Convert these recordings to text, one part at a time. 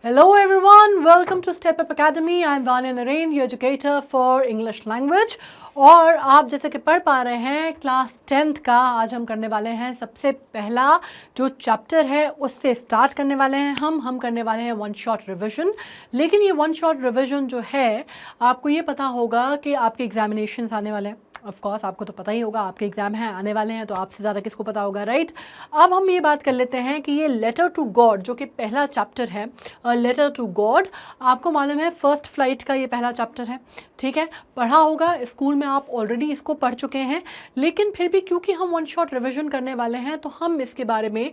Hello everyone, welcome to Step Up Academy. I am Vanya Narain, your educator for English language. और आप जैसे कि पढ़ पा रहे हैं क्लास 10th का आज हम करने वाले हैं सबसे पहला जो चैप्टर है उससे स्टार्ट करने वाले हैं हम करने वाले हैं वन शॉट रिवीजन। लेकिन ये वन शॉट रिवीजन जो है आपको ये पता होगा कि आपके एग्जामिनेशंस आने वाले हैं। ऑफ कोर्स आपको तो पता ही होगा, आपके एग्ज़ाम हैं आने वाले हैं, तो आपसे ज़्यादा किसको पता होगा, राइट। अब हम ये बात कर लेते हैं कि ये लेटर टू गॉड जो कि पहला चैप्टर है, लेटर टू गॉड, आपको मालूम है फर्स्ट फ्लाइट का ये पहला चैप्टर है, ठीक है। पढ़ा होगा स्कूल में, आप ऑलरेडी इसको पढ़ चुके हैं, लेकिन फिर भी क्योंकि हम वन शॉट रिविजन करने वाले हैं तो हम इसके बारे में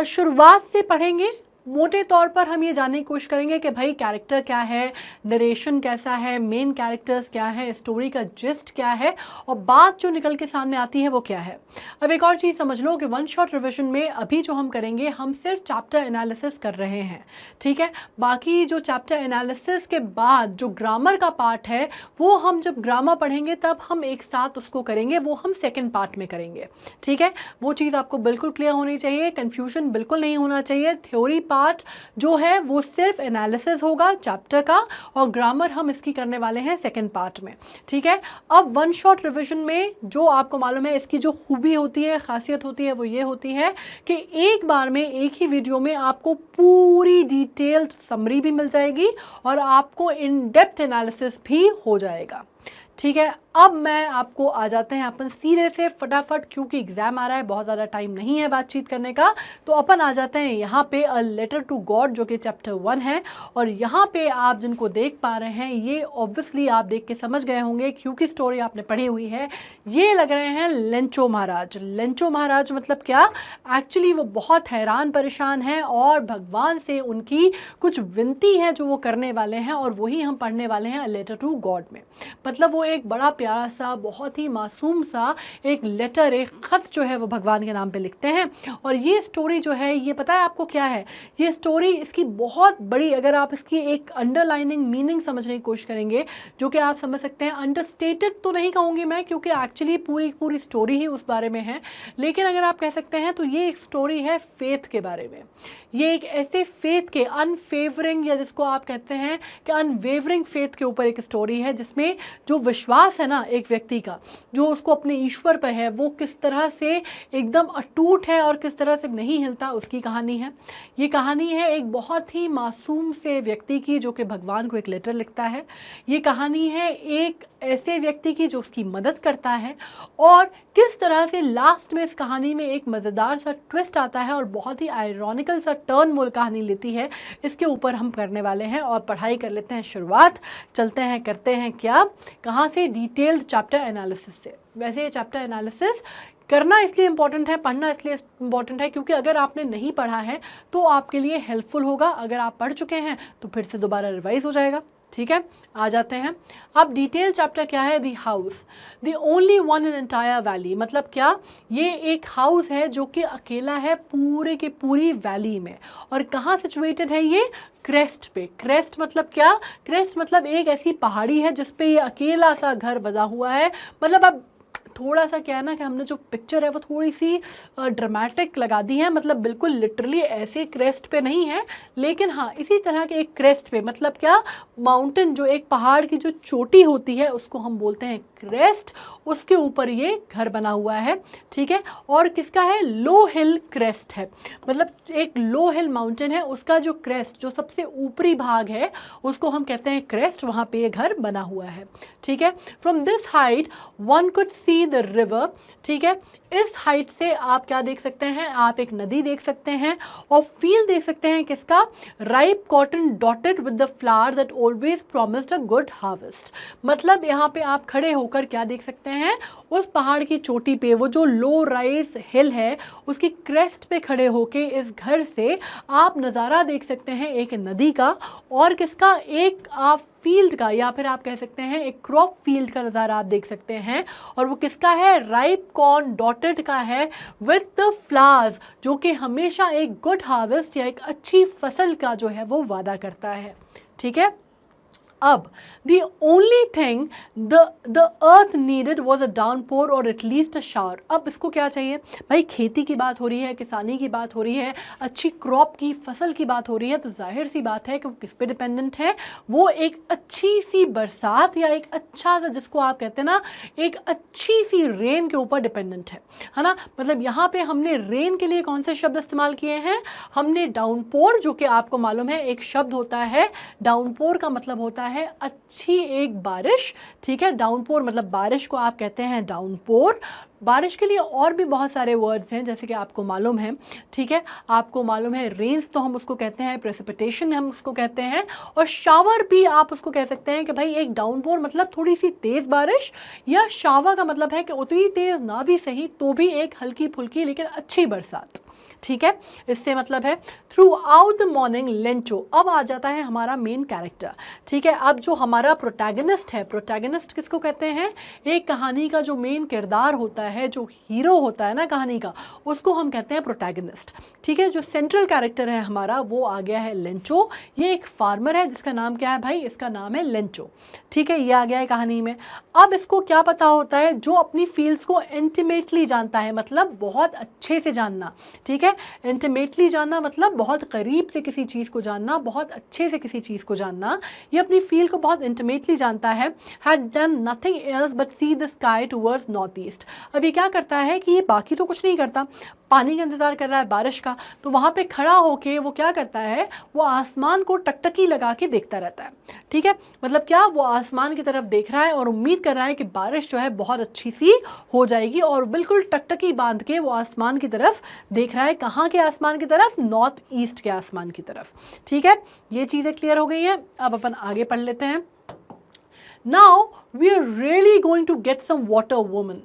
शुरुआत से पढ़ेंगे। मोटे तौर पर हम ये जानने की कोशिश करेंगे कि भाई कैरेक्टर क्या है, नरेशन कैसा है, मेन कैरेक्टर्स क्या है, स्टोरी का जिस्ट क्या है और बात जो निकल के सामने आती है वो क्या है। अब एक और चीज़ समझ लो कि वन शॉट रिविजन में अभी जो हम करेंगे हम सिर्फ चैप्टर एनालिसिस कर रहे हैं, ठीक है। बाकी जो चैप्टर एनालिसिस के बाद जो ग्रामर का पार्ट है वो हम जब ग्रामर पढ़ेंगे तब हम एक साथ उसको करेंगे, वो हम सेकेंड पार्ट में करेंगे, ठीक है। वो चीज़ आपको बिल्कुल क्लियर होनी चाहिए, कन्फ्यूजन बिल्कुल नहीं होना चाहिए। थ्योरी पार्ट जो है वो सिर्फ एनालिसिस होगा चैप्टर का और ग्रामर हम इसकी करने वाले हैं सेकंड पार्ट में, ठीक है। अब वन शॉट रिवीजन में जो आपको मालूम है इसकी जो खूबी होती है, खासियत होती है, वो ये होती है कि एक बार में एक ही वीडियो में आपको पूरी डिटेल्ड समरी भी मिल जाएगी और आपको इन डेप्थ एनालिसिस भी हो जाएगा, ठीक है। अब मैं आपको आ जाते हैं अपन सीधे से फटाफट, क्योंकि एग्जाम आ रहा है, बहुत ज़्यादा टाइम नहीं है बातचीत करने का, तो अपन आ जाते हैं यहाँ पे अ लेटर टू गॉड जो कि चैप्टर 1 है। और यहाँ पे आप जिनको देख पा रहे हैं ये ऑब्वियसली आप देख के समझ गए होंगे क्योंकि स्टोरी आपने पढ़ी हुई है। ये लग रहे हैं लेंचो महाराज। लेंचो महाराज मतलब क्या, एक्चुअली वो बहुत हैरान परेशान हैं और भगवान से उनकी कुछ विनती है जो वो करने वाले हैं और वही हम पढ़ने वाले हैं अ लेटर टू गॉड में। मतलब वो एक बड़ा प्यारा सा, बहुत ही मासूम सा एक लेटर, एक ख़त जो है वो भगवान के नाम पे लिखते हैं। और ये स्टोरी जो है ये पता है आपको क्या है, ये स्टोरी इसकी बहुत बड़ी, अगर आप इसकी एक अंडरलाइनिंग मीनिंग समझने की कोशिश करेंगे जो कि आप समझ सकते हैं, अंडरस्टेटेड तो नहीं कहूँगी मैं क्योंकि एक्चुअली पूरी स्टोरी ही उस बारे में है, लेकिन अगर आप कह सकते हैं तो ये एक स्टोरी है फेथ के बारे में। ये एक ऐसे फेथ के अनफेवरिंग, या जिसको आप कहते हैं कि अनवेवरिंग फेथ के ऊपर एक स्टोरी है जिसमें जो विश्वास है ना एक व्यक्ति का, जो उसको अपने ईश्वर पर है, वो किस तरह से एकदम अटूट है और किस तरह से नहीं हिलता, उसकी कहानी है। ये कहानी है एक बहुत ही मासूम से व्यक्ति की जो कि भगवान को एक लेटर लिखता है। ये कहानी है एक ऐसे व्यक्ति की जो उसकी मदद करता है और किस तरह से लास्ट में इस कहानी में एक मज़ेदार सा ट्विस्ट आता है और बहुत ही आयरॉनिकल सा टर्न वो कहानी लेती है। इसके ऊपर हम करने वाले हैं और पढ़ाई कर लेते हैं शुरुआत। चलते हैं, करते हैं क्या, कहाँ से, डिटेल्ड चैप्टर एनालिसिस से। वैसे ये चैप्टर एनालिसिस करना इसलिए इम्पॉर्टेंट है, पढ़ना इसलिए इम्पॉर्टेंट है क्योंकि अगर आपने नहीं पढ़ा है तो आपके लिए हेल्पफुल होगा, अगर आप पढ़ चुके हैं तो फिर से दोबारा रिवाइज हो जाएगा, ठीक है। आ जाते हैं अब डिटेल चैप्टर क्या है, the house the only one in entire valley. मतलब क्या, ये एक हाउस है जो कि अकेला है पूरे की पूरी वैली में। और कहाँ सिचुएटेड है ये, क्रेस्ट पे। क्रेस्ट मतलब क्या, क्रेस्ट मतलब एक ऐसी पहाड़ी है जिस पे ये अकेला सा घर बना हुआ है। मतलब अब थोड़ा सा क्या है ना कि हमने जो पिक्चर है वो थोड़ी सी ड्रामेटिक लगा दी है, मतलब बिल्कुल लिटरली ऐसे क्रेस्ट पे नहीं है, लेकिन हाँ इसी तरह के एक क्रेस्ट पे। मतलब क्या, माउंटेन, जो एक पहाड़ की जो चोटी होती है उसको हम बोलते हैं क्रेस्ट, उसके ऊपर ये घर बना हुआ है, ठीक है। और किसका है, लो हिल क्रेस्ट है। मतलब एक लो हिल माउंटेन है, उसका जो क्रेस्ट, जो सबसे ऊपरी भाग है उसको हम कहते हैं क्रेस्ट, वहाँ पे ये घर बना हुआ है, ठीक है। From this height one could see the river, ठीक है। इस हाइट से आप क्या देख सकते हैं, आप एक नदी देख सकते हैं और फील्ड देख सकते हैं किसका, ripe cotton dotted with the flower that always promised a good harvest. मतलब यहाँ पे आप खड़े होकर क्या देख सकते हैं, उस पहाड़ की चोटी पे, वो जो लो राइज हिल है उसकी क्रेस्ट पे खड़े होके इस घर से आप नज़ारा देख सकते हैं एक नदी का और किसका, एक आप फील्ड का, या फिर आप कह सकते हैं एक क्रॉप फील्ड का नज़ारा आप देख सकते हैं। और वो किसका है, राइप कॉर्न डॉटेड का है विथ द फ्लावर्स, जो कि हमेशा एक गुड हार्वेस्ट या एक अच्छी फसल का जो है वो वादा करता है, ठीक है। अब the only thing the earth needed was a downpour or at least a shower। अब इसको क्या चाहिए भाई, खेती की बात हो रही है, किसानी की बात हो रही है, अच्छी क्रॉप की फसल की बात हो रही है, तो जाहिर सी बात है कि वो किस पे डिपेंडेंट है, वो एक अच्छी सी बरसात या एक अच्छा सा, जिसको आप कहते हैं ना, एक अच्छी सी रेन के ऊपर डिपेंडेंट है ना। मतलब यहाँ पे हमने रेन के लिए कौन से शब्द इस्तेमाल किए हैं, हमने डाउनपोर, जो कि आपको मालूम है एक शब्द होता है, डाउनपोर का मतलब होता है अच्छी एक बारिश, ठीक है। डाउनपोर मतलब बारिश को आप कहते हैं डाउनपोर। बारिश के लिए और भी बहुत सारे वर्ड्स हैं, जैसे कि आपको मालूम है, ठीक है, आपको मालूम है रेन्स तो हम उसको कहते हैं, प्रेसिपिटेशन हम उसको कहते हैं, और शावर भी आप उसको कह सकते हैं कि भाई एक डाउनपोर मतलब थोड़ी सी तेज़ बारिश, या शावर का मतलब है कि उतनी तेज़ ना भी सही तो भी एक हल्की फुल्की लेकिन अच्छी बरसात, ठीक है। इससे मतलब है through out the morning Lencho. अब आ जाता है हमारा मेन कैरेक्टर, ठीक है। अब जो हमारा प्रोटैगनिस्ट है, प्रोटैगनिस्ट किसको कहते हैं, एक कहानी का जो मेन किरदार होता है, जो हीरो होता है ना कहानी का, उसको हम कहते हैं प्रोटैगनिस्ट, ठीक है। जो सेंट्रल कैरेक्टर है हमारा वो आ गया है लेंचो। ये एक फार्मर है जिसका नाम क्या है भाई, इसका नाम है लेंचो, ठीक है। ये आ गया है कहानी में। अब इसको क्या पता होता है, जो अपनी फील्ड्स को इंटीमेटली जानता है, मतलब बहुत अच्छे से जानना, ठीक है। इंटीमेटली जानना मतलब बहुत करीब से किसी चीज़ को जानना, बहुत अच्छे से किसी चीज़ को जानना, ये अपनी फील्ड को बहुत इंटीमेटली जानता है। Had done nothing else but see the sky towards north east. अब ये क्या करता है कि ये बाकी तो कुछ नहीं करता, पानी का इंतज़ार कर रहा है, बारिश का, तो वहाँ पे खड़ा होके वो क्या करता है, वो आसमान को टकटकी लगा के देखता रहता है, ठीक है। मतलब क्या, वो आसमान की तरफ देख रहा है और उम्मीद कर रहा है कि बारिश जो है बहुत अच्छी सी हो जाएगी, और बिल्कुल टकटकी बांध के वो आसमान की तरफ देख रहा है। कहाँ के आसमान की तरफ, नॉर्थ ईस्ट के आसमान की तरफ, ठीक है। ये चीज़ें क्लियर हो गई हैं। अब अपन आगे पढ़ लेते हैं। Now we are really going to get some water woman.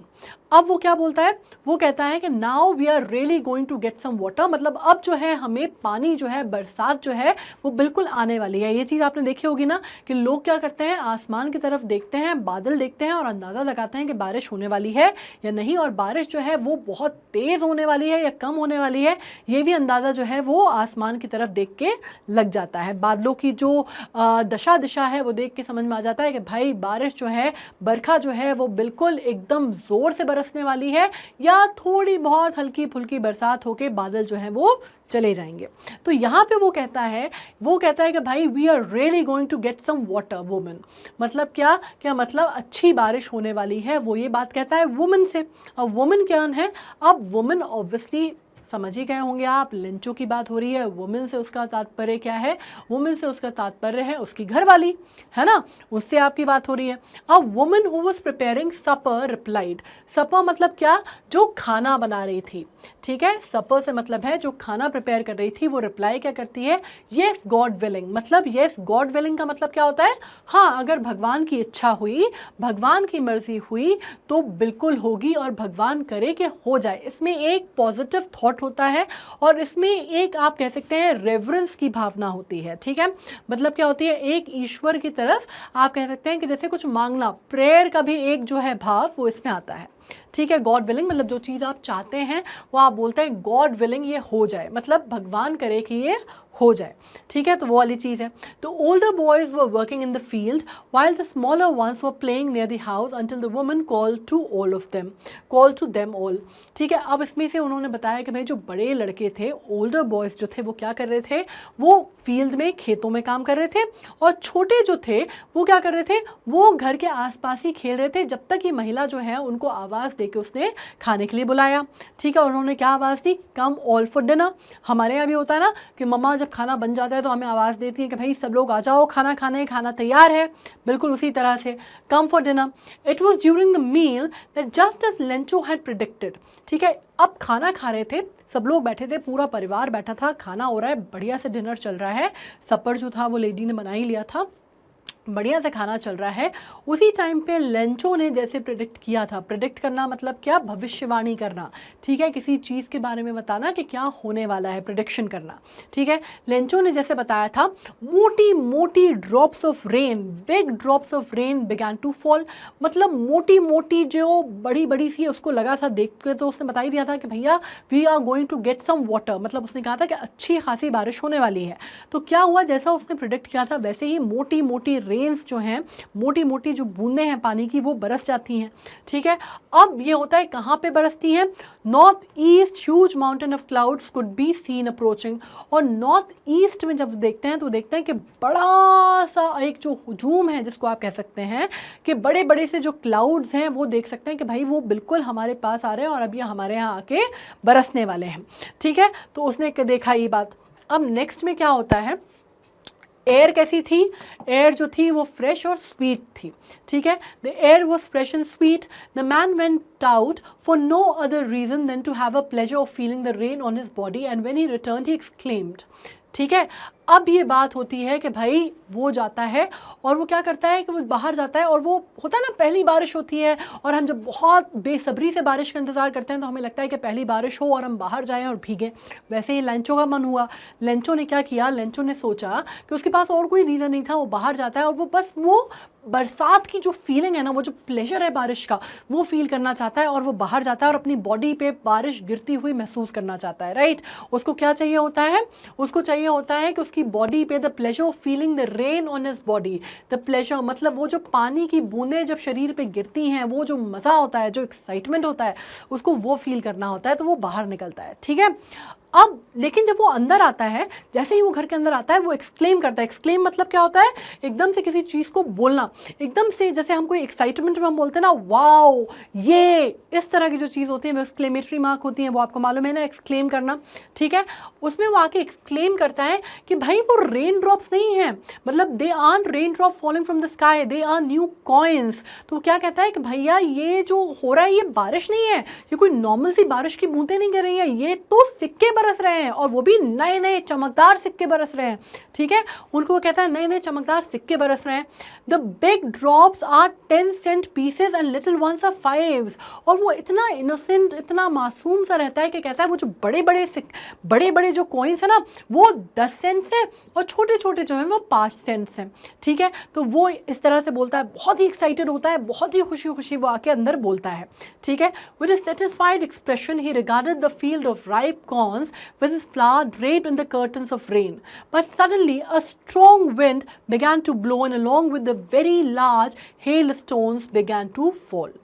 अब वो क्या बोलता है, वो कहता है कि now we are really going to get some water, मतलब अब जो है हमें पानी जो है, बरसात जो है वो बिल्कुल आने वाली है। ये चीज़ आपने देखी होगी ना कि लोग क्या करते हैं, आसमान की तरफ देखते हैं, बादल देखते हैं और अंदाज़ा लगाते हैं कि बारिश होने वाली है या नहीं, और बारिश जो है वो बहुत तेज़ होने वाली है या कम होने वाली है, ये भी अंदाज़ा जो है वो आसमान की तरफ देख के लग जाता है। बादलों की जो दिशा है वो देख के समझ में आ जाता है कि भाई बारिश जो है, बरखा जो है वो बिल्कुल एकदम ज़ोर से बरसने वाली है, या थोड़ी बहुत हल्की फुल्की बरसात होके बादल जो है वो चले जाएंगे। तो यहाँ पे वो कहता है कि भाई we are really going to get some water woman. मतलब क्या मतलब अच्छी बारिश होने वाली है, वो ये बात कहता है वुमन से। अब वुमन क्या है, अब वुमन ऑब्वियसली समझ ही गए होंगे आप, लेंचो की बात हो रही है। वुमेन से उसका तात्पर्य क्या है, वुमेन से उसका तात्पर्य है उसकी घरवाली, है ना, उससे आपकी बात हो रही है। अब woman who was preparing supper replied. Supper मतलब क्या, जो खाना बना रही थी, ठीक है। सपर से मतलब है जो खाना प्रिपेयर कर रही थी, वो रिप्लाई क्या करती है, येस गॉड विलिंग। मतलब येस गॉड विलिंग का मतलब क्या होता है, हाँ अगर भगवान की इच्छा हुई, भगवान की मर्जी हुई तो बिल्कुल होगी, और भगवान करे कि हो जाए। इसमें एक पॉजिटिव थॉट होता है, और इसमें एक आप कह सकते हैं रेवरेंस की भावना होती है, ठीक है। मतलब क्या होती है, एक ईश्वर की तरफ आप कह सकते हैं कि जैसे कुछ मांगना, प्रेयर का भी एक जो है भाव वो इसमें आता है, ठीक है। गॉड विलिंग मतलब जो चीज़ आप चाहते हैं वो आप बोलते हैं गॉड विलिंग ये हो जाए, मतलब भगवान करे कि ये हो जाए, ठीक है। तो वो वाली चीज़ है। तो older boys were working in the field while the smaller ones were playing near the house until the woman call to them all, ठीक है। अब इसमें से उन्होंने बताया कि भाई जो बड़े लड़के थे, ओल्डर बॉयज़ जो थे, वो क्या कर रहे थे, वो फील्ड में, खेतों में काम कर रहे थे, और छोटे जो थे वो क्या कर रहे थे, वो घर के आसपास ही खेल रहे थे, जब तक ये महिला जो है उनको आवाज़ देके उसने खाने के लिए बुलाया, ठीक है। उन्होंने क्या आवाज़ दी, कम ऑल फॉर डिनर। हमारे यहाँ भी होता है ना कि मम्मा जब खाना बन जाता है तो हमें आवाज़ देती है कि भाई सब लोग आ जाओ खाना खाने, खाना तैयार है, बिल्कुल उसी तरह से come for dinner. It was during the meal that just as Lencho had predicted, ठीक है। अब खाना खा रहे थे, सब लोग बैठे थे, पूरा परिवार बैठा था, खाना हो रहा है, बढ़िया से डिनर चल रहा है, सपर जो था वो लेडी ने बना ही लिया था, बढ़िया से खाना चल रहा है। उसी टाइम पे लेंचो ने जैसे प्रिडिक्ट किया था, प्रिडिक्ट करना मतलब क्या, भविष्यवाणी करना, ठीक है, किसी चीज़ के बारे में बताना कि क्या होने वाला है, प्रिडिक्शन करना, ठीक है। लेंचो ने जैसे बताया था, मोटी मोटी drops of rain, big drops of rain began to fall. मतलब मोटी मोटी जो बड़ी बड़ी सी उसको लगा था देख के, तो उसने बता ही दिया था कि भैया we are going to get some water, मतलब उसने कहा था कि अच्छी खासी बारिश होने वाली है। तो क्या हुआ, जैसा उसने प्रिडिक्ट किया था वैसे ही मोटी मोटी रेन्स जो हैं, मोटी मोटी जो बूंदें हैं पानी की, वो बरस जाती हैं। ठीक है, अब ये होता है कहाँ पे बरसती हैं? North east huge mountain of clouds could be seen approaching. और नॉर्थ ईस्ट में जब देखते हैं तो देखते हैं कि बड़ा सा एक जो हुजूम है, जिसको आप कह सकते हैं कि बड़े बड़े से जो क्लाउड्स हैं, वो देख सकते हैं कि भाई वो बिल्कुल हमारे पास आ रहे हैं और अब ये हमारे यहाँ आके बरसने वाले हैं। ठीक है, तो उसने देखा ये बात। अब नेक्स्ट में क्या होता है, एयर कैसी थी? एयर जो थी वो फ्रेश और स्वीट थी। ठीक है, the air was fresh and sweet. The man went out for no other reason than to have a pleasure of feeling the rain on his body and when he returned he exclaimed. ठीक है, अब ये बात होती है कि भाई वो जाता है और वो क्या करता है कि वो बाहर जाता है, और वो होता है ना, पहली बारिश होती है और हम जब बहुत बेसब्री से बारिश का इंतज़ार करते हैं तो हमें लगता है कि पहली बारिश हो और हम बाहर जाएं और भीगें। वैसे ही लेंचो का मन हुआ। लेंचो ने क्या किया? लेंचो ने सोचा कि उसके पास और कोई रीज़न नहीं था, वो बाहर जाता है और वो बस वो बरसात की जो फीलिंग है ना, वो जो प्लेजर है बारिश का, वो फील करना चाहता है और वो बाहर जाता है और अपनी बॉडी पे बारिश गिरती हुई महसूस करना चाहता है। राइट, उसको क्या चाहिए होता है? उसको चाहिए होता है कि उसकी बॉडी पे the pleasure of feeling the rain on his body. The pleasure मतलब वो जो पानी की बूंदें जब शरीर पे गिरती हैं, वो जो मज़ा होता है, जो एक्साइटमेंट होता है, उसको वो फील करना होता है, तो वो बाहर निकलता है। ठीक है, अब लेकिन जब वो अंदर आता है, जैसे ही वो घर के अंदर आता है, वो एक्सक्लेम करता है। एक्सक्लेम मतलब क्या होता है? एकदम से किसी चीज़ को बोलना, एकदम से, जैसे हम कोई एक्साइटमेंट में हम बोलते हैं ना, वाओ, ये, इस तरह की जो चीज़ होती है वो एक्सक्लेमेटरी मार्क होती है, वो आपको मालूम है ना, एक्सक्लेम करना। ठीक है, उसमें वो आके एक्सक्लेम करता है कि भाई वो रेन ड्रॉप्स नहीं है, मतलब they are rain drop falling from the sky, they are new coins. तो क्या कहता है कि भैया ये जो हो रहा है ये बारिश नहीं है, ये कोई नॉर्मल सी बारिश की बूंदें नहीं गिर रही हैं, ये तो सिक्के बरस रहे हैं, और वो भी नए नए चमकदार सिक्के बरस रहे हैं। ठीक है, उनको वो कहता है नए नए चमकदार सिक्के बरस रहे हैं। The big drops are 10 cent pieces and little ones are 5। और वो इतना इनोसेंट, इतना मासूम सा रहता है कि कहता है वो जो बड़े बड़े जो कॉइन्स है ना, वो 10 सेंट से, और छोटे छोटे जो हैं वो 5 सेंट से। ठीक है, तो वो इस तरह से बोलता है, बहुत ही एक्साइटेड होता है, बहुत ही खुशी खुशी वो आके अंदर बोलता है। ठीक है, with a satisfied expression he regarded the field of ripe corns with his flower draped in the curtains of rain. But suddenly a strong wind began to blow and along with the very large hailstones began to fall.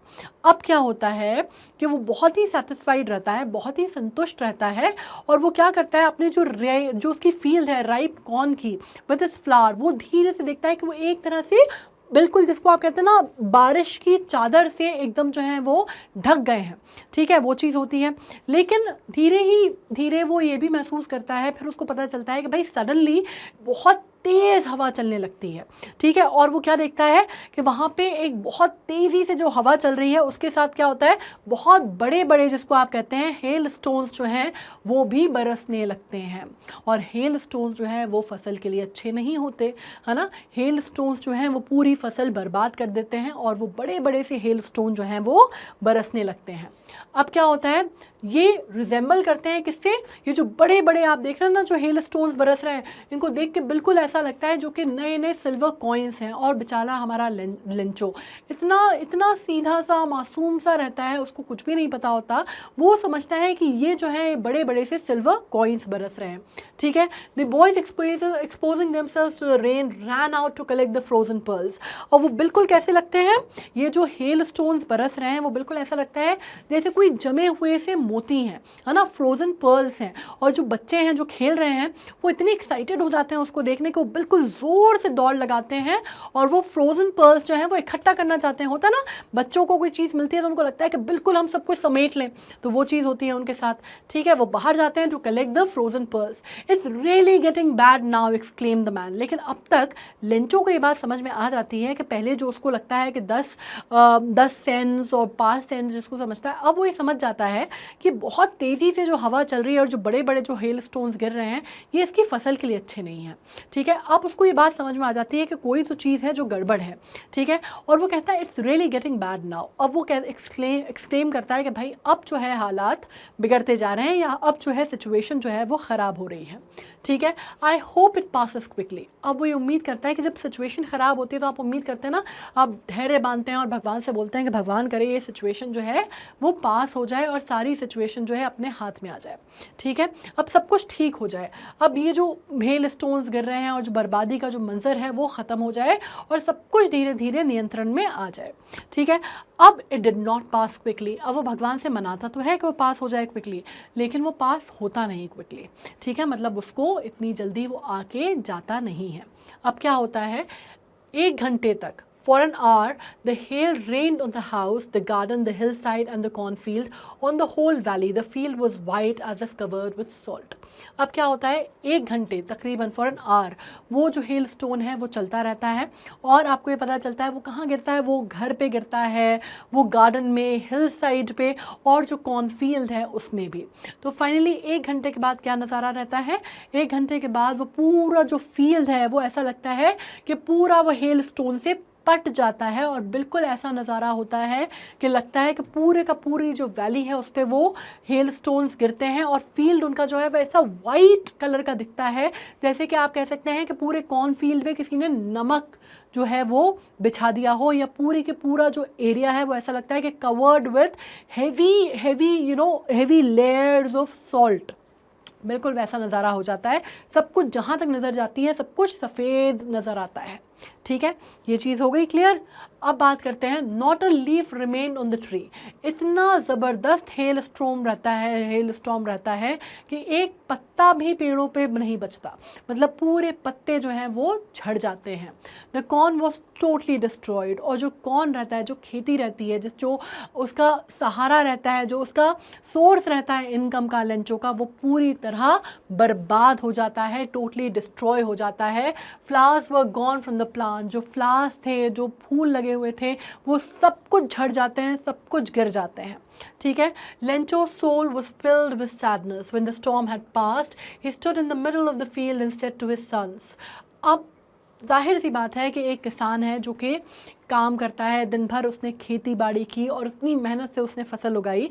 अब क्या होता है कि वो बहुत ही satisfied रहता है, बहुत ही संतुष्ट रहता है, और वो क्या करता है, अपने जो उसकी फील्ड है राइप कॉर्न की, विद हिज फ्लावर, वो धीरे से देखता है कि वो एक तरह से बिल्कुल, जिसको आप कहते हैं ना, बारिश की चादर से एकदम जो है वो ढक गए हैं। ठीक है, वो चीज़ होती है। लेकिन धीरे वो ये भी महसूस करता है, फिर उसको पता चलता है कि भाई सडनली बहुत तेज़ हवा चलने लगती है। ठीक है, और वो क्या देखता है कि वहाँ पे एक बहुत तेज़ी से जो हवा चल रही है, उसके साथ क्या होता है, बहुत बड़े बड़े, जिसको आप कहते हैं हेल स्टोन्स जो हैं, वो भी बरसने लगते हैं। और हेल स्टोन्स जो है वो फसल के लिए अच्छे नहीं होते, है ना। हेल स्टोन्स जो हैं वो पूरी फसल बर्बाद कर देते हैं, और वो बड़े बड़े से हेल स्टोन जो हैं वो बरसने लगते हैं। अब क्या होता है, ये रिजेंबल करते हैं किससे? ये जो बड़े बड़े आप देख रहे हैं ना, जो हेल स्टोन्स बरस रहे हैं, इनको देख के बिल्कुल ऐसा लगता है जो कि नए नए सिल्वर कॉइन्स हैं। और बेचारा हमारा लेंचो इतना सीधा सा मासूम सा रहता है, उसको कुछ भी नहीं पता होता। वो समझता है कि ये जो है बड़े बड़े से सिल्वर कॉइन्स बरस रहे हैं। ठीक है, the boys exposing themselves to the rain ran out to collect the frozen pearls. और वो बिल्कुल कैसे लगते हैं, ये जो हेल स्टोन्स बरस रहे हैं, वो बिल्कुल ऐसा लगता है जैसे कोई जमे हुए से मोती हैं, है ना, फ्रोजन पर्ल्स हैं। और जो बच्चे हैं जो खेल रहे हैं, वो इतने एक्साइटेड हो जाते हैं उसको देखने को, बिल्कुल ज़ोर से दौड़ लगाते हैं, और वो फ्रोजन पर्ल्स जो हैं वो इकट्ठा करना चाहते हैं। होता है ना, बच्चों को कोई चीज़ मिलती है तो उनको लगता है कि बिल्कुल हम सब कुछ समेट लें, तो वो चीज़ होती है उनके साथ। ठीक है, वो बाहर जाते हैं to collect the frozen pearls. It's really getting bad now, exclaim the man. लेकिन अब तक लेंचो को ये बात समझ में आ जाती है कि पहले जो उसको लगता है कि 10 सेंट्स और 5 सेंट्स जिसको समझता है, अब वो ये समझ जाता है कि बहुत तेज़ी से जो हवा चल रही है और जो बड़े बड़े जो हेल स्टोन्स गिर रहे हैं, ये इसकी फसल के लिए अच्छे नहीं हैं। ठीक है, अब उसको ये बात समझ में आ जाती है कि कोई तो चीज़ है जो गड़बड़ है। ठीक है, और वो कहता है it's really getting bad now. अब वो एक्सक्लेम करता है कि भाई अब जो है हालात बिगड़ते जा रहे हैं, या अब जो है सिचुएशन जो है वो ख़राब हो रही है। ठीक है, आई होप इट पासेस क्विकली। अब वो ये उम्मीद करता है कि जब सिचुएशन ख़राब होती है तो आप उम्मीद करते हैं ना, आप धैर्य बांधते हैं और भगवान से बोलते हैं कि भगवान करे ये सिचुएशन जो है वो पास हो जाए और सारी सिचुएशन जो है अपने हाथ में आ जाए, ठीक है, अब सब कुछ ठीक हो जाए, अब ये जो हेल स्टोन्स गिर रहे हैं और जो बर्बादी का जो मंजर है वो ख़त्म हो जाए और सब कुछ धीरे धीरे नियंत्रण में आ जाए, ठीक है। अब it did not pass quickly, अब वो भगवान से मनाता तो है कि वो पास हो जाए क्विकली, लेकिन वो पास होता नहीं क्विकली, ठीक है, मतलब उसको इतनी जल्दी वो आके जाता नहीं है। अब क्या होता है, 1 घंटे तक, for an hour, the hail rained on the house, the garden, the hillside and the cornfield, on the whole valley. The field was white as if covered with salt. अब क्या होता है, 1 घंटे तकरीबन for an hour वो जो hello stone है वो चलता रहता है और आपको ये पता चलता है वो कहाँ गिरता है, वो घर पे गिरता है, वो गार्डन में, हिल साइड पे और जो कॉर्नफील्ड है उसमें भी। तो फाइनली 1 घंटे के बाद क्या नज़ारा रहता है, 1 घंटे के बाद वो पूरा जो फील्ड है वो ऐसा लगता है कि पूरा वो हेल स्टोन से पट जाता है और बिल्कुल ऐसा नज़ारा होता है कि लगता है कि पूरे का पूरी जो वैली है उस पर वो हेल स्टोन्स गिरते हैं और फील्ड उनका जो है वो ऐसा वाइट कलर का दिखता है, जैसे कि आप कह सकते हैं कि पूरे कॉर्न फील्ड में किसी ने नमक जो है वो बिछा दिया हो, या पूरी के पूरा जो एरिया है वो ऐसा लगता है कि covered with heavy layers of salt, बिल्कुल वैसा नज़ारा हो जाता है। सब कुछ जहाँ तक नज़र जाती है सब कुछ सफ़ेद नज़र आता है, ठीक है, ये चीज़ हो गई क्लियर। अब बात करते हैं, not a leaf remain on the tree. इतना ज़बरदस्त हेल स्टॉर्म रहता है कि एक पत्ता भी पेड़ों पे नहीं बचता, मतलब पूरे पत्ते जो हैं वो झड़ जाते हैं। The corn was totally destroyed, और जो कॉर्न रहता है, जो खेती रहती है, जो उसका सहारा रहता है, जो उसका सोर्स रहता है इनकम का, लेंचो का, वो पूरी तरह बर्बाद हो जाता है, टोटली डिस्ट्रॉय हो जाता है। Flowers were gone from the plant, जो फ्लावर्स थे, जो फूल लगे हुए थे, वो सब कुछ झड़ जाते हैं, सब कुछ गिर जाते हैं, ठीक है। लेंचो's soul was filled with sadness when the storm had passed. He stood in the middle of the field and said to his sons. अब जाहिर सी बात है कि एक किसान है जो कि काम करता है, दिन भर उसने खेती बाड़ी की और उतनी मेहनत से उसने फसल उगाई,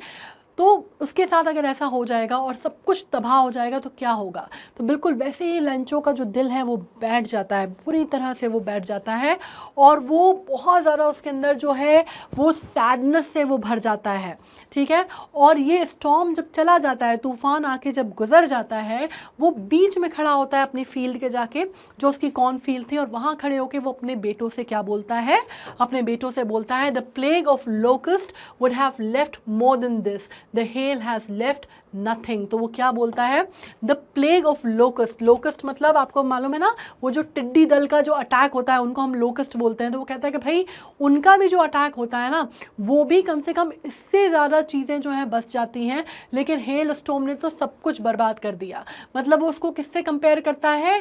तो उसके साथ अगर ऐसा हो जाएगा और सब कुछ तबाह हो जाएगा तो क्या होगा। तो बिल्कुल वैसे ही लेंचो का जो दिल है वो बैठ जाता है, पूरी तरह से वो बैठ जाता है और वो बहुत ज़्यादा उसके अंदर जो है वो सैडनेस से वो भर जाता है, ठीक है। और ये स्टॉर्म जब चला जाता है, तूफ़ान आके जब गुजर जाता है, वो बीच में खड़ा होता है अपनी फील्ड के जाके, जो उसकी कॉर्न फील्ड थी, और वहाँ खड़े होके वो अपने बेटों से क्या बोलता है, अपने बेटों से बोलता है, the plague of locust would have left more than this, the hail has left nothing। तो वो क्या बोलता है, the plague of locust, locust मतलब आपको मालूम है ना, वो जो टिड्डी दल का जो अटैक होता है उनको हम लोकस्ट बोलते हैं। तो वो कहता है कि भाई उनका भी जो अटैक होता है ना, वो भी कम से कम इससे ज़्यादा चीज़ें जो हैं बच जाती हैं, लेकिन हेल स्टॉर्म ने तो सब कुछ बर्बाद कर दिया। मतलब वो उसको किससे कंपेयर करता है,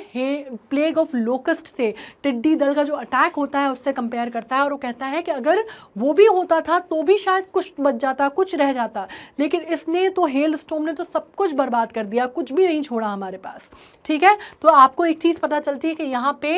प्लेग ऑफ लोकस्ट से, टिड्डी दल का जो अटैक होता है उससे कंपेयर करता है, और वो कहता है कि अगर वो भी होता था तो भी शायद कुछ बच जाता, कुछ रह जाता, लेकिन इसने तो, हेल स्टॉर्म ने तो सब कुछ बर्बाद कर दिया, कुछ भी नहीं छोड़ा हमारे पास, ठीक है। तो आपको एक चीज़ पता चलती है कि यहाँ पे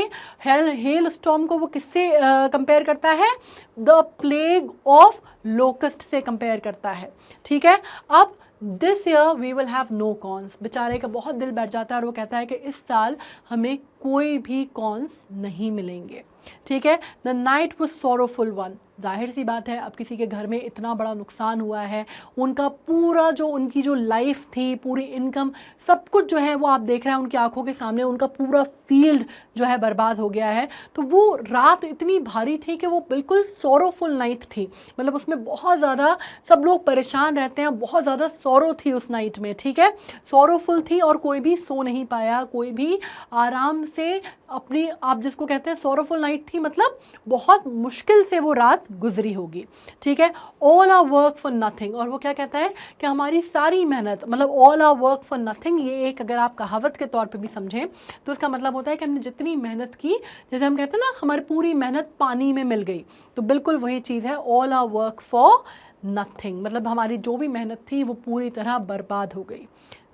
हेल स्टॉर्म को वो किससे कंपेयर करता है, द प्लेग ऑफ लोकस्ट से कंपेयर करता है, ठीक है। अब this year we will have no corns, बेचारे का बहुत दिल बैठ जाता है और वो कहता है कि इस साल हमें कोई भी कॉर्न्स नहीं मिलेंगे, ठीक है। The night was sorrowful one, जाहिर सी बात है अब किसी के घर में इतना बड़ा नुकसान हुआ है, उनका पूरा जो, उनकी जो लाइफ थी, पूरी इनकम, सब कुछ जो है वो आप देख रहे हैं उनकी आंखों के सामने, उनका पूरा फील्ड जो है बर्बाद हो गया है। तो वो रात इतनी भारी थी कि वो बिल्कुल सोरोफुल नाइट थी, मतलब उसमें बहुत ज़्यादा सब लोग परेशान रहते हैं, बहुत ज़्यादा सोरो थी उस नाइट में, ठीक है, सोरोफुल थी और कोई भी सो नहीं पाया, कोई भी आराम से अपनी, आप जिसको कहते हैं सोरोफुल नाइट थी, मतलब बहुत मुश्किल से वो रात गुजरी होगी, ठीक है। All our work for nothing, और वो क्या कहता है कि हमारी सारी मेहनत, मतलब all our work for nothing, ये एक अगर आप कहावत के तौर पे भी समझें तो इसका मतलब होता है कि हमने जितनी मेहनत की, जैसे हम कहते हैं ना हमारी पूरी मेहनत पानी में मिल गई, तो बिल्कुल वही चीज़ है, all our work for nothing, मतलब हमारी जो भी मेहनत थी वो पूरी तरह बर्बाद हो गई,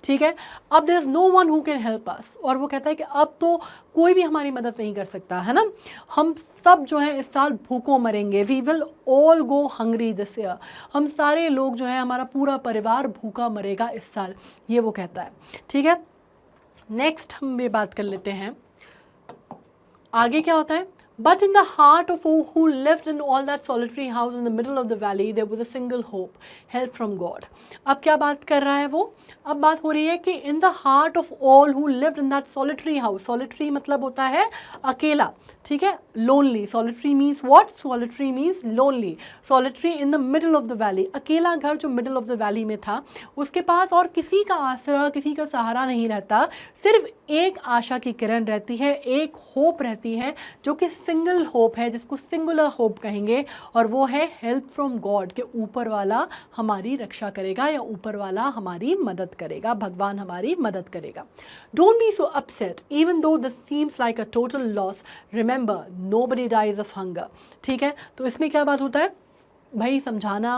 ठीक है। अब there is no one who can help us, और वो कहता है कि अब तो कोई भी हमारी मदद नहीं कर सकता है ना, हम सब जो है इस साल भूखों मरेंगे, we will all go hungry this year, हम सारे लोग जो है, हमारा पूरा परिवार भूखा मरेगा इस साल, ये वो कहता है, ठीक है। नेक्स्ट हम ये बात कर लेते हैं, आगे क्या होता है, But in the heart of who lived in all that solitary house in the middle of the valley, there was a single hope, help from God. अब क्या बात कर रहा है वो? अब बात हो रही है कि in the heart of all who lived in that solitary house, solitary मतलब होता है अकेला, ठीक है, lonely. Solitary means what? Solitary means lonely. Solitary in the middle of the valley, अकेला घर जो middle of the valley में था, उसके पास और किसी का आसरा, किसी का सहारा नहीं रहता, सिर्फ एक आशा की किरण रहती है, एक होप रहती है जो कि सिंगल होप है, जिसको सिंगुलर होप कहेंगे, और वो है हेल्प फ्रॉम गॉड, के ऊपर वाला हमारी रक्षा करेगा या ऊपर वाला हमारी मदद करेगा, भगवान हमारी मदद करेगा. Don't be so upset even though this seems like a total loss, remember nobody dies of hunger. ठीक है, तो इसमें क्या बात होता है भाई, समझाना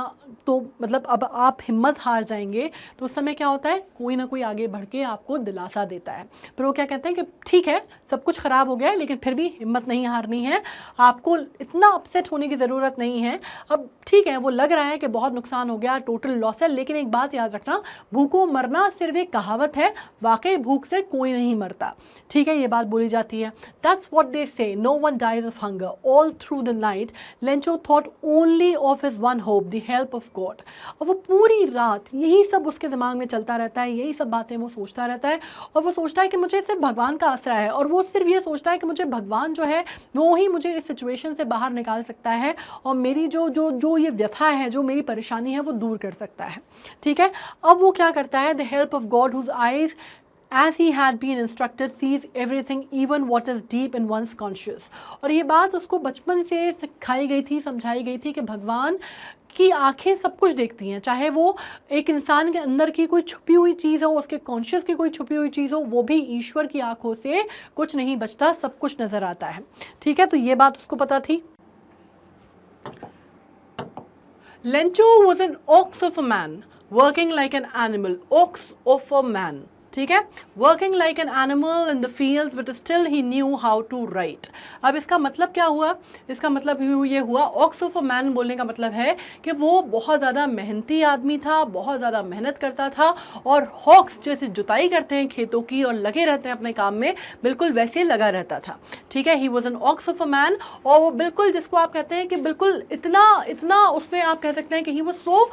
तो मतलब अब आप हिम्मत हार जाएंगे तो उस समय क्या होता है, कोई ना कोई आगे बढ़ के आपको दिलासा देता है. फिर वो क्या कहते हैं कि ठीक है सब कुछ ख़राब हो गया है लेकिन फिर भी हिम्मत नहीं हारनी है, आपको इतना अपसेट होने की ज़रूरत नहीं है. अब ठीक है, वो लग रहा है कि बहुत नुकसान हो गया, टोटल लॉस है, लेकिन एक बात याद रखना, भूखों मरना सिर्फ एक कहावत है, वाकई भूख से कोई नहीं मरता. ठीक है, ये बात बोली जाती है. That's what they say, no one dies of hunger. All through the night Lencho thought only of his one hope, the help of God. और वो पूरी रात यही सब उसके दिमाग में चलता रहता है, यही सब बातें वो सोचता रहता है, और वो सोचता है कि मुझे सिर्फ भगवान का आसरा है, और वो सिर्फ ये सोचता है कि मुझे भगवान जो है वो ही मुझे इस सिचुएशन से बाहर निकाल सकता है, और मेरी जो जो जो ये व्यथा है, जो मेरी परेशानी है, वो दूर कर सकता है. ठीक है, अब वो क्या करता है, the help of God whose eyes as he had been instructed sees everything, even what is deep in one's conscious. और ये बात उसको बचपन से सिखाई गई थी, समझाई गई थी कि भगवान की आंखें सब कुछ देखती हैं, चाहे वो एक इंसान के अंदर की कोई छुपी हुई चीज़ हो, उसके कॉन्शियस की कोई छुपी हुई चीज़ हो, वो भी ईश्वर की आंखों से कुछ नहीं बचता, सब कुछ नज़र आता है. ठीक है, तो ये बात उसको पता थी. Lencho was an ox of a man working like an animal. Ox of a man, ठीक है, working like an animal in the fields but still he knew how to write. अब इसका मतलब क्या हुआ, इसका मतलब ये हुआ, ऑक्स ऑफ अ मैन बोलने का मतलब है कि वो बहुत ज़्यादा मेहनती आदमी था, बहुत ज़्यादा मेहनत करता था, और हॉक्स जैसे जुताई करते हैं खेतों की और लगे रहते हैं अपने काम में, बिल्कुल वैसे लगा रहता था. ठीक है, he was an ox of a man, और वो बिल्कुल जिसको आप कहते हैं कि बिल्कुल इतना इतना उसमें आप कह सकते हैं कि he was so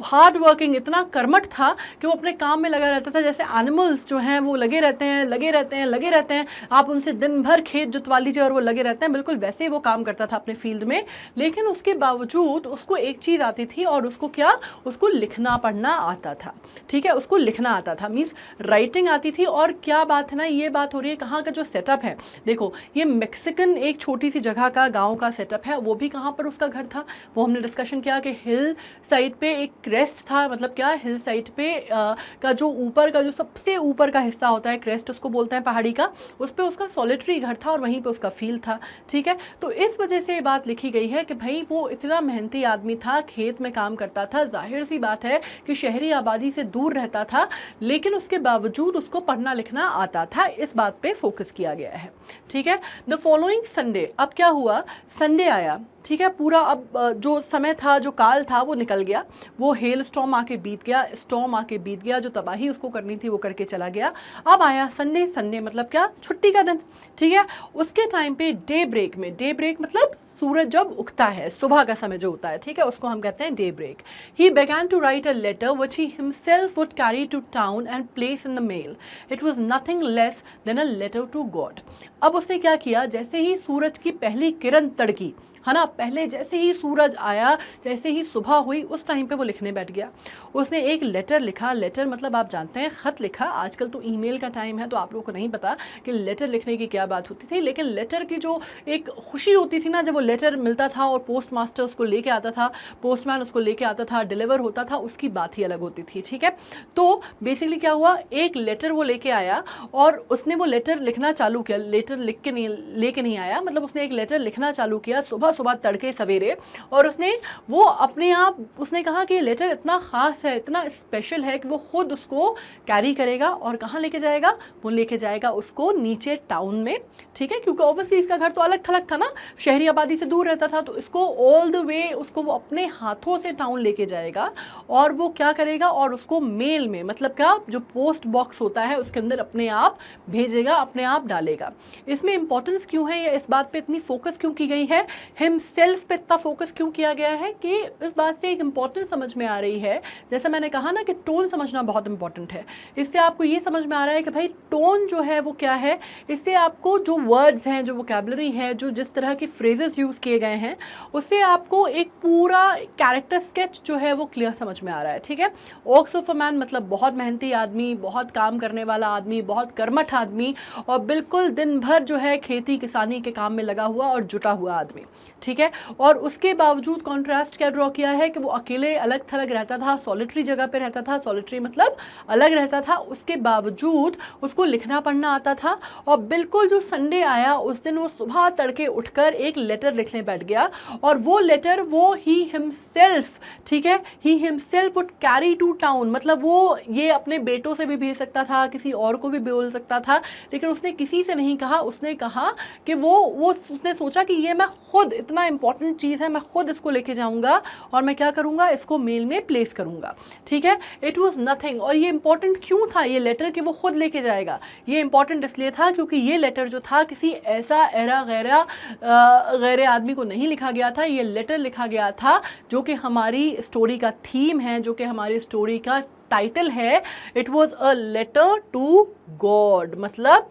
hard working, इतना कर्मठ था कि वो अपने काम में लगा रहता था. जैसे एनिमल्स जो हैं वो लगे रहते हैं, लगे रहते हैं, लगे रहते हैं, आप उनसे दिन भर खेत जुतवा लीजिए और वो लगे रहते हैं, बिल्कुल वैसे ही वो काम करता था अपने फील्ड में. लेकिन उसके बावजूद उसको एक चीज़ आती थी, और उसको क्या, उसको लिखना पढ़ना आता था. ठीक है, उसको लिखना आता था, मीन्स राइटिंग आती थी. और क्या बात है ना, ये बात हो रही है कहाँ का जो सेटअप है, देखो ये मैक्सिकन एक छोटी सी जगह का गाँव का सेटअप है. वो भी कहाँ पर उसका घर था, वो हमने डिस्कशन किया कि हिल साइड पे एक क्रेस्ट था, मतलब क्या, हिल साइड पे का जो ऊपर का जो सबसे ऊपर का हिस्सा होता है, क्रेस्ट उसको बोलते हैं पहाड़ी का, उस पर उसका सॉलिटरी घर था और वहीं पे उसका फील्ड था. ठीक है, तो इस वजह से ये बात लिखी गई है कि भाई वो इतना मेहनती आदमी था, खेत में काम करता था, जाहिर सी बात है कि शहरी आबादी से दूर रहता था, लेकिन उसके बावजूद उसको पढ़ना लिखना आता था. इस बात पे फोकस किया गया है. ठीक है, द फॉलोइंग संडे, अब क्या हुआ, संडे आया. ठीक है, पूरा अब जो समय था, जो काल था, वो निकल गया, वो हेल स्टॉर्म आके बीत गया, स्टॉर्म आके बीत गया, जो तबाही उसको करनी थी वो करके चला गया. अब आया संडे. संडे मतलब क्या, छुट्टी का दिन. ठीक है, उसके टाइम पे डे ब्रेक में, डे ब्रेक मतलब सूरज जब उगता है, सुबह का समय जो होता है, ठीक है, उसको हम कहते हैं day break. He began to write a letter which he himself would carry to town and place in the mail. It was nothing less than a letter to God. अब उसने क्या किया, जैसे ही सूरज की पहली किरण तड़की, है ना, पहले जैसे ही सूरज आया, जैसे ही सुबह हुई, उस टाइम पे वो लिखने बैठ गया. उसने एक लेटर लिखा. लेटर मतलब आप जानते हैं खत लिखा. आजकल तो ईमेल का टाइम है तो आप लोगों को नहीं पता कि लेटर लिखने की क्या बात होती थी, लेकिन लेटर की जो एक खुशी होती थी ना, जब वो लेटर मिलता था और पोस्ट मास्टर उसको लेके आता था, पोस्टमैन उसको लेके आता था, डिलीवर होता था, उसकी बात ही अलग होती थी. ठीक है, तो बेसिकली क्या हुआ, एक लेटर वो लेके आया और उसने वो लेटर लिखना चालू किया. लेटर लिख के नहीं लेके नहीं आया, मतलब उसने एक लेटर लिखना चालू किया सुबह सुबह तड़के सवेरे, और उसने वो अपने आप, उसने कहा कि ये लेटर इतना ख़ास है, इतना स्पेशल है कि वो खुद उसको कैरी करेगा और कहाँ लेके जाएगा, वो लेके जाएगा उसको नीचे टाउन में. ठीक है, क्योंकि ऑब्वियसली इसका घर तो अलग थलग था ना, शहरी आबादी से दूर रहता था, तो इसको ऑल द वे उसको वो अपने हाथों से टाउन लेके जाएगा और वो क्या करेगा, और उसको मेल में, मतलब क्या, जो पोस्ट बॉक्स होता है उसके अंदर अपने आप भेजेगा, अपने आप डालेगा। इसमें इंपॉर्टेंस क्यों है, या इस बात पे इतनी फोकस क्यों की गई है, हिमसेल्फ पे इतना फोकस क्यों किया गया है, कि इस बात से एक इंपॉर्टेंस समझ में आ रही है। जैसे मैंने कहा ना कि टोन समझना बहुत इंपॉर्टेंट है। इससे आपको ये समझ में आ रहा है कि भाई टोन जो है वो क्या है। इससे आपको जो वर्ड्स हैं, जो वोकैबुलरी है, जो जिस तरह की फ्रेजेस यूज़ किए गए हैं, उससे आपको एक पूरा कैरेक्टर स्केच जो है वो क्लियर समझ में आ रहा है। ठीक है, वर्क्स ऑफ अ मैन मतलब बहुत मेहनती आदमी, बहुत काम करने वाला आदमी, बहुत कर्मठ आदमी, और बिल्कुल दिन भर जो है खेती किसानी के काम में लगा हुआ और जुटा हुआ आदमी। ठीक है, और उसके बावजूद कॉन्ट्रास्ट क्या ड्रॉ किया है कि वो अकेले अलग थलग रहता था, सॉलिटरी जगह पे रहता था, सॉलिटरी मतलब अलग रहता था, उसके बावजूद उसको लिखना पढ़ना आता था। और बिल्कुल जो संडे आया उस दिन वो सुबह तड़के उठकर एक लेटर लिखने बैठ गया, और वो लेटर वो ही हिमसेल्फ, ठीक है, he himself would carry to town, मतलब वो ये अपने बेटों से भी भेज सकता था, किसी और को भी बोल सकता था, लेकिन उसने किसी से नहीं कहा। उसने कहा कि वो उसने सोचा कि ये मैं खुद, इतना इंपॉर्टेंट चीज़ है, मैं खुद इसको लेके जाऊंगा और मैं क्या करूंगा, इसको मेल में प्लेस करूंगा। ठीक है, इट वाज नथिंग। और ये इंपॉर्टेंट क्यों था ये लेटर कि वो खुद लेके जाएगा? ये इंपॉर्टेंट इसलिए था क्योंकि ये लेटर जो था किसी ऐसा एरा गैर आदमी को नहीं लिखा गया था। ये लेटर लिखा गया था जो कि हमारी स्टोरी का थीम है, जो कि हमारी स्टोरी का टाइटल है। It was a letter to God, मतलब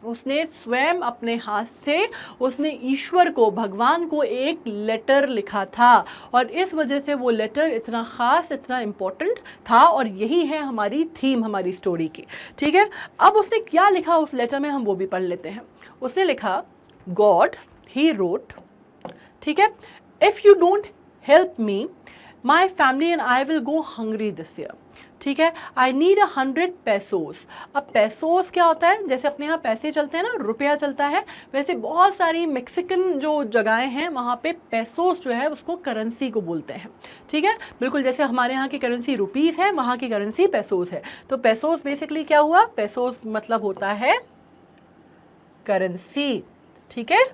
उसने स्वयं अपने हाथ से उसने ईश्वर को, भगवान को एक लेटर लिखा था, और इस वजह से वो लेटर इतना ख़ास, इतना इम्पोर्टेंट था, और यही है हमारी थीम, हमारी स्टोरी की। ठीक है, अब उसने क्या लिखा उस लेटर में, हम वो भी पढ़ लेते हैं। उसने लिखा, गॉड, ही रोट, ठीक है, if you don't help me, my family and I will go hungry this year. ठीक है, आई नीड 100 पेसोस। अब पेसोस क्या होता है, जैसे अपने यहाँ पैसे चलते हैं ना, रुपया चलता है, वैसे बहुत सारी मेक्सिकन जो जगहें हैं वहाँ पे पेसोस जो है उसको करेंसी को बोलते हैं। ठीक है, बिल्कुल जैसे हमारे यहाँ की करेंसी रुपीज़ है, वहाँ की करेंसी पेसोस है। तो पेसोस बेसिकली क्या हुआ, पेसोस मतलब होता है करेंसी। ठीक है,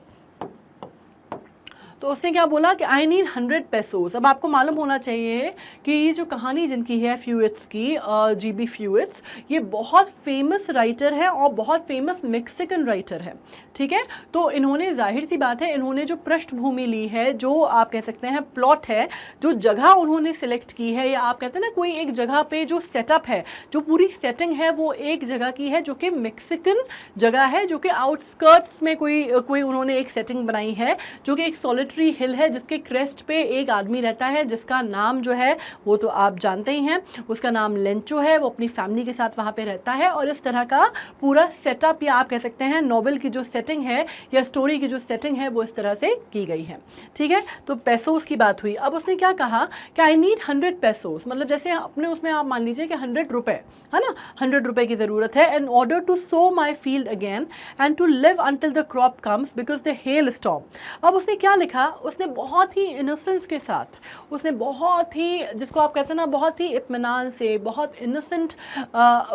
तो उसने क्या बोला कि आई नीड 100 पेसोस। अब आपको मालूम होना चाहिए कि ये जो कहानी जिनकी है फ्यूइट्स की, GB फ्यूइट्स, ये बहुत फेमस राइटर है और बहुत फेमस मेक्सिकन राइटर है। ठीक है, तो इन्होंने, जाहिर सी बात है, इन्होंने जो पृष्ठभूमि ली है, जो आप कह सकते हैं प्लॉट है, जो जगह उन्होंने सिलेक्ट की है, या आप कहते हैं ना कोई एक जगह पे जो सेटअप है, जो पूरी सेटिंग है, वो एक जगह की है जो कि मेक्सिकन जगह है, जो कि आउटस्कर्ट्स में कोई उन्होंने एक सेटिंग बनाई है, जो कि एक सॉलिटरी हिल है, जिसके क्रेस्ट पे एक आदमी रहता है, जिसका नाम जो है वो तो आप जानते ही हैं, उसका नाम लेंचो है। वो अपनी फैमिली के साथ वहाँ पे रहता है, और इस तरह का पूरा सेटअप, या आप कह सकते हैं नॉवेल की जो सेटिंग है या स्टोरी की जो सेटिंग है वो इस तरह से की गई है। ठीक है, तो पेसोस की बात हुई। अब उसने क्या कहा कि आई नीड 100 पेसोस, मतलब जैसे अपने उसमें आप मान लीजिए कि 100 रुपये है ना, 100 रुपये की ज़रूरत है, in order to sow my field again and to live until the crop comes because the hail storm. अब उसने क्या लिखा, उसने बहुत ही इनोसेंस के साथ, उसने बहुत ही, जिसको आप कहते हैं ना, बहुत ही इत्मीनान से, बहुत इनोसेंट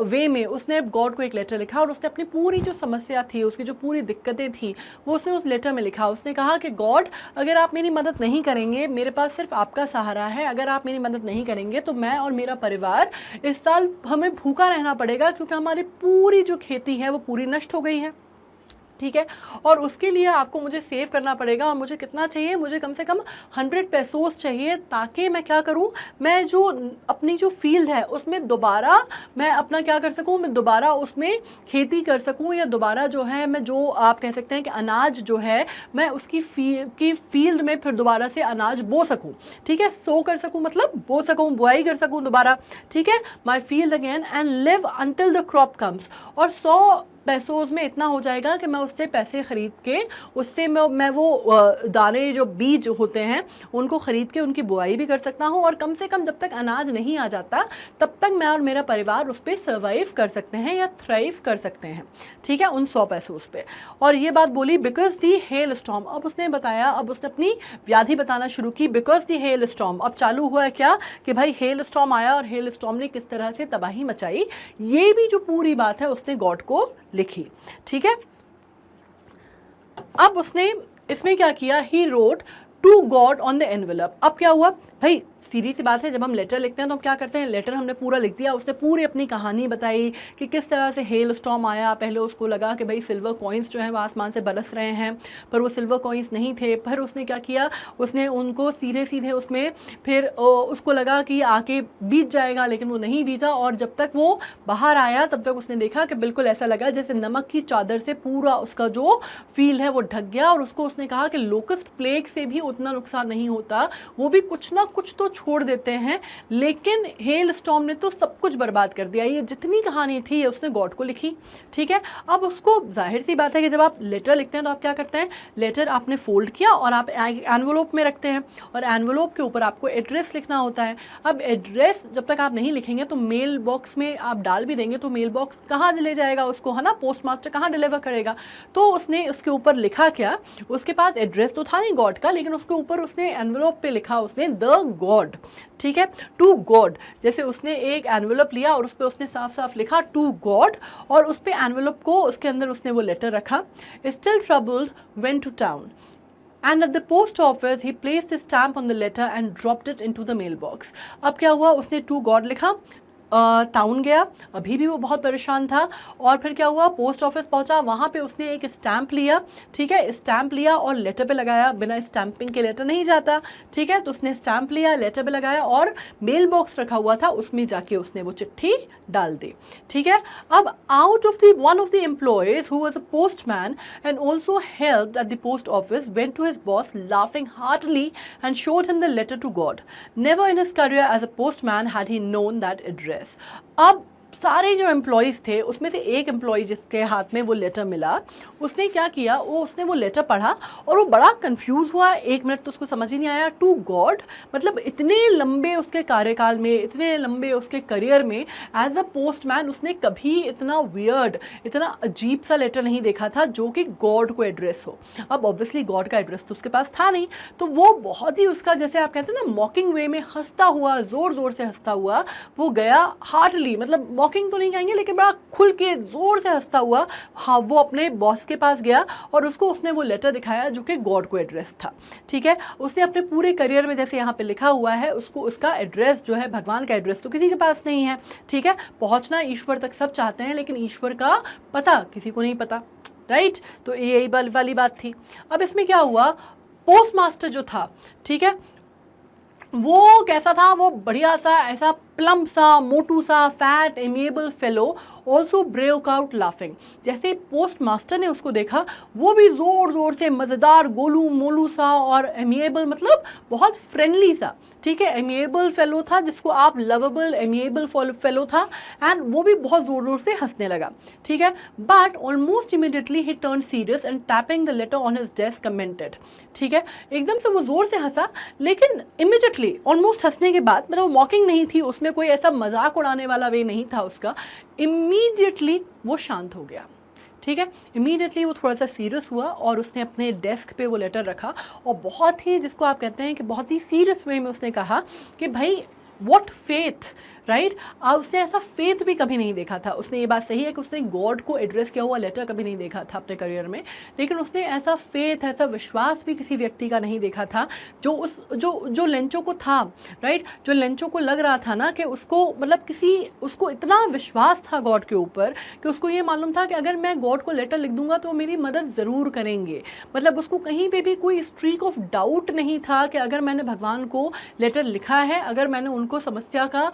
वे में उसने गॉड को एक लेटर लिखा, और उसने अपनी पूरी जो समस्या थी, उसकी जो पूरी दिक्कतें थी, वो उसने उस लेटर में लिखा। उसने कहा कि गॉड, अगर आप मेरी मदद नहीं करेंगे, मेरे पास सिर्फ आपका सहारा है, अगर आप मेरी मदद नहीं करेंगे तो मैं और मेरा परिवार इस साल हमें भूखा रहना पड़ेगा, क्योंकि हमारी पूरी जो खेती है वो पूरी नष्ट हो गई है। ठीक है, और उसके लिए आपको मुझे सेव करना पड़ेगा, और मुझे कितना चाहिए, मुझे कम से कम 100 पेसोस चाहिए, ताकि मैं क्या करूं, मैं जो अपनी जो फील्ड है उसमें दोबारा मैं अपना क्या कर सकूं, मैं दोबारा उसमें खेती कर सकूं, या दोबारा जो है मैं, जो आप कह सकते हैं कि अनाज जो है, मैं उसकी फील्ड में फिर दोबारा से अनाज बो सकूं। ठीक है, सो कर सकूं मतलब बो सकूं, बुआई कर सकूं दोबारा। ठीक है, माई field again and live until the crop comes. और 100 पेसोस में इतना हो जाएगा कि मैं उससे पैसे ख़रीद के, उससे मैं वो दाने, जो बीज होते हैं, उनको ख़रीद के उनकी बुआई भी कर सकता हूँ, और कम से कम जब तक अनाज नहीं आ जाता तब तक मैं और मेरा परिवार उस पर सर्वाइव कर सकते हैं या थ्राइव कर सकते हैं। ठीक है, उन 100 पेसोस पे। और ये बात बोली बिकॉज दी हेल स्टॉर्म। अब उसने बताया, अब उसने अपनी व्याधि बताना शुरू की, बिकॉज दी हेल स्टॉर्म। अब चालू हुआ है क्या कि भाई हेल स्टॉर्म आया, और हेल स्टॉर्म ने किस तरह से तबाही मचाई, ये भी जो पूरी बात है उसने गॉड को लिखी। ठीक है, अब उसने इसमें क्या किया, he wrote to God on the envelope. अब क्या हुआ भाई, सीधी सी बात है, जब हम लेटर लिखते हैं तो हम क्या करते हैं, लेटर हमने पूरा लिख दिया, उसने पूरी अपनी कहानी बताई कि किस तरह से हेल स्टॉर्म आया। पहले उसको लगा कि भाई सिल्वर कॉइन्स जो हैं वो आसमान से बरस रहे हैं, पर वो सिल्वर कॉइन्स नहीं थे। फिर उसने क्या किया, उसने उनको सीधे सीधे उसमें फिर उसको लगा कि आके बीत जाएगा, लेकिन वो नहीं बीता। और जब तक वो बाहर आया तब तक उसने देखा कि बिल्कुल ऐसा लगा जैसे नमक की चादर से पूरा उसका जो फील्ड है वो ढक गया। और उसको उसने कहा कि लोकस्ट प्लेग से भी उतना नुकसान नहीं होता, वो भी कुछ ना कुछ तो छोड़ देते हैं, लेकिन हेल स्टॉर्म ने तो सब कुछ बर्बाद कर दिया। ये जितनी कहानी थी ये उसने गॉड को लिखी, ठीक है। अब उसको जाहिर सी बात है कि जब आप लेटर लिखते हैं तो आप क्या करते हैं, लेटर आपने फोल्ड किया और आप एनवलप में रखते हैं, और एनवलप के ऊपर आपको एड्रेस लिखना होता है। अब एड्रेस जब तक आप नहीं लिखेंगे तो मेल बॉक्स में आप डाल भी देंगे तो मेल बॉक्स कहाँ ले जाएगा उसको, है ना, पोस्ट मास्टर कहाँ डिलीवर करेगा। तो उसने उसके ऊपर लिखा क्या, उसके पास एड्रेस तो था नहीं गॉड का, लेकिन उसके ऊपर उसने एनवलप पे लिखा उसने द गॉड, ठीक है, टू गॉड। जैसे उसने एक एनवेलप लिया और उस पर उसने साफ साफ लिखा टू गॉड, और उस पर एनवेलप को उसके अंदर उसने वो लेटर रखा। Still troubled went to town and at the post office he placed his stamp on the letter and dropped it into the mailbox। अब क्या हुआ, उसने टू गॉड लिखा, टाउन गया, अभी भी वो बहुत परेशान था, और फिर क्या हुआ, पोस्ट ऑफिस पहुंचा, वहाँ पे उसने एक स्टैम्प लिया, ठीक है, स्टैम्प लिया और लेटर पे लगाया। बिना स्टैम्पिंग के लेटर नहीं जाता, ठीक है, तो उसने स्टैम्प लिया, लेटर पे लगाया, और मेल बॉक्स रखा हुआ था उसमें जाके उसने वो चिट्ठी डाल दी, ठीक है। अब out of the one of the employees who was a postman and also helped at the post office went to his boss laughing heartily and showed him the letter to God. Never in his career as a postman had he known that address. अब सारे जो employees थे उसमें से एक employ जिसके हाथ में वो लेटर मिला, उसने क्या किया, उसने वो लेटर पढ़ा और वो बड़ा कंफ्यूज हुआ। एक मिनट तो उसको समझ ही नहीं आया, टू गॉड मतलब इतने लंबे उसके कार्यकाल में, इतने लंबे उसके करियर में एज अ पोस्टमैन उसने कभी इतना वियर्ड, इतना अजीब सा लेटर नहीं देखा था जो कि गॉड को एड्रेस हो। अब ऑब्वियसली गॉड का एड्रेस तो उसके पास था नहीं, तो वो बहुत ही उसका, जैसे आप कहते हैं ना, मॉकिंग वे में हंसता हुआ, ज़ोर ज़ोर से हंसता हुआ वो गया, हार्टली मतलब मॉकिंग तो नहीं कहेंगे लेकिन बड़ा खुल के ज़ोर से हंसता हुआ, हाँ, वो अपने बॉस के पास गया और उसको उसने वो लेटर दिखाया जो कि गॉड को एड्रेस था, ठीक है। उसने अपने पूरे करियर में, जैसे यहाँ पे लिखा हुआ है, उसको उसका एड्रेस जो है, भगवान का एड्रेस तो किसी के पास नहीं है, ठीक है। पहुँचना ईश्वर तक सब चाहते हैं लेकिन ईश्वर का पता किसी को नहीं पता, राइट। तो यही वाली बात थी। अब इसमें क्या हुआ, पोस्ट मास्टर जो था, ठीक है, वो कैसा था, वो बढ़िया सा, ऐसा प्लम्प सा, मोटू सा, fat amiable fellow, also break out laughing. जैसे पोस्ट मास्टर ने उसको देखा, वो भी ज़ोर ज़ोर से मज़ेदार, गोलू मोलू सा और एमिएबल मतलब बहुत फ्रेंडली सा, ठीक है, एमिएबल फेलो था जिसको आप लवेबल एमिएबल फेलो था, एंड वो भी बहुत ज़ोर ज़ोर से हंसने लगा, ठीक है। But almost immediately he turn serious and tapping the later on his desk commented, ठीक है। एकदम से वो ज़ोर से हंसा, लेकिन इमीडिएटली ऑलमोस्ट हंसने के बाद, मतलब वो मॉकिंग नहीं थी, उसमें कोई ऐसा मजाक उड़ाने वाला वे नहीं था उसका, इमीडिएटली वो शांत हो गया, ठीक है। इमीडिएटली वो थोड़ा सा सीरियस हुआ और उसने अपने डेस्क पे वो लेटर रखा और बहुत ही, जिसको आप कहते हैं कि बहुत ही सीरियस वे में उसने कहा कि भाई व्हाट फेथ, राइट। अब उसने ऐसा फेथ भी कभी नहीं देखा था। उसने ये बात सही है कि उसने गॉड को एड्रेस किया हुआ लेटर कभी नहीं देखा था अपने करियर में, लेकिन उसने ऐसा फेथ, ऐसा विश्वास भी किसी व्यक्ति का नहीं देखा था जो उस जो लेंचो को था, राइट। जो लेंचो को लग रहा था ना कि उसको, मतलब उसको इतना विश्वास था गॉड के ऊपर कि उसको ये मालूम था कि अगर मैं गॉड को लेटर लिख दूंगा तो मेरी मदद ज़रूर करेंगे। मतलब उसको कहीं पे भी कोई स्ट्रीक ऑफ डाउट नहीं था कि अगर मैंने भगवान को लेटर लिखा है, अगर मैंने उनको समस्या का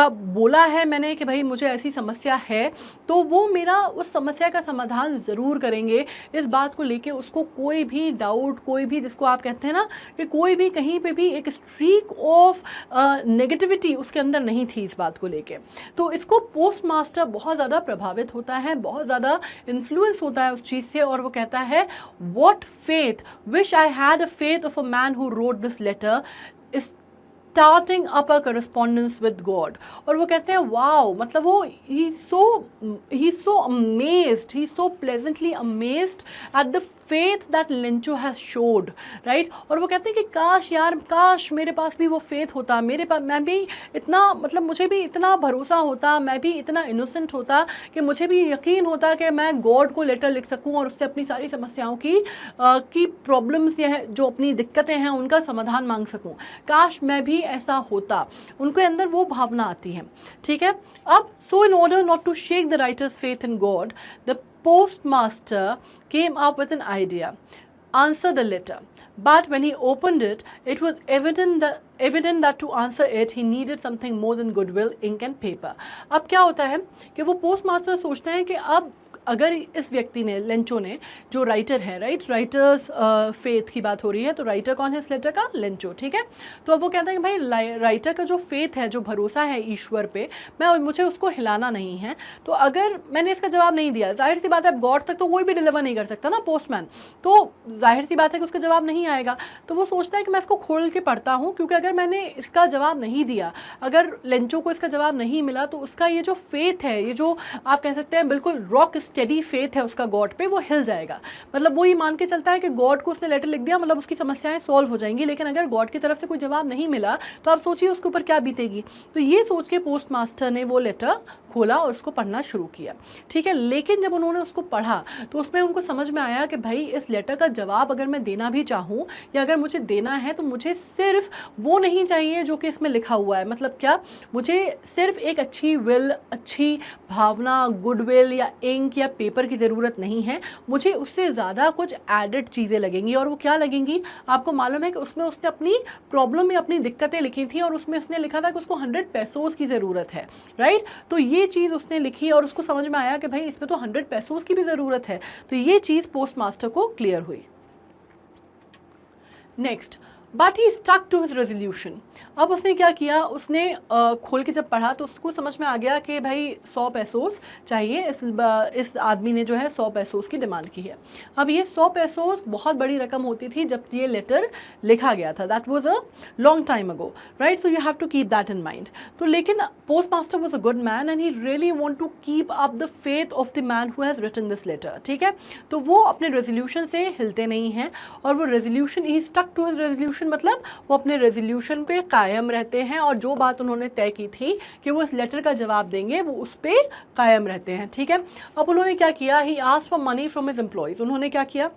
बोला है मैंने कि भाई मुझे ऐसी समस्या है, तो वो मेरा उस समस्या का समाधान ज़रूर करेंगे। इस बात को लेके उसको कोई भी डाउट, कोई भी, जिसको आप कहते हैं ना कि कोई भी कहीं पे भी एक स्ट्रीक ऑफ नेगेटिविटी उसके अंदर नहीं थी इस बात को लेके। तो इसको पोस्ट मास्टर बहुत ज़्यादा प्रभावित होता है, बहुत ज़्यादा इन्फ्लुएंस होता है उस चीज़ से, और वो कहता है what faith, wish I had a faith of a man who wrote this letter, starting up a correspondence with God. और वो कहते हैं वाओ, मतलब वो he so amazed, he so pleasantly amazed at the faith that Lencho has showed, right. और वो कहते हैं कि काश यार, काश मेरे पास भी वो फेथ होता, मेरे पास मैं भी इतना, मतलब मुझे भी इतना भरोसा होता, मैं भी इतना इनोसेंट होता कि मुझे भी यकीन होता कि मैं गॉड को लेटर लिख सकूं और उससे अपनी सारी समस्याओं की प्रॉब्लम्स या जो अपनी दिक्कतें हैं उनका समाधान मांग सकूं। काश मैं भी ऐसा होता, उनके अंदर वो भावना आती है, ठीक है। अब so in order not to shake the writer's faith in God, the postmaster came up with an idea, answered the letter, but when he opened it, it was evident that to answer it he needed something more than goodwill, ink and paper. अब क्या होता है कि वो postmaster सोचते हैं कि अब अगर इस व्यक्ति ने, लेंचो ने, जो राइटर है, राइट, राइटर्स फेथ की बात हो रही है, तो राइटर कौन है इस लेटर का? लेंचो, ठीक है। तो अब वो कहते हैं कि भाई राइटर का जो फेथ है, जो भरोसा है ईश्वर पे, मुझे उसको हिलाना नहीं है। तो अगर मैंने इसका जवाब नहीं दिया, जाहिर सी बात है गॉड तक तो कोई भी डिलीवर नहीं कर सकता ना, पोस्टमैन, तो जाहिर सी बात है कि उसका जवाब नहीं आएगा। तो वो सोचता है कि मैं इसको खोल के पढ़ता हूँ, क्योंकि अगर मैंने इसका जवाब नहीं दिया, अगर लेंचो को इसका जवाब नहीं मिला, तो उसका ये जो फेथ है, ये जो आप कह सकते हैं बिल्कुल रॉक स्टेडी फेथ है उसका गॉड पे, वो हिल जाएगा। मतलब वो ये मान के चलता है कि गॉड को उसने लेटर लिख दिया, मतलब उसकी समस्याएं सॉल्व हो जाएंगी। लेकिन अगर गॉड की तरफ से कोई जवाब नहीं मिला, तो आप सोचिए उसके ऊपर क्या बीतेगी। तो ये सोच के पोस्टमास्टर ने वो लेटर खोला और उसको पढ़ना शुरू किया, ठीक है। लेकिन जब उन्होंने उसको पढ़ा तो उसमें उनको समझ में आया कि भाई इस लेटर का जवाब अगर मैं देना भी चाहूँ या अगर मुझे देना है, तो मुझे सिर्फ वो नहीं चाहिए जो कि इसमें लिखा हुआ है। मतलब क्या, मुझे सिर्फ एक अच्छी विल, अच्छी भावना, गुडविल या इंक या पेपर की ज़रूरत नहीं है, मुझे उससे ज़्यादा कुछ एडेड चीज़ें लगेंगी। और वो क्या लगेंगी? आपको मालूम है कि उसमें उसने अपनी प्रॉब्लम या अपनी दिक्कतें लिखी थी और उसमें उसने लिखा था कि उसको 100 पैसों की ज़रूरत है, राइट। तो ये चीज़ उसने लिखी और उसको समझ में आया कि भाई इसमें तो 100 पैसों की भी ज़रूरत है। तो ये चीज़ पोस्टमास्टर को क्लियर हुई। Next, but he stuck to his resolution. अब उसने क्या किया, उसने खोल के जब पढ़ा तो उसको समझ में आ गया कि भाई 100 पैसोस चाहिए। इस आदमी ने जो है 100 पैसोस की डिमांड की है। अब ये 100 पैसोस बहुत बड़ी रकम होती थी जब ये लेटर लिखा गया था। That was a long time ago, right. So you have to keep that in mind. तो लेकिन post master was a good man and he really want to keep up the faith of the man who has written this letter, ठीक है। तो वो अपने resolution से हिलते नहीं हैं और वो resolution, he stuck to his resolution, मतलब वो अपने रेजोल्यूशन पे कायम रहते हैं और जो बात उन्होंने तय की थी कि वो इस लेटर का जवाब देंगे, वो उस पे कायम रहते हैं, ठीक है। अब उन्होंने क्या किया, he asked for money from his employees. उन्होंने क्या किया,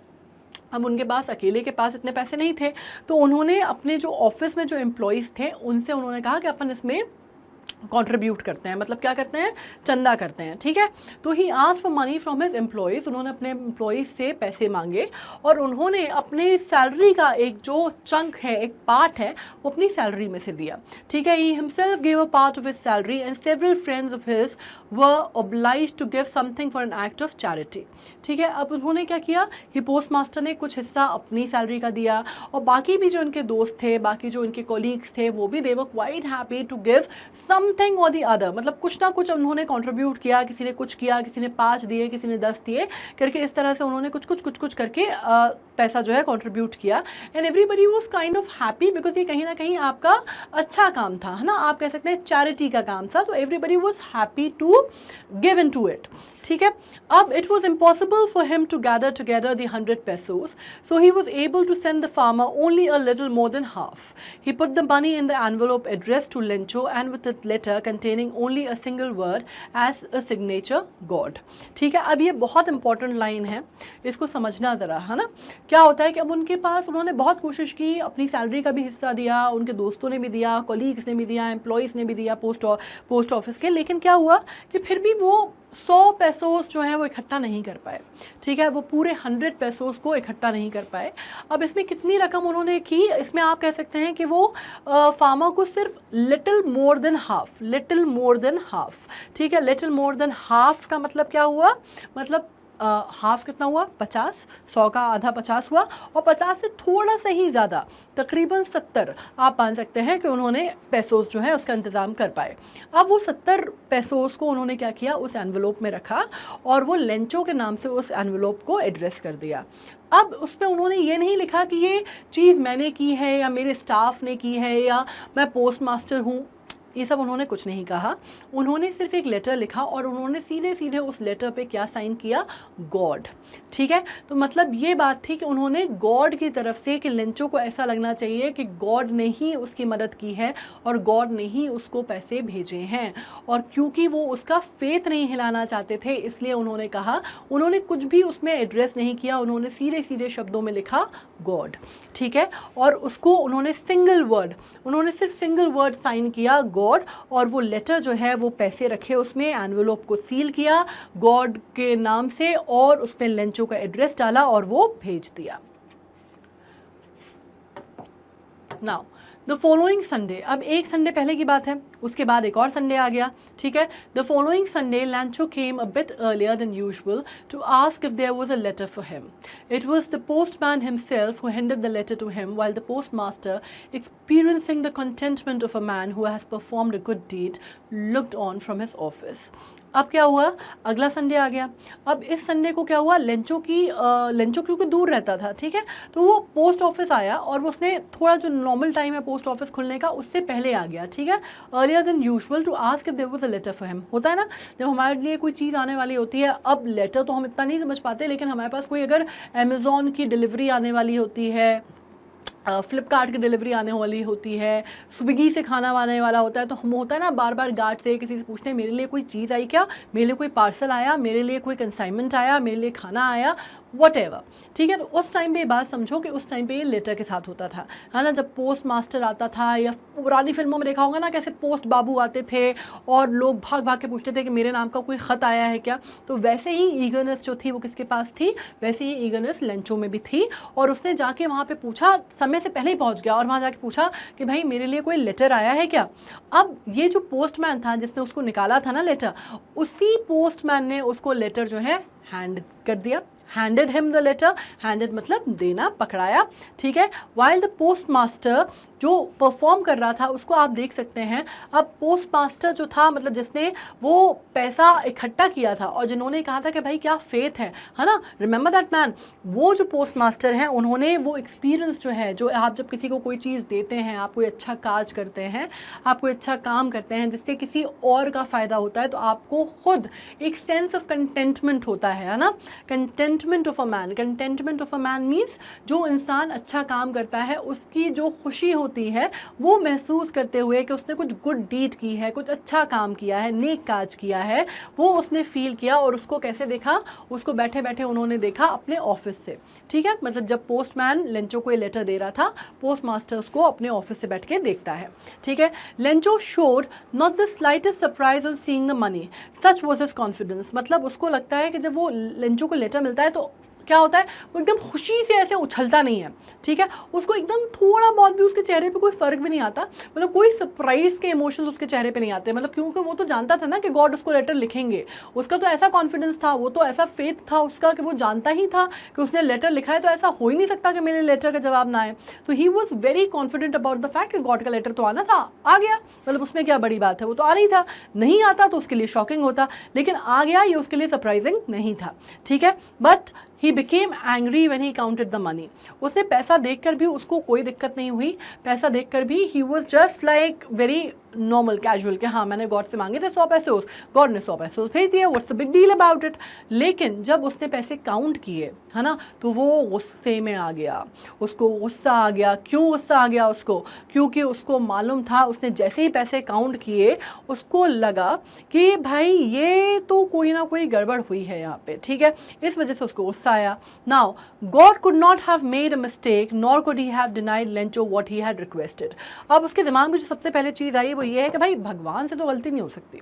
अब उनके पास, अकेले के पास इतने पैसे नहीं थे, तो उन्होंने अपने जो ऑफिस में जो एम्प्लॉयज़ थे उनसे उन्होंने कहा कि अपन इसमें कंट्रीब्यूट करते हैं, मतलब क्या करते हैं, चंदा करते हैं, ठीक है। तो he asked for money from his employees. उन्होंने अपने एम्प्लॉयज़ से पैसे मांगे और उन्होंने अपने सैलरी का एक जो चंक है, एक पार्ट है, वो अपनी सैलरी में से दिया, ठीक है। He himself give a part of his salary and several friends of his were obliged to give something for an act of charity, ठीक है। अब उन्होंने क्या किया, ही पोस्ट मास्टर ने कुछ हिस्सा अपनी सैलरी का दिया और बाकी भी जो उनके दोस्त थे, बाकी जो उनके कोलीग्स थे, वो भी they were quite happy to give something और दी अदर, मतलब कुछ ना कुछ उन्होंने कंट्रीब्यूट किया। किसी ने कुछ किया, किसी ने 5 दिए, किसी ने 10 दिए, करके इस तरह से उन्होंने कुछ करके पैसा जो है कंट्रीब्यूट किया। And everybody was kind of happy because ये कहीं ना कहीं आपका अच्छा काम था, है ना, आप कह सकते हैं चैरिटी का काम था। तो everybody was happy to give in to it, ठीक है। अब it was impossible for him to gather together the 100 pesos, so he was able to send the farmer only a little more than half. He put the money in the envelope addressed to Lencho and with a letter containing only a single word as a signature, God. ठीक है। अब ये बहुत important line है, इसको समझना ज़रा, है ना। क्या होता है कि अब उनके पास, उन्होंने बहुत कोशिश की, अपनी सैलरी का भी हिस्सा दिया, उनके दोस्तों ने भी दिया, कोलीग्स ने भी दिया, एम्प्लॉयज़ ने भी दिया पोस्ट ऑफिस के, लेकिन क्या हुआ कि फिर भी वो 100 पैसोस जो हैं वो इकट्ठा नहीं कर पाए, ठीक है। वो पूरे 100 पैसोस को इकट्ठा नहीं कर पाए। अब इसमें कितनी रकम उन्होंने की, इसमें आप कह सकते हैं कि वो फार्मर को सिर्फ लिटिल मोर देन हाफ, ठीक है। लिटिल मोर देन हाफ का मतलब क्या हुआ, मतलब हाफ कितना हुआ, 50, 100 का आधा 50 हुआ और 50 से थोड़ा सा ही ज़्यादा, तकरीबन 70 आप मान सकते हैं कि उन्होंने पैसोस जो है उसका इंतज़ाम कर पाए। अब वो 70 पैसोस को उन्होंने क्या किया, उस एनवलप में रखा और वो लेंचो के नाम से उस एनवलप को एड्रेस कर दिया। अब उसमें उन्होंने ये नहीं लिखा कि ये चीज़ मैंने की है या मेरे स्टाफ ने की है या मैं पोस्ट मास्टर हूँ, ये सब उन्होंने कुछ नहीं कहा, उन्होंने सिर्फ एक लेटर लिखा और उन्होंने सीधे सीधे उस लेटर पे क्या साइन किया, गॉड। ठीक है, तो मतलब ये बात थी कि उन्होंने गॉड की तरफ से, कि लेंचो को ऐसा लगना चाहिए कि गॉड ने ही उसकी मदद की है और गॉड ने ही उसको पैसे भेजे हैं, और क्योंकि वो उसका फेथ नहीं हिलाना चाहते थे इसलिए उन्होंने कहा, उन्होंने कुछ भी उसमें एड्रेस नहीं किया, उन्होंने सीधे सीधे शब्दों में लिखा गॉड। ठीक है, और उसको उन्होंने सिर्फ सिंगल वर्ड साइन किया गॉड, और वो लेटर जो है वो पैसे रखे उसमें, एनवेलोप को सील किया गॉड के नाम से और उस पर लेंचो का एड्रेस डाला और वो भेज दिया। नाउ द फॉलोइंग संडे, अब एक संडे पहले की बात है, उसके बाद एक और संडे आ गया। ठीक है, the following Sunday Lencho came a bit earlier than usual to ask if there was a letter for him. It was the postman himself who handed the letter to him while the postmaster, experiencing the contentment of a man who has performed a good deed, looked on from his office। अब क्या हुआ, अगला Sunday आ गया। अब इस Sunday को क्या हुआ, लेंचो क्योंकि दूर रहता था, ठीक है, तो वो पोस्ट ऑफिस आया और वो उसने थोड़ा जो नॉर्मल टाइम है पोस्ट ऑफिस खुलने का उससे पहले आ गया। ठीक है, earlier than usual to ask if there was a letter for him. होता है ना, जब हमारे लिए कोई चीज़ आने वाली होती है, अब लेटर तो हम इतना नहीं समझ पाते, लेकिन हमारे पास कोई अगर अमेज़ॉन की डिलीवरी आने वाली होती है, फ्लिपकार्ट की डिलीवरी आने वाली होती है, स्विगी से खाना आने वाला होता है, तो हम होता है ना बार बार गार्ड से किसी से पूछते हैं मेरे लिए कोई चीज़ आई क्या, मेरे लिए कोई पार्सल आया, मेरे लिए कोई कंसाइनमेंट आया, मेरे लिए खाना आया, वटेवर। ठीक है, तो उस टाइम पे ये बात समझो कि उस टाइम पे ये लेटर के साथ होता था, है ना। जब पोस्ट मास्टर आता था, या पुरानी फिल्मों में देखा होगा ना कैसे पोस्ट बाबू आते थे और लोग भाग भाग के पूछते थे कि मेरे नाम का कोई ख़त आया है क्या, तो वैसे ही ईगरनेस जो थी वो किसके पास थी, वैसे ही ईगरनेस लेंचो में भी थी। और उसने जाके वहाँ पे पूछा, समय से पहले ही पहुँच गया और वहाँ जाके पूछा कि भाई मेरे लिए कोई लेटर आया है क्या। अब ये जो पोस्टमैन था जिसने उसको निकाला था ना लेटर, उसी पोस्टमैन ने उसको लेटर जो है हैंड कर दिया, handed him the letter, handed मतलब देना, पकड़ाया। ठीक है, वाइल द पोस्ट मास्टर जो परफॉर्म कर रहा था उसको आप देख सकते हैं। अब पोस्ट मास्टर जो था, मतलब जिसने वो पैसा इकट्ठा किया था और जिन्होंने कहा था कि भाई क्या फेथ है ना, रिमेंबर दैट मैन, वो जो पोस्ट मास्टर हैं उन्होंने वो एक्सपीरियंस जो है, जो आप जब किसी को कोई चीज़ देते हैं, आप कोई अच्छा काज करते हैं, आप कोई अच्छा काम करते हैं जिससे किसी और का फ़ायदा होता है, तो आपको खुद एक सेंस ऑफ कंटेंटमेंट होता है ना। Containment of a man means जो इंसान अच्छा काम करता है उसकी जो खुशी होती है वो महसूस करते हुए कि उसने कुछ गुड डीड की है, कुछ अच्छा काम किया है, नेक काज किया है, वो उसने फील किया। और उसको कैसे देखा, उसको बैठे बैठे उन्होंने देखा अपने ऑफिस से। ठीक है, मतलब जब पोस्टमैन लेंचो को ये लेटर दे रहा था, पोस्ट मास्टर उसको अपने ऑफिस से बैठ के देखता है। ठीक है, Lencho showed not the slightest surprise on seeing the money, such was his confidence. मतलब उसको लगता है कि जब वो लेंचो को लेटर मिलता है तो क्या होता है, वो एकदम खुशी से ऐसे उछलता नहीं है। ठीक है, उसको एकदम थोड़ा बहुत भी उसके चेहरे पे कोई फ़र्क भी नहीं आता, मतलब कोई सरप्राइज़ के इमोशंस उसके चेहरे पे नहीं आते, मतलब क्योंकि वो तो जानता था ना कि गॉड उसको लेटर लिखेंगे। उसका तो ऐसा कॉन्फिडेंस था, वो तो ऐसा फेथ था उसका कि वो जानता ही था कि उसने लेटर लिखा है, तो ऐसा हो ही नहीं सकता कि मेरे लेटर का जवाब ना आए। तो he was very confident about the fact कि गॉड का लेटर तो आना था, आ गया, मतलब उसमें क्या बड़ी बात है, वो तो आ रही था। नहीं आता तो उसके लिए शॉकिंग होता, लेकिन आ गया ये उसके लिए सरप्राइजिंग नहीं था। ठीक है, but he became angry when he counted the money. उसने पैसा देखकर भी उसको कोई दिक्कत नहीं हुई, पैसा देखकर भी he was just like very normal casual कि हाँ मैंने गॉड से मांगे थे 100 पैसे, गॉड ने 100 पैसे भेज दिए, what's the big deal about it. लेकिन जब उसने पैसे काउंट किए, है ना, तो वो गुस्से में आ गया, उसको गुस्सा आ गया। क्यों गुस्सा आ गया उसको, क्योंकि उसको मालूम था, उसने जैसे ही पैसे काउंट किए उसको लगा कि भाई ये तो कोई ना कोई गड़बड़ हुई है यहाँ पे। ठीक है, इस वजह से उसको गुस्सा आया। Now God could not have made a mistake nor could he have denied Lencho what he had requested. अब उसके दिमाग में जो सबसे पहले चीज़ आई वो ये है कि भाई भगवान से तो गलती नहीं हो सकती,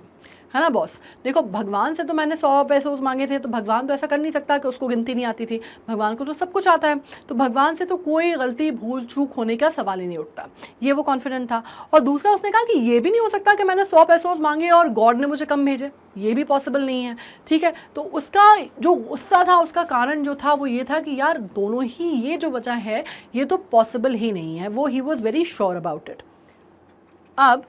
है ना बॉस। देखो भगवान से तो मैंने 100 पैसे मांगे थे, तो भगवान तो ऐसा कर नहीं सकता कि उसको गिनती नहीं आती थी, भगवान को तो सब कुछ आता है, तो भगवान से तो कोई गलती भूल चूक होने का सवाल ही नहीं उठता। ये वो कॉन्फिडेंट था। और दूसरा उसने कहा कि ये भी नहीं हो सकता कि मैंने 100 पैसे मांगे और गॉड ने मुझे कम भेजे, ये भी पॉसिबल नहीं है। ठीक है, तो उसका जो गुस्सा था, उसका कारण जो था वो ये था कि यार दोनों ही ये जो बचा है ये तो पॉसिबल ही नहीं है, वो he was very sure about it. अब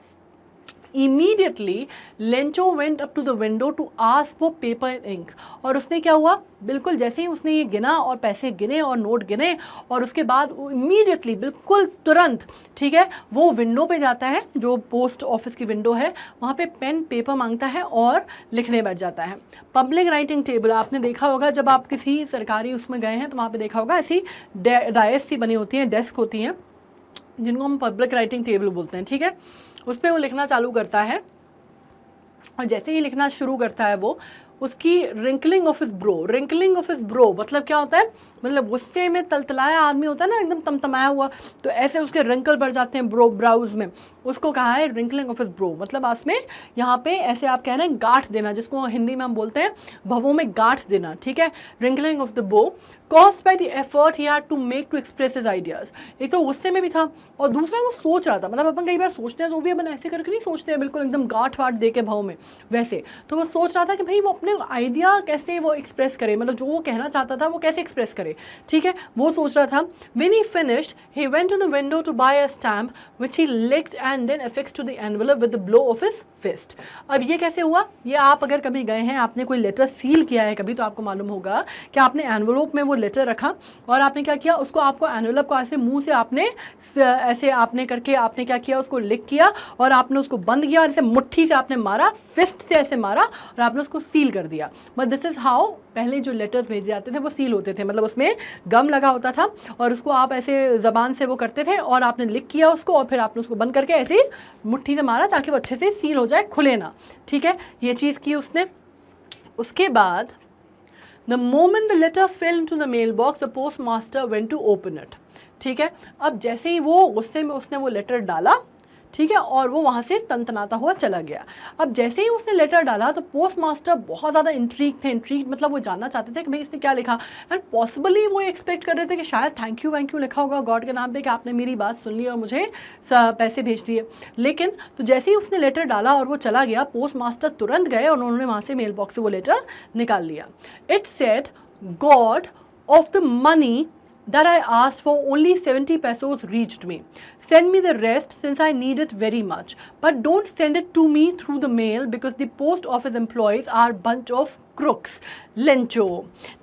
Immediately, Lencho went up to the window to ask for paper and ink. और उसने क्या हुआ, बिल्कुल जैसे ही उसने ये गिना और पैसे गिने और नोट गिने और उसके बाद इमीडिएटली बिल्कुल तुरंत, ठीक है, वो विंडो पे जाता है, जो पोस्ट ऑफिस की विंडो है, वहाँ पे पेन पेपर मांगता है और लिखने बैठ जाता है। पब्लिक राइटिंग टेबल आपने देखा होगा, जब आप किसी सरकारी उसमें गए हैं तो वहाँ पे देखा होगा, ऐसी डायस सी बनी होती हैं, डेस्क होती हैं, जिनको हम पब्लिक राइटिंग टेबल बोलते हैं, ठीक है। उस पर वो लिखना चालू करता है और जैसे ही लिखना शुरू करता है वो, उसकी wrinkling of his bro, wrinkling of his bro मतलब क्या होता है, मतलब गुस्से में तलतलाया आदमी होता है ना, एकदम तमतमाया हुआ, तो ऐसे उसके रिंकल बढ़ जाते हैं ब्राउज में, उसको कहा है रिंकलिंग ऑफ हिज ब्रो। मतलब उसमें यहाँ पे ऐसे आप कह रहे हैं गांठ देना, जिसको हिंदी में हम बोलते हैं भवों में गांठ देना, ठीक है, रिंकलिंग ऑफ द बो caused by the effort he had to make to express his ideas। एक तो गुस्से में भी था और दूसरा वो सोच रहा था, मतलब अपन कई बार सोचते हैं तो भी अपन ऐसे करके नहीं सोचते हैं बिल्कुल एकदम गांठ वाट दे के भाव में, वैसे तो वो सोच रहा था कि भाई वो अपने आइडिया कैसे वो एक्सप्रेस करे, मतलब जो वो कहना चाहता था वो कैसे एक्सप्रेस करे, ठीक है, वो सोच रहा था। When he finished, he went to the window to buy a stamp which he licked and then affixed to the envelope with the blow of his fist। अब ये कैसे हुआ, ये आप अगर कभी गए हैं, आपने कोई लेटर सील किया है कभी, तो आपको मालूम होगा कि आपने एनवलप में वो लेटर रखा और आपने क्या किया, उसको आपको एनवलप को ऐसे मुंह से आपने ऐसे आपने करके आपने क्या किया, उसको लिक किया और आपने उसको बंद किया और ऐसे मुट्ठी से आपने मारा, फिस्ट से ऐसे मारा और आपने उसको सील कर दिया। बट दिस इज़ हाउ पहले जो लेटर्स भेजे जाते थे वो सील होते थे, मतलब उसमें गम लगा होता था और उसको आप ऐसे ज़बान से वो करते थे और आपने लिक किया उसको और फिर आपने उसको बंद करके ऐसे ही मुट्ठी से मारा ताकि वो अच्छे से सील हो जाए, खुले ना, ठीक है, ये चीज़ की उसने। उसके बाद The moment the letter fell into the mailbox, the postmaster went to open it। ठीक है, अब जैसे ही वो गुस्से में उसने वो लेटर डाला, ठीक है, और वो वहाँ से तनतनाता हुआ चला गया। अब जैसे ही उसने लेटर डाला तो पोस्ट मास्टर बहुत ज़्यादा इंट्रीग थे, इंट्रीग मतलब वो जानना चाहते थे कि भाई इसने क्या लिखा, एंड पॉसिबली वो एक्सपेक्ट कर रहे थे कि शायद थैंक यू लिखा होगा गॉड के नाम पे कि आपने मेरी बात सुन ली और मुझे पैसे भेज दिए। लेकिन तो जैसे ही उसने लेटर डाला और वो चला गया, पोस्ट मास्टर तुरंत गए और उन्होंने वहाँ से मेल बॉक्स से वो लेटर निकाल लिया। It said God of the money that I asked for, only 70 pesos reached me. Send me the rest since I need it very much. But don't send it to me through the mail because the post office employees are bunch of crooks. Lencho।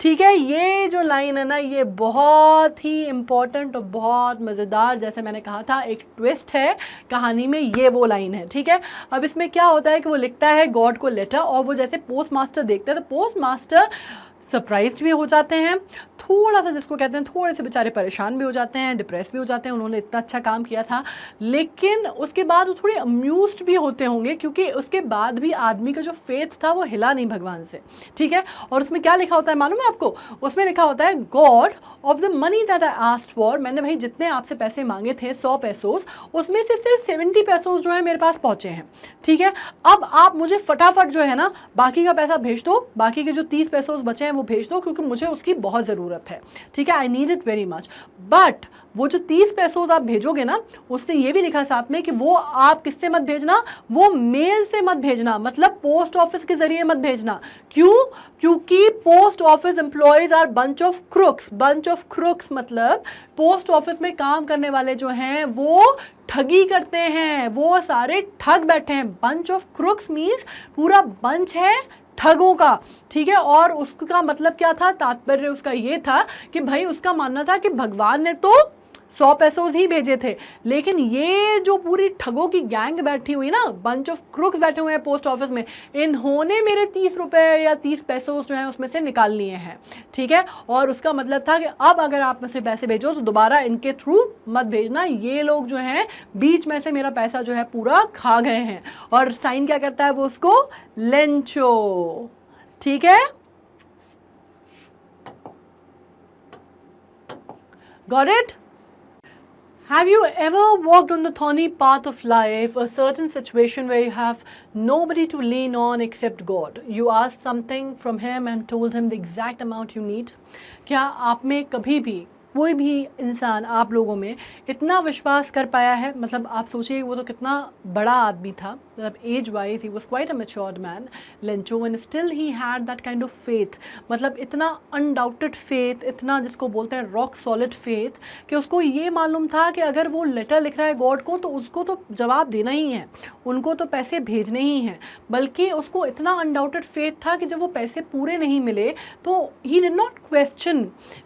ठीक है, ये जो line है ना, ये बहुत ही important और बहुत मज़ेदार, जैसे मैंने कहा था एक ट्विस्ट है कहानी में, ये वो लाइन है, ठीक है। अब इसमें क्या होता है कि वो लिखता है गॉड को लेटर और वो जैसे पोस्ट मास्टर देखते हैं तो पोस्ट मास्टर सरप्राइज्ड भी हो जाते हैं, थोड़ा सा जिसको कहते हैं थोड़े से बेचारे परेशान भी हो जाते हैं, डिप्रेस भी हो जाते हैं, उन्होंने इतना अच्छा काम किया था, लेकिन उसके बाद वो थोड़े अम्यूज्ड भी होते होंगे क्योंकि उसके बाद भी आदमी का जो फेथ था वो हिला नहीं भगवान से, ठीक है। और उसमें क्या लिखा होता है मालूम है आपको, उसमें लिखा होता है God of the money that I asked for, मैंने भाई जितने आपसे पैसे मांगे थे 100 पैसोज, उसमें से सिर्फ 70 पैसोज जो है मेरे पास पहुँचे हैं, ठीक है। अब आप मुझे फटाफट जो है ना बाकी का पैसा भेज दो, बाकी के जो 30 पैसोज बचे हैं वो भेज दो क्योंकि मुझे उसकी बहुत ज़रूरत है, ठीक है, I need it very much. But वो जो 30 पैसों आप भेजोगे ना, उसने ये भी लिखा साथ में कि वो आप किससे मत भेजना, वो मेल से मत भेजना, मतलब पोस्ट ऑफिस के जरिए मत भेजना। क्यों? क्योंकि post office employees are bunch of crooks. Bunch of crooks मतलब पोस्ट ऑफिस में काम करने वाले जो हैं वो ठगी करते हैं, वो सारे ठग बैठे हैं। बंच ऑफ क्रुक्स मीन्स पूरा बंच है ठगों का, ठीक है। और उसका मतलब क्या था, तात्पर्य उसका ये था कि भाई उसका मानना था कि भगवान ने तो 100 पैसों ही भेजे थे, लेकिन ये जो पूरी ठगों की गैंग बैठी हुई ना, बंच ऑफ क्रुक्स बैठे हुए हैं पोस्ट ऑफिस में, इन्होंने मेरे 30 रुपए या 30 पैसों जो हैं उसमें से निकाल लिए हैं, ठीक है। और उसका मतलब था कि अब अगर आप मुझसे पैसे भेजो तो दोबारा इनके थ्रू मत भेजना, ये लोग जो हैं बीच में से मेरा पैसा जो है पूरा खा गए हैं। और साइन क्या करता है वो उसको, लेंचो, ठीक है। Got it? Have you ever walked on the thorny path of life, a certain situation where you have nobody to lean on except God? You asked something from Him and told Him the exact amount you need. क्या आप में कभी भी कोई भी इंसान आप लोगों में इतना विश्वास कर पाया है, मतलब आप सोचिए वो तो कितना बड़ा आदमी था, मतलब age wise he was quite a matured man, Lencho, and still he had that kind of faith, मतलब इतना अनडाउटेड फेथ, इतना जिसको बोलते हैं रॉक सॉलिड फेथ, कि उसको ये मालूम था कि अगर वो लेटर लिख रहा है गॉड को तो उसको तो जवाब देना ही है, उनको तो पैसे भेजने ही हैं। बल्कि उसको इतना अनडाउटेड फेथ था कि जब वो पैसे पूरे नहीं मिले तो ही did not question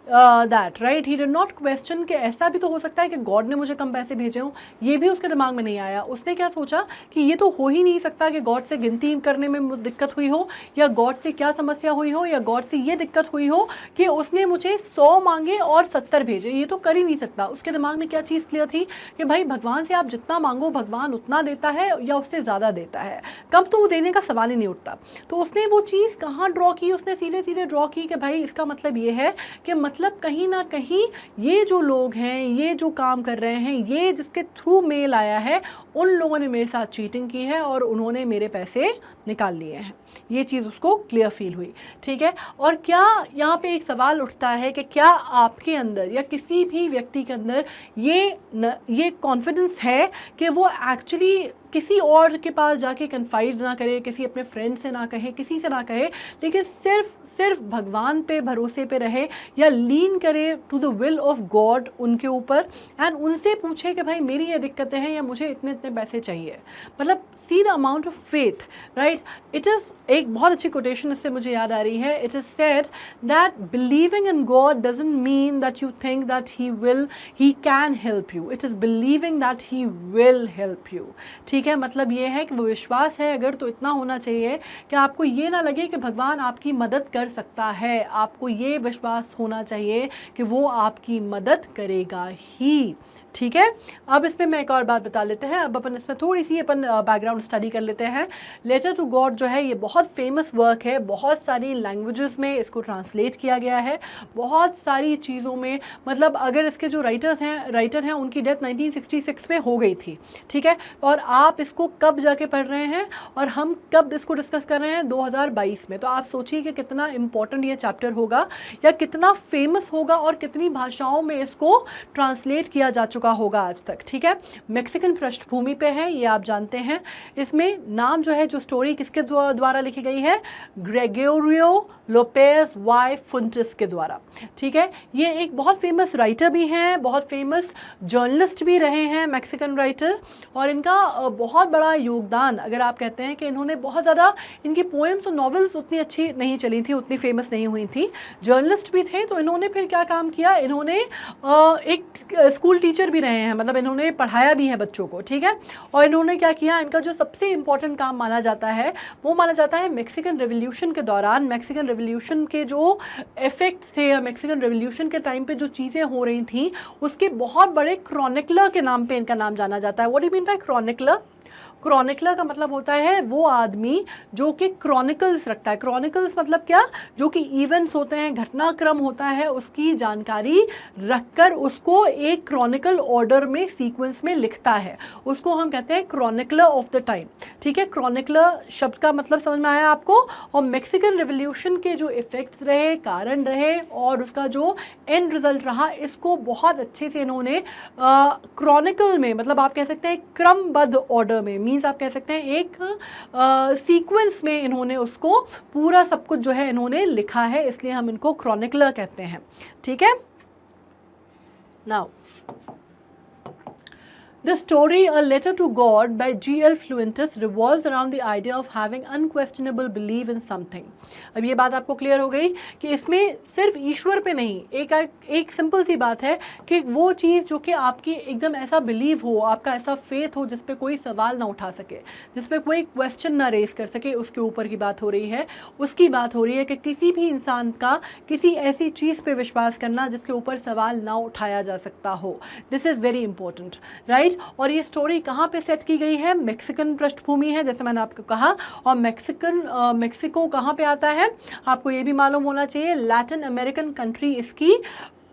that, right, he did not question कि ऐसा भी तो हो सकता है कि गॉड ने मुझे कम पैसे भेजे हों, ये भी उसके दिमाग में नहीं आया। उसने क्या सोचा कि ये तो हो ही नहीं सकता कि गॉड से गिनती करने में दिक्कत हुई हो, या गॉड से क्या समस्या हुई हो, या गॉड से ये दिक्कत हुई हो कि उसने मुझे 100 मांगे और 70 भेजे, ये तो कर ही नहीं सकता। उसके दिमाग में क्या चीज़ क्लियर थी कि भाई भगवान से आप जितना मांगो भगवान उतना देता है या उससे ज़्यादा देता है, कम तो वो देने का सवाल ही नहीं उठता। तो उसने वो चीज़ कहाँ ड्रॉ की, उसने सीधे सीधे ड्रॉ की कि भाई इसका मतलब ये है कि मतलब कहीं ना कहीं ये जो लोग हैं, ये जो काम कर रहे हैं, ये जिसके थ्रू मेल आया है, उन लोगों ने मेरे साथ चीटिंग की है और उन्होंने मेरे पैसे निकाल लिए हैं। ये चीज़ उसको क्लियर फील हुई, ठीक है। और क्या यहाँ पे एक सवाल उठता है कि क्या आपके अंदर या किसी भी व्यक्ति के अंदर ये कॉन्फिडेंस है कि वो एक्चुअली किसी और के पास जाके कन्फाइड ना करे, किसी अपने फ्रेंड से ना कहे, किसी से ना कहे, लेकिन सिर्फ भगवान पे भरोसे पे रहे, या लीन करे to the will of God उनके ऊपर, एंड उनसे पूछे कि भाई मेरी ये दिक्कतें हैं या मुझे इतने इतने पैसे चाहिए। मतलब see the amount of faith, right. It is एक बहुत अच्छी कोटेशन इससे मुझे याद आ रही है। It is said that believing in God doesn't mean that you think that he can help you, it is believing that he will help you, ठीक है। मतलब ये है कि वो विश्वास है अगर तो इतना होना चाहिए कि आपको ये ना लगे कि भगवान आपकी मदद कर सकता है, आपको ये विश्वास होना चाहिए कि वो आपकी मदद करेगा ही, ठीक है। अब इसमें मैं एक और बात बता लेते हैं, अब अपन इसमें थोड़ी सी अपन बैकग्राउंड स्टडी कर लेते हैं। लेटर टू गॉड जो है ये बहुत फेमस वर्क है, बहुत सारी लैंग्वेजेस में इसको ट्रांसलेट किया गया है, बहुत सारी चीज़ों में, मतलब अगर इसके जो राइटर हैं उनकी डेथ 1966 में हो गई थी, ठीक है। और आप इसको कब जाके पढ़ रहे हैं और हम कब इसको डिस्कस कर रहे हैं, 2022 में। तो आप सोचिए कि कितना इंपॉर्टेंट ये चैप्टर होगा या कितना फेमस होगा और कितनी भाषाओं में इसको ट्रांसलेट किया जा चुका होगा आज तक, ठीक है। मेक्सिकन पृष्ठभूमि पे है ये, आप जानते हैं। इसमें नाम जो है, जो स्टोरी किसके द्वारा लिखी गई है, ग्रेगोरियो लोपेज वाई फुंटिस के द्वारा, ठीक है। ये एक बहुत फेमस राइटर भी हैं, बहुत फेमस जर्नलिस्ट भी रहे हैं, मैक्सिकन राइटर, और इनका बहुत बड़ा योगदान, अगर आप कहते हैं कि इन्होंने बहुत ज़्यादा, इनकी पोएम्स और नॉवेल्स उतनी अच्छी नहीं चली थी, उतनी फेमस नहीं हुई थी, जर्नलिस्ट भी थे। तो इन्होंने फिर क्या काम किया, इन्होंने एक स्कूल टीचर भी रहे हैं, मतलब इन्होंने पढ़ाया भी है बच्चों को, ठीक है। और इन्होंने क्या किया, इनका जो सबसे इम्पोर्टेंट काम माना जाता है वो माना जाता है मैक्सिकन रेवोल्यूशन के दौरान, मैक्सिकन रेवोल्यूशन के जो इफेक्ट्स थे या मैक्सिकन रेवोल्यूशन के टाइम पे जो चीज़ें हो रही थी उसके बहुत बड़े क्रॉनिकलर के नाम पे इनका नाम जाना जाता है। What do you mean by chronicler? Chronicler का मतलब होता है वो आदमी जो कि क्रॉनिकल्स रखता है। क्रॉनिकल्स मतलब क्या, जो कि इवेंट्स होते हैं, घटनाक्रम होता है, उसकी जानकारी रखकर उसको एक क्रॉनिकल ऑर्डर में, सीक्वेंस में लिखता है, उसको हम कहते हैं क्रॉनिकलर ऑफ द टाइम, ठीक है। क्रॉनिकलर शब्द का मतलब समझ में आया आपको। और मैक्सिकन रेवोल्यूशन के जो इफेक्ट्स रहे, कारण रहे और उसका जो एंड रिजल्ट रहा, इसको बहुत अच्छे से इन्होंने क्रॉनिकल में, मतलब आप कह सकते हैं क्रमबद्ध ऑर्डर में, मीन्स आप कह सकते हैं एक सीक्वेंस में इन्होंने उसको पूरा सब कुछ जो है इन्होंने लिखा है, इसलिए हम इनको क्रॉनिकलर कहते हैं, ठीक है। Now The story A Letter to God by G.L. Fuentes revolves around the idea of having unquestionable belief in something. अब ये बात आपको क्लियर हो गई कि इसमें सिर्फ ईश्वर पे नहीं, एक सिंपल सी बात है कि वो चीज़ जो कि आपकी एकदम ऐसा बिलीव हो, आपका ऐसा फेथ हो जिस पे कोई सवाल ना उठा सके, जिस पे कोई क्वेश्चन ना रेस कर सके, उसके ऊपर की बात हो रही है। उसकी बात हो रही है कि किसी भी इंसान का किसी ऐसी चीज़ पे विश्वास करना जिसके ऊपर सवाल ना उठाया जा सकता हो। This is very important, right. और ये स्टोरी कहाँ पे सेट की गई है, मैक्सिकन पृष्ठभूमि है, जैसे मैंने आपको कहा। और मैक्सिको कहाँ पे आता है, आपको ये भी मालूम होना चाहिए, लैटिन अमेरिकन कंट्री। इसकी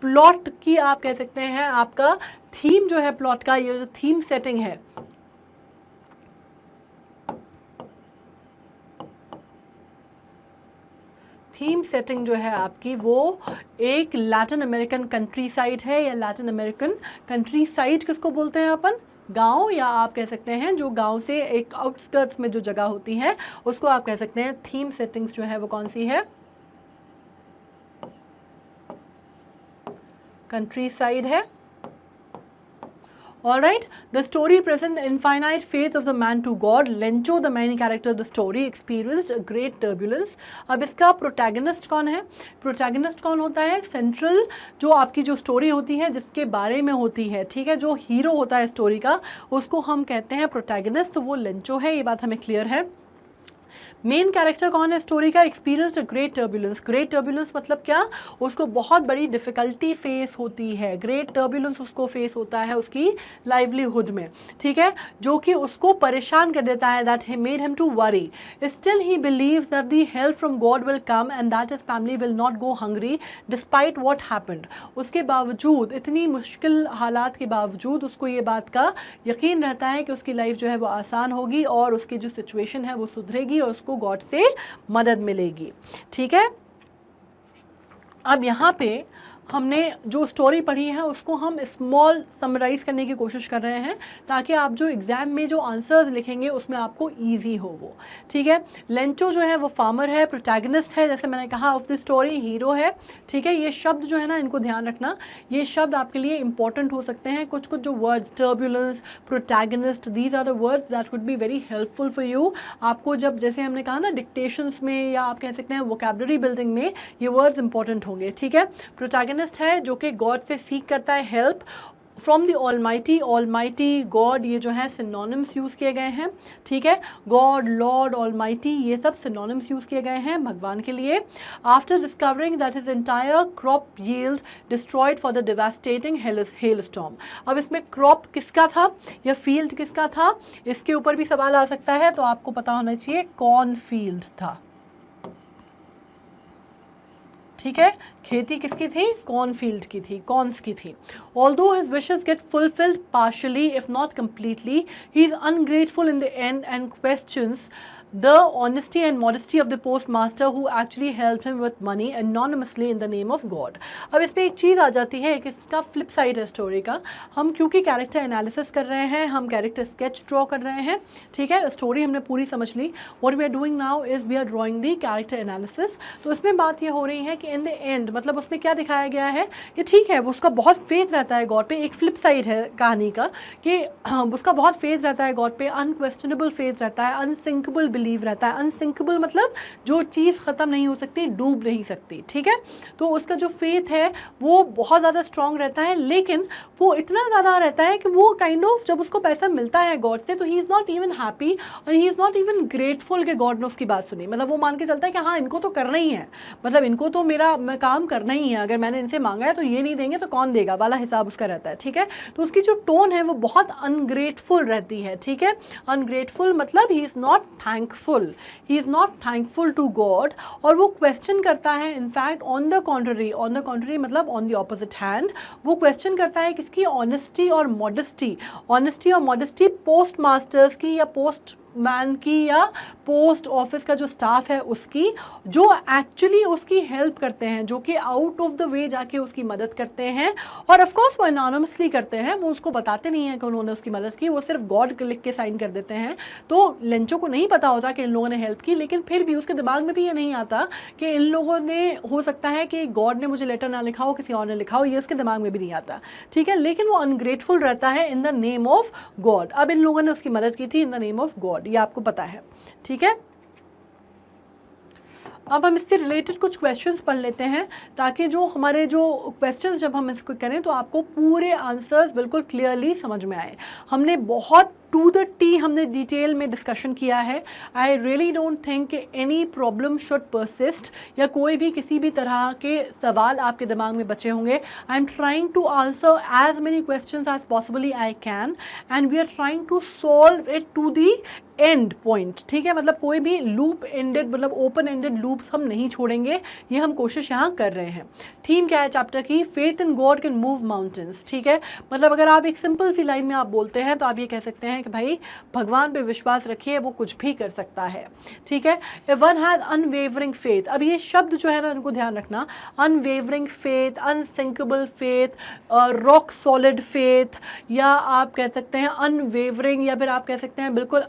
प्लॉट की आप कह सकते हैं, आपका थीम जो है प्लॉट का, ये जो थीम सेटिंग है, थीम सेटिंग जो है आपकी वो एक लैटिन अमेरिकन कंट्री साइड है, या लैटिन अमेरिकन कंट्री साइड किसको बोलते हैं अपन, गांव, या आप कह सकते हैं जो गांव से एक आउटस्कर्ट्स में जो जगह होती है उसको आप कह सकते हैं थीम सेटिंग्स जो है वो कौन सी है, कंट्री साइड है। Alright, the story presents the infinite faith of the man to God. Lencho, the main character of the story, experienced a great turbulence. अब इसका प्रोटैगनिस्ट कौन है, प्रोटैगनिस्ट कौन होता है, सेंट्रल जो आपकी जो स्टोरी होती है जिसके बारे में होती है, ठीक है, जो हीरो होता है स्टोरी का उसको हम कहते हैं प्रोटैगनिस्ट, तो वो लेंचो है, ये बात हमें क्लियर है। मेन कैरेक्टर कौन है स्टोरी का, experienced a great turbulence. Great turbulence मतलब क्या, उसको बहुत बड़ी डिफ़िकल्टी फेस होती है, ग्रेट टर्बुलेंस उसको फेस होता है उसकी लाइवलीहुड में, ठीक है, जो कि उसको परेशान कर देता है, that made him to worry. Still he believes that the help from God will come and that his family will not go hungry despite what happened. उसके बावजूद, इतनी मुश्किल हालात के बावजूद उसको ये बात का यकीन रहता है कि उसकी लाइफ जो है वो आसान होगी और उसकी जो सिचुएशन है वो सुधरेगी और उसको गॉड से मदद मिलेगी, ठीक है। अब यहाँ पे हमने जो स्टोरी पढ़ी है उसको हम स्मॉल समराइज़ करने की कोशिश कर रहे हैं ताकि आप जो एग्ज़ाम में जो आंसर्स लिखेंगे उसमें आपको इजी हो वो, ठीक है। लेंचो जो है वो फार्मर है, प्रोटैगनिस्ट है, जैसे मैंने कहा ऑफ द स्टोरी हीरो है, ठीक है। ये शब्द जो है ना इनको ध्यान रखना, ये शब्द आपके लिए इंपॉर्टेंट हो सकते हैं। कुछ कुछ जो words, turbulence, protagonist, these are the words that would be very helpful for you. आपको जब, जैसे हमने कहा ना, डिक्टेशंस में या आप कह सकते हैं वोकैबुलरी बिल्डिंग में ये वर्ड्स इंपॉर्टेंट होंगे, ठीक है। प्रोटैगनिस्ट है जो कि गॉड से सीख करता है help from the almighty, almighty, God, ये जो है सिनोनिम्स यूज़ किए गए हैं, ठीक है। गॉड, लॉर्ड, ऑलमाइटी, ये सब सिनोनिम्स यूज़ किए गए हैं भगवान के लिए। After discovering that his entire crop yield destroyed for the devastating hello storm. अब इसमें क्रॉप किसका था या फील्ड किसका था, इसके ऊपर भी सवाल आ सकता है, तो आपको पता होना चाहिए कॉर्न फील्ड था, ठीक है। खेती किसकी थी, कॉर्न फील्ड की थी, कॉर्न्स की थी। Although his wishes get fulfilled partially if not completely, he is ungrateful in the end and questions the honesty and modesty of the postmaster who actually helped him with money anonymously in the name of God। अब इसमें एक चीज़ आ जाती है कि इसका flip side है story का। हम क्योंकि कैरेक्टर एनालिसिस कर रहे हैं, हम कैरेक्टर स्केच ड्रॉ कर रहे हैं, ठीक है। स्टोरी हमने पूरी समझ ली। What we are doing now is we are drawing the character analysis. तो इसमें बात ये हो रही है कि इन द एंड, मतलब उसमें क्या दिखाया गया है कि ठीक है वो उसका बहुत फेथ रहता है गॉड पे। एक फ्लिप साइड है कहानी का कि उसका बहुत फेथ रहता है गॉड पे, अनक्वेश्चनेबल फेथ रहता है, अनसिंकेबल बिलीव रहता है। अनसिंकेबल मतलब जो चीज़ ख़त्म नहीं हो सकती, डूब नहीं सकती, ठीक है। तो उसका जो फेथ है वो बहुत ज़्यादा स्ट्रॉन्ग रहता है, लेकिन वो इतना ज़्यादा रहता है कि वो काइंड ऑफ जब उसको पैसा मिलता है गॉड से तो he is not even happy और he is not even grateful कि गॉड ने उसकी बात सुनी। मतलब वो मान के चलता है कि हाँ इनको तो करना ही है, मतलब इनको तो मेरा काम करना ही है, अगर मैंने इनसे मांगा है तो ये नहीं देंगे तो कौन देगा वाला हिसाब उसका रहता है, ठीक है। तो उसकी जो टोन है वो बहुत अनग्रेटफुल रहती है, ठीक है। अनग्रेटफुल मतलब he is not thankful, he is not thankful to God. और वो क्वेश्चन करता है, इनफैक्ट ऑन द कॉन्ट्ररी मतलब ऑन द ऑपोजिट हैंड, वो क्वेश्चन करता है किसकी, ऑनेस्टी और मॉडेस्टी पोस्ट मास्टर्स की या पोस्ट मैन की या पोस्ट ऑफिस का जो स्टाफ है उसकी, जो एक्चुअली उसकी हेल्प करते हैं, जो कि आउट ऑफ द वे जाके उसकी मदद करते हैं। और ऑफ कोर्स वो एनोनिमसली करते हैं, वो उसको बताते नहीं हैं कि उन्होंने उसकी मदद की, वो सिर्फ गॉड लिख के साइन कर देते हैं। तो लेंचो को नहीं पता होता कि इन लोगों ने हेल्प की, लेकिन फिर भी उसके दिमाग में भी ये नहीं आता कि इन लोगों ने, हो सकता है कि गॉड ने मुझे लेटर ना लिखा हो, किसी और ने लिखा हो, ये उसके दिमाग में भी नहीं आता, ठीक है। लेकिन वो अनग्रेटफुल रहता है इन द नेम ऑफ गॉड। अब इन लोगों ने उसकी मदद की थी इन द नेम ऑफ गॉड, ये आपको पता है, ठीक है। अब हम इससे रिलेटेड कुछ क्वेश्चंस पढ़ लेते हैं ताकि जो हमारे जो क्वेश्चंस जब हम इसको करें तो आपको पूरे आंसर्स बिल्कुल क्लियरली समझ में आए। हमने बहुत टू द टी हमने डिटेल में डिस्कशन किया है। I really don't think any problem should persist, या कोई भी किसी भी तरह के सवाल आपके दिमाग में बचे होंगे। I am trying to answer as many questions as possibly I can and we are trying to solve it to the end point, ठीक है, मतलब कोई भी लूप एंडेड मतलब ओपन एंडेड लूप्स हम नहीं छोड़ेंगे, ये हम कोशिश यहाँ कर रहे हैं। थीम क्या है चैप्टर की? Faith in God can move mountains, ठीक है, मतलब अगर आप एक सिंपल सी लाइन में आप बोलते हैं तो आप ये कह सकते हैं कि भाई भगवान पे विश्वास रखिए, वो कुछ भी कर सकता है, ठीक है। वन हैज अनवेवरिंग फेथ, अब ये शब्द जो है ना इनको ध्यान रखना, unwavering faith, unsinkable faith, rock solid faith, या आप कह सकते हैं अनवेवरिंग, या फिर आप कह सकते हैं बिल्कुल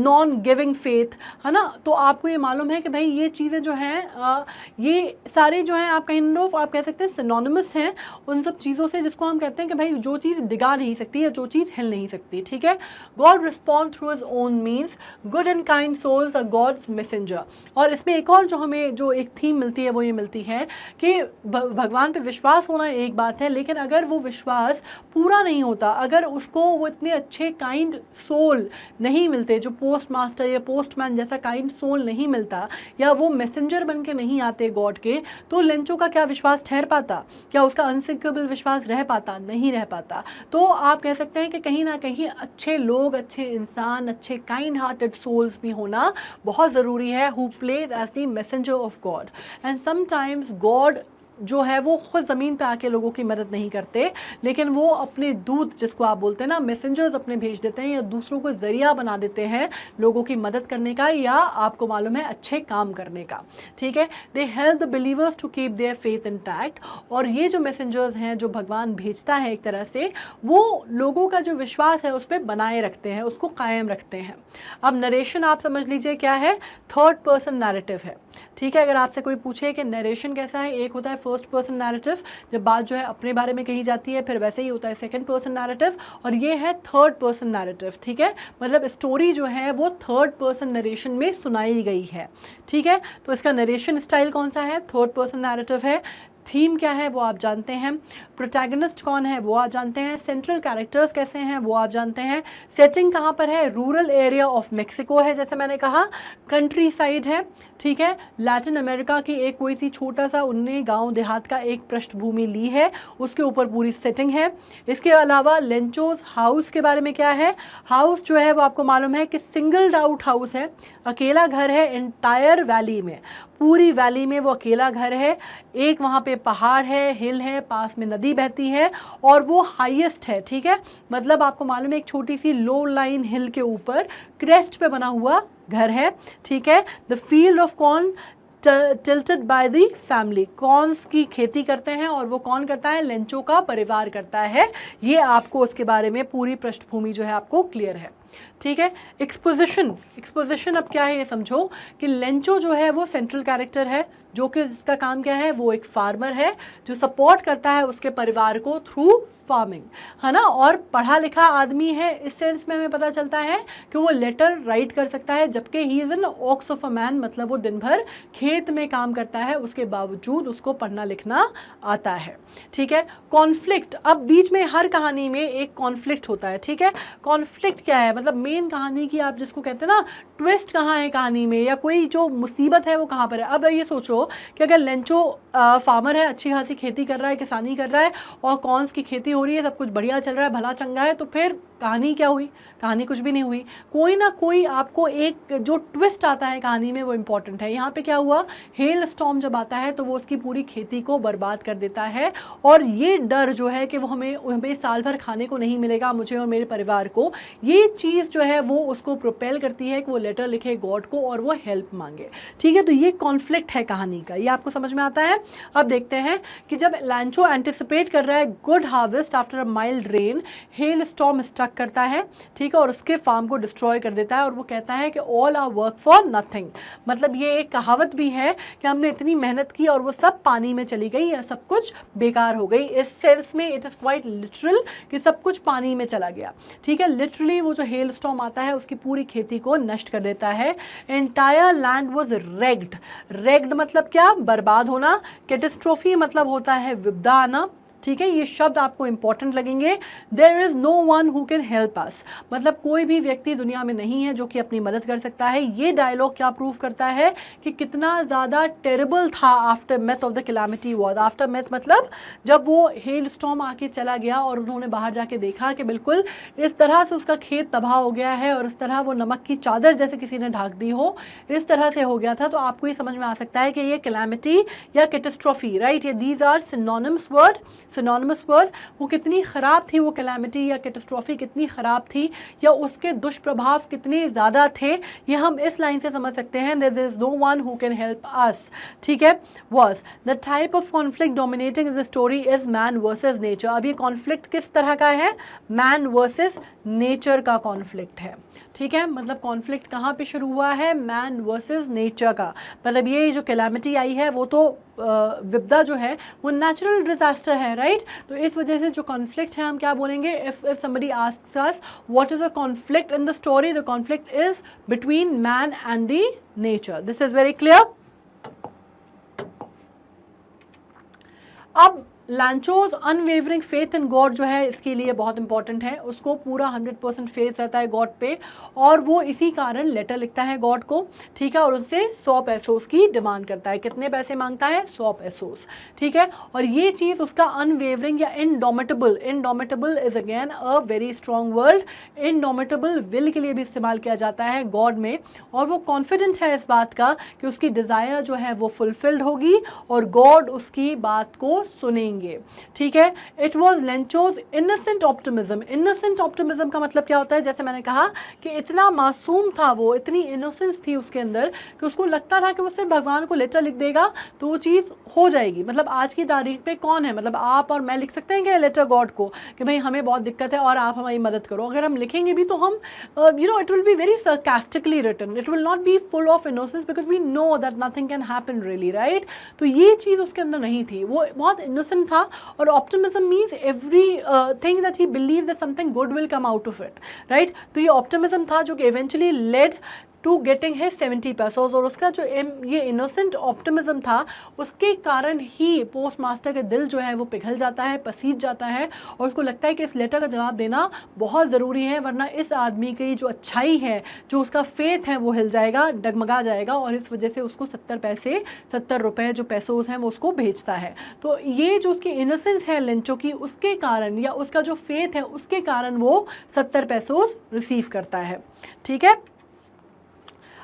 नॉन गिविंग फेथ, है ना। तो आपको ये मालूम है कि भाई ये चीज़ें जो हैं ये सारे जो हैं आप काइंड ऑफ आप कह सकते हैं सिनोनिमस हैं उन सब चीज़ों से जिसको हम कहते हैं कि भाई जो चीज़ डिगा नहीं सकती या जो चीज़ हिल नहीं सकती, ठीक है। God respond through his own means, good and kind souls are God's messenger. और इसमें एक और जो हमें जो एक थीम मिलती है वो ये मिलती है कि भगवान पे विश्वास होना एक बात है, लेकिन अगर वो विश्वास पूरा नहीं होता, अगर उसको वो इतने अच्छे काइंड सोल नहीं मिलते, जो पोस्ट मास्टर या पोस्टमैन जैसा काइंड सोल नहीं मिलता, या वो मैसेंजर बन के नहीं आते गॉड के, तो लेंचो का क्या विश्वास ठहर पाता? क्या उसका अनसिंकेबल विश्वास रह पाता? नहीं रह पाता। तो आप कह सकते हैं कि कहीं ना कहीं अच्छे लोग, अच्छे इंसान, अच्छे काइंड हार्टेड सोल्स भी होना बहुत ज़रूरी है, who plays as the messenger of God. And sometimes God जो है वो खुद ज़मीन पे आके लोगों की मदद नहीं करते, लेकिन वो अपने दूत जिसको आप बोलते हैं ना मैसेंजर्स अपने भेज देते हैं, या दूसरों को ज़रिया बना देते हैं लोगों की मदद करने का, या आपको मालूम है अच्छे काम करने का, ठीक है। They help the believers to keep their faith intact. और ये जो मैसेंजर्स हैं जो भगवान भेजता है एक तरह से, वो लोगों का जो विश्वास है उस पर बनाए रखते हैं, उसको कायम रखते हैं। अब नरेशन आप समझ लीजिए क्या है, थर्ड पर्सन नैरेटिव है, ठीक है। अगर आपसे कोई पूछे कि नरेशन कैसा है, एक होता है फर्स्ट पर्सन नैरेटिव, जब बात जो है अपने बारे में कही जाती है, फिर वैसे ही होता है सेकंड पर्सन नैरेटिव, और ये है थर्ड पर्सन नैरेटिव, ठीक है। मतलब स्टोरी जो है वो थर्ड पर्सन नरेशन में सुनाई गई है, ठीक है। तो इसका नरेशन स्टाइल कौन सा है? थर्ड पर्सन नैरेटिव है। थीम क्या है वो आप जानते हैं, प्रोटैगनिस्ट कौन है वो आप जानते हैं, सेंट्रल कैरेक्टर्स कैसे हैं वो आप जानते हैं, सेटिंग कहाँ पर है, रूरल एरिया ऑफ मेक्सिको है जैसे मैंने कहा, कंट्री साइड है, ठीक है। लैटिन अमेरिका की एक कोई सी छोटा सा उनने गांव देहात का एक पृष्ठभूमि ली है, उसके ऊपर पूरी सेटिंग है। इसके अलावा लेंचोस हाउस के बारे में क्या है, हाउस जो है वो आपको मालूम है कि सिंगल्ड आउट हाउस है, अकेला घर है एंटायर वैली में, पूरी वैली में वो अकेला घर है। एक वहाँ पे पहाड़ है, हिल है, पास में नदी बहती है, और वो हाईएस्ट है, ठीक है। मतलब आपको मालूम है एक छोटी सी लो लाइन हिल के ऊपर क्रेस्ट पे बना हुआ घर है, ठीक है। The field of corn tilted by the family, corns की खेती करते हैं, और वो कौन करता है? लेंचो का परिवार करता है। ये आपको उसके बारे में पूरी पृष्ठभूमि जो है आपको क्लियर है, ठीक है। एक्सपोजिशन अब क्या है ये समझो कि लेंचो जो है वो सेंट्रल कैरेक्टर है, जो कि जिसका काम क्या है, वो एक फार्मर है जो सपोर्ट करता है उसके परिवार को थ्रू फार्मिंग, है ना, और पढ़ा लिखा आदमी है। इस सेंस में हमें पता चलता है कि वो लेटर राइट कर सकता है, जबकि he is an ox of a man, मतलब वो दिन भर खेत में काम करता है, उसके बावजूद उसको पढ़ना लिखना आता है, ठीक है। कॉन्फ्लिक्ट, अब बीच में हर कहानी में एक कॉन्फ्लिक्ट होता है, ठीक है। कॉन्फ्लिक्ट क्या है? मतलब मेन कहानी की आप जिसको कहते हैं ना ट्विस्ट कहाँ है कहानी में, या कोई जो मुसीबत है वो कहाँ पर है। अब ये सोचो कि अगर लेंचो फार्मर है, अच्छी खासी खेती कर रहा है, किसानी कर रहा है, और कॉर्न्स की खेती हो रही है, सब कुछ बढ़िया चल रहा है, भला चंगा है, तो फिर कहानी क्या हुई? कहानी कुछ भी नहीं हुई। कोई ना कोई आपको एक जो ट्विस्ट आता है कहानी में वो इम्पॉर्टेंट है। यहाँ पे क्या हुआ, हेल स्टॉर्म जब आता है तो वो उसकी पूरी खेती को बर्बाद कर देता है, और ये डर जो है कि वो हमें साल भर खाने को नहीं मिलेगा, मुझे और मेरे परिवार को, ये चीज़ जो है वो उसको प्रोपेल करती है कि वो लेटर लिखे गॉड को और वो हेल्प मांगे, ठीक है। तो ये कॉन्फ्लिक्ट है कहानी का, ये आपको समझ में आता है। अब देखते हैं कि जब लैंचो एंटिसिपेट कर रहा है good harvest after a mild rain, hail storm struck करता है, ठीक है, और उसके फार्म को डिस्ट्रॉय कर देता है, और वो कहता है कि all our work for nothing. मतलब ये एक कहावत भी है कि हमने इतनी मेहनत की और वो सब पानी में चली गई, या सब कुछ बेकार हो गई। इस सेंस में इट इज़ क्वाइट लिटरल कि सब कुछ पानी में चला गया, ठीक है। लिटरली वो जो हेल स्टॉर्म आता है उसकी पूरी खेती को नष्ट कर देता है। Entire land was ragged, ragged मतलब क्या? बर्बाद होना। कैटेस्ट्रोफी मतलब होता है विपदा आना, ठीक है, ये शब्द आपको इंपॉर्टेंट लगेंगे। There is no one who can help us, मतलब कोई भी व्यक्ति दुनिया में नहीं है जो कि अपनी मदद कर सकता है। ये डायलॉग क्या प्रूव करता है कि कितना ज़्यादा टेरेबल था aftermath of the calamity was. Aftermath मतलब जब वो हेल स्टॉर्म आके चला गया और उन्होंने बाहर जाके देखा कि बिल्कुल इस तरह से उसका खेत तबाह हो गया है और इस तरह वो नमक की चादर जैसे किसी ने ढाक दी हो, इस तरह से हो गया था। तो आपको ये समझ में आ सकता है कि ये कैलामिटी या कैटास्ट्रोफी, राइट, ये दीज आर सिनोनिमस वर्ड। वो कितनी ख़राब थी, वो कैलामिटी या कैटास्ट्रोफी कितनी ख़राब थी या उसके दुष्प्रभाव कितने ज़्यादा थे, ये हम इस लाइन से समझ सकते हैं। There is no one who can help us, ठीक है। Was the type of conflict dominating the story is man versus nature. अब ये कॉन्फ्लिक्ट किस तरह का है? मैन वर्सेस नेचर का कॉन्फ्लिक्ट है, ठीक है। मतलब कॉन्फ्लिक्ट कहाँ पे शुरू हुआ है? मैन वर्सेस नेचर का। मतलब ये जो कैलामिटी आई है वो तो विपदा जो है वो नेचुरल डिजास्टर है, राइट। तो इस वजह से जो कॉन्फ्लिक्ट है हम क्या बोलेंगे? If somebody asks us what is a conflict in the story, the conflict is between man and the nature. This is very clear. अब लैंचोज अनवेवरिंग फेथ इन गॉड जो है इसके लिए बहुत इंपॉर्टेंट है। उसको पूरा 100% फेथ रहता है गॉड पे और वो इसी कारण लेटर लिखता है गॉड को, ठीक है, और उससे 100 पैसोस की डिमांड करता है। कितने पैसे मांगता है? 100 पैसोस, ठीक है। और ये चीज़ उसका अनवेवरिंग या indomitable is again a very strong word. Indomitable will के लिए भी इस्तेमाल किया जाता है गॉड में, और वो कॉन्फिडेंट है इस बात का कि उसकी डिज़ायर जो है वो फुलफिल्ड होगी और गॉड उसकी बात को सुनेंगे, ठीक है। It was Lencho's innocent optimism. Innocent optimism का मतलब क्या होता है? जैसे मैंने कहा कि इतना मासूम था वो, इतनी इनोसेंस थी उसके अंदर कि उसको लगता था कि वो सिर्फ भगवान को लेटर लिख देगा तो वो चीज़ हो जाएगी। मतलब आज की तारीख पे कौन है, मतलब आप और मैं लिख सकते हैं कि लेटर गॉड को कि भाई हमें बहुत दिक्कत है और आप हमारी मदद करो। अगर हम लिखेंगे भी तो हम it will be very sarcastically written, it will not be full of innocence because we know that nothing can happen really, right। तो ये चीज़ उसके अंदर नहीं थी, वो बहुत innocent था। और optimism means every thing that he believe that something good will come out of it, right. तो ये ऑप्टिमिज्म था जो कि इवेंचुअली लेड टू गेटिंग है 70 पैसोस। और उसका जो ये इनोसेंट ऑप्टिमिज्म था उसके कारण ही पोस्ट मास्टर का दिल जो है वो पिघल जाता है, पसीज जाता है और उसको लगता है कि इस लेटर का जवाब देना बहुत ज़रूरी है, वरना इस आदमी की जो अच्छाई है, जो उसका फेथ है वो हिल जाएगा, डगमगा जाएगा। और इस वजह से उसको 70 रुपए जो पैसोस हैं वो उसको भेजता है। तो ये जो उसकी इनोसेंस है लेंचो की, उसके कारण या उसका जो फेथ है उसके कारण वो 70 पैसोस रिसीव करता है, ठीक है।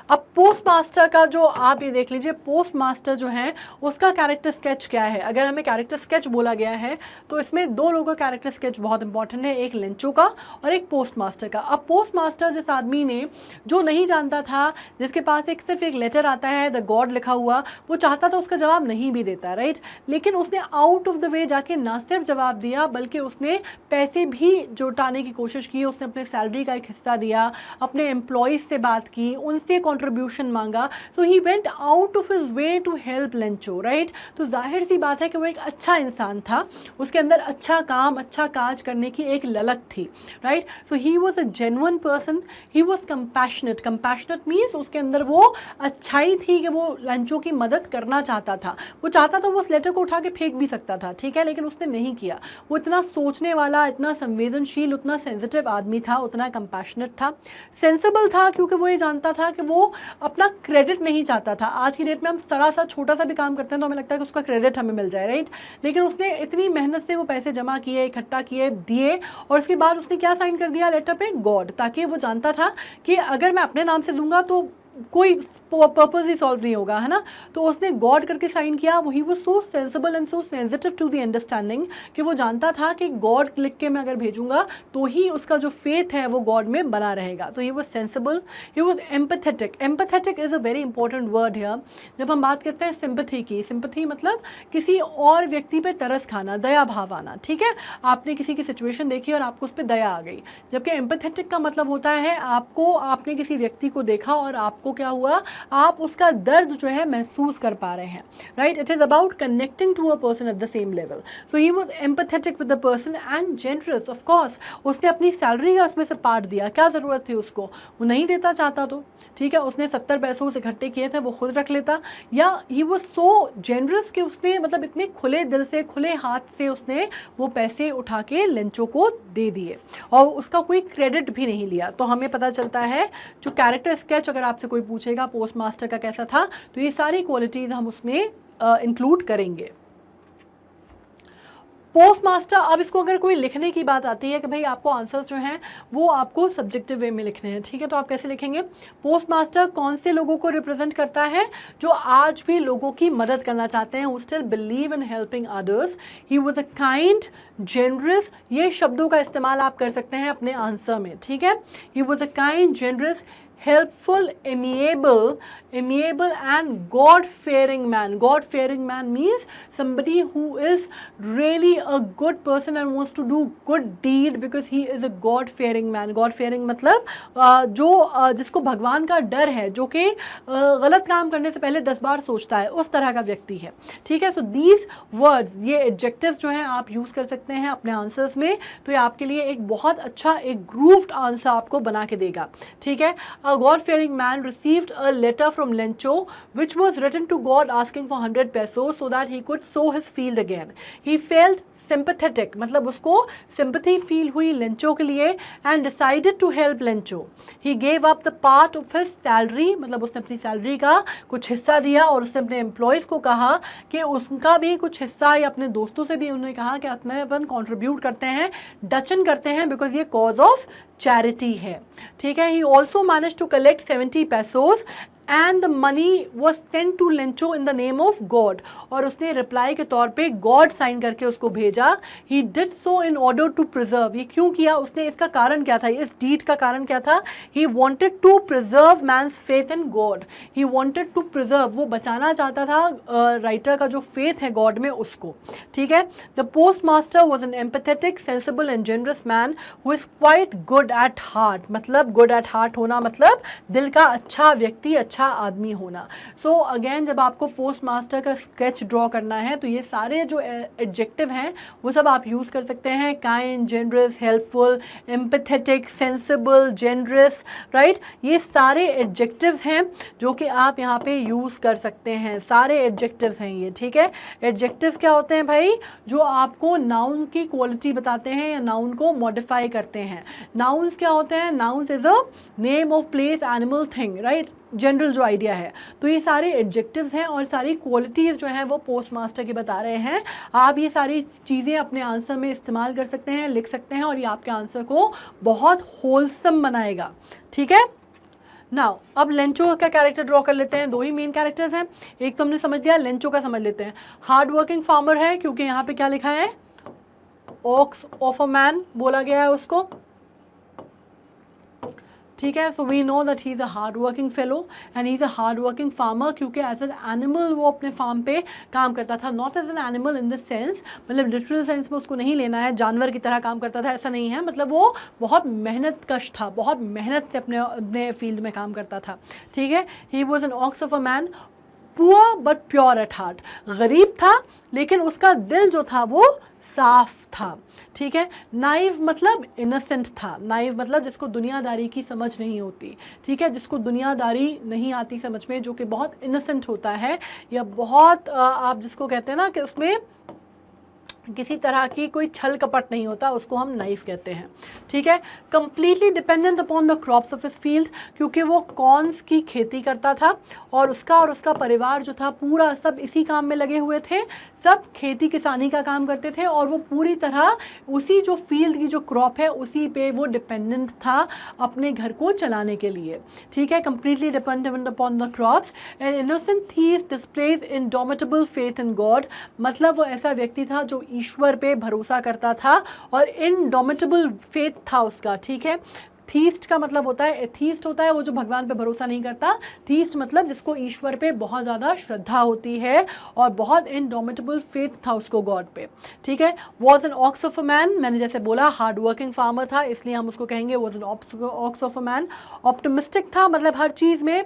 अब पोस्ट मास्टर का जो आप ये देख लीजिए, पोस्ट मास्टर जो है उसका कैरेक्टर स्केच क्या है। अगर हमें कैरेक्टर स्केच बोला गया है तो इसमें दो लोगों का कैरेक्टर स्केच बहुत इंपॉर्टेंट है, एक लेंचो का और एक पोस्ट मास्टर का। अब पोस्ट मास्टर जिस आदमी ने जो नहीं जानता था, जिसके पास सिर्फ एक लेटर आता है द गॉड लिखा हुआ, वो चाहता था उसका जवाब नहीं भी देता, राइट। लेकिन उसने आउट ऑफ द वे जाके ना सिर्फ जवाब दिया बल्कि उसने पैसे भी जुटाने की कोशिश की। उसने अपने सैलरी का एक हिस्सा दिया, अपने एम्प्लॉयज़ से बात की, उनसे कंट्रीब्यूशन मांगा। So he went out of his way to help Lencho, right. तो जाहिर सी बात है कि वो एक अच्छा इंसान था, उसके अंदर अच्छा काम अच्छा काज करने की एक ललक थी, right. So he was a genuine person, he was compassionate. Compassionate means उसके अंदर वो अच्छाई थी कि वो लेंचो की मदद करना चाहता था। वो चाहता था वो उस लेटर को उठा के फेंक भी सकता था, ठीक है, लेकिन उसने नहीं किया। वो इतना सोचने वाला, इतना संवेदनशील, उतना सेंसिटिव आदमी था, उतना कंपैशनेट था, सेंसिबल था, क्योंकि वो ये जानता था कि वो अपना क्रेडिट नहीं चाहता था। आज की डेट में हम थोड़ा सा छोटा सा भी काम करते हैं तो हमें लगता है कि उसका क्रेडिट हमें मिल जाए, राइट। लेकिन उसने इतनी मेहनत से वो पैसे जमा किए, इकट्ठा किए, दिए, और उसके बाद उसने क्या साइन कर दिया लेटर पे? गॉड। ताकि वो जानता था कि अगर मैं अपने नाम से दूंगा तो कोई पर्पस ही सॉल्व नहीं होगा, है ना। तो उसने गॉड करके साइन किया। वो ही वो so sensible and so sensitive to the understanding कि वो जानता था कि गॉड लिख के मैं अगर भेजूंगा तो ही उसका जो फेथ है वो गॉड में बना रहेगा। तो he was sensible, he was empathetic. Empathetic is a very important word here. जब हम बात करते हैं सिंपथी की, सिंपथी मतलब किसी और व्यक्ति पे तरस खाना, दया भाव आना, ठीक है। आपने किसी की सिचुएशन देखी और आपको उस पर दया आ गई। जबकि एम्पथेटिक का मतलब होता है आपने किसी व्यक्ति को देखा और आपको आपको क्या हुआ, आप उसका दर्द जो है महसूस कर पा रहे हैं, right. It is about connecting to a person at the same level. So he was empathetic with the person and generous. Of course उसने अपनी सैलरी का उसमें से पार्ट दिया, क्या ज़रूरत थी उसको, वो नहीं देता चाहता तो ठीक है, उसने 70 पैसों से इकट्ठे किए थे वो खुद रख लेता, या ही वॉज सो जेनरस कि उसने मतलब इतने खुले दिल से खुले हाथ से उसने वो पैसे उठा के लेंचो को दे दिए और उसका कोई क्रेडिट भी नहीं लिया। तो हमें पता चलता है जो कैरेक्टर स्केच अगर आपसे कोई पूछेगा पोस्ट मास्टर का कैसा था, तो ये सारी क्वालिटीज़ हम उसमें इंक्लूड करेंगे। पोस्ट मास्टर, अब इसको अगर कोई लिखने की बात आती है कि भाई आपको आंसर्स जो हैं वो आपको सब्जेक्टिव वे में लिखने हैं, ठीक है, तो आप कैसे लिखेंगे, पोस्ट मास्टर कौन से लोगों को रिप्रेजेंट करता है, जो आज भी लोगों की मदद करना चाहते हैं, who still believe in helping others, he was a kind generous, ये शब्दों का इस्तेमाल आप कर सकते हैं अपने आंसर में, ठीक है, he was a kind generous helpful, amiable and God-fearing man. God-fearing man means somebody who is really a good person and wants to do good deed because he is a God-fearing man. God-fearing मतलब जो जिसको भगवान का डर है, जो कि गलत काम करने से पहले 10 बार सोचता है, उस तरह का व्यक्ति है, ठीक है। सो दीज वर्ड्स, ये एडजेक्टिव्स जो हैं आप यूज़ कर सकते हैं अपने आंसर्स में, तो ये आपके लिए एक बहुत अच्छा एक ग्रूव्ड आंसर आपको बना के देगा, ठीक है। A God-fearing man received a letter from Lencho which was written to God asking for 100 pesos so that he could sow his field again. He felt sympathetic, मतलब उसको sympathy feel हुई Lencho के लिए and decided to help Lencho. He gave up the part of his salary, मतलब उसने अपनी salary का कुछ हिस्सा दिया और उसने अपने एम्प्लॉयज़ को कहा कि उसका भी कुछ हिस्सा, या अपने दोस्तों से भी उन्होंने कहा कि अपने अपन कॉन्ट्रीब्यूट करते हैं, डचन करते हैं, बिकॉज ये कॉज ऑफ चैरिटी है, ठीक है। He also manage to collect 70 pesos and the money was sent to Lencho in the name of God, और उसने रिप्लाई के तौर पे गॉड साइन करके उसको भेजा। He did so in order to preserve, ये क्यों किया उसने, इसका कारण क्या था, इस डीड का कारण क्या था, he wanted to preserve man's faith in God, he wanted to preserve, वो बचाना चाहता था राइटर का जो फेथ है गॉड में उसको, ठीक है। The post master was an empathetic, sensible and generous man who is quite good at heart, मतलब गुड एट हार्ट होना मतलब दिल का अच्छा व्यक्ति, अच्छा आदमी होना। सो अगेन जब आपको पोस्ट मास्टर का स्केच ड्रॉ करना है तो ये सारे जो एडजेक्टिव हैं वो सब आप यूज़ कर सकते हैं, kind, generous, helpful, empathetic, sensible, generous, right. ये सारे एडजेक्टिव्स हैं जो कि आप यहाँ पे यूज़ कर सकते हैं, सारे एडजेक्टिव्स हैं ये, ठीक है। एडजेक्टिव्स क्या होते हैं भाई, जो आपको नाउन की क्वालिटी बताते हैं या नाउन को मॉडिफाई करते हैं। नाउन्स क्या होते हैं, nouns is a name of place, animal, thing, right, general जो आइडिया है। तो ये सारे एडजेक्टिव्स हैं और सारी क्वालिटीज़ जो हैं वो पोस्ट मास्टर की बता रहे हैं। आप ये सारी चीज़ें अपने आंसर में इस्तेमाल कर सकते हैं, लिख सकते हैं, और ये आपके आंसर को बहुत होलसम बनाएगा, ठीक है। नाउ अब लेंचो का कैरेक्टर ड्रॉ कर लेते हैं। दो ही मेन कैरेक्टर्स हैं, एक तो हमने समझ लिया, लेंचो का समझ लेते हैं। हार्ड वर्किंग फार्मर है, क्योंकि यहाँ पे क्या लिखा है, ऑक्स ऑफ अ मैन बोला गया है उसको, ठीक है। So we know that he is a hard working fellow and he is a hard working farmer, क्योंकि एज एन एनिमल वो अपने फार्म पे काम करता था, not as an animal in the sense, मतलब लिटरल सेंस में उसको नहीं लेना है, जानवर की तरह काम करता था ऐसा नहीं है, मतलब वो बहुत मेहनत कश था, बहुत मेहनत से अपने फील्ड में काम करता था, ठीक है। He was an ox of a man, poor but pure at heart, गरीब था लेकिन उसका दिल जो था वो साफ था, ठीक है। नाइव मतलब इनोसेंट था, नाइव मतलब जिसको दुनियादारी की समझ नहीं होती, ठीक है, जिसको दुनियादारी नहीं आती समझ में, जो कि बहुत इनोसेंट होता है, या बहुत आप जिसको कहते हैं ना कि उसमें किसी तरह की कोई छल कपट नहीं होता, उसको हम नाइफ कहते हैं, ठीक है। Completely dependent upon the crops of his field, क्योंकि वो कॉर्न्स की खेती करता था और उसका परिवार जो था पूरा सब इसी काम में लगे हुए थे, सब खेती किसानी का काम करते थे, और वो पूरी तरह उसी जो फील्ड की जो क्रॉप है उसी पे वो डिपेंडेंट था अपने घर को चलाने के लिए, ठीक है। Completely dependent upon the crops. An innocent thief displays indomitable faith in God, मतलब वो ऐसा व्यक्ति था जो ईश्वर पे भरोसा करता था और इनडोमिटेबल फेथ था उसका, ठीक है। थीस्ट का मतलब होता है, एथीस्ट होता है वो जो भगवान पे भरोसा नहीं करता, थीस्ट मतलब जिसको ईश्वर पे बहुत ज़्यादा श्रद्धा होती है और बहुत इनडोमिटेबल फेथ था उसको गॉड पे, ठीक है। Was an ox of a man, मैंने जैसे बोला हार्ड वर्किंग फार्मर था, इसलिए हम उसको कहेंगे was an ox of a man. Optimistic था, मतलब हर चीज़ में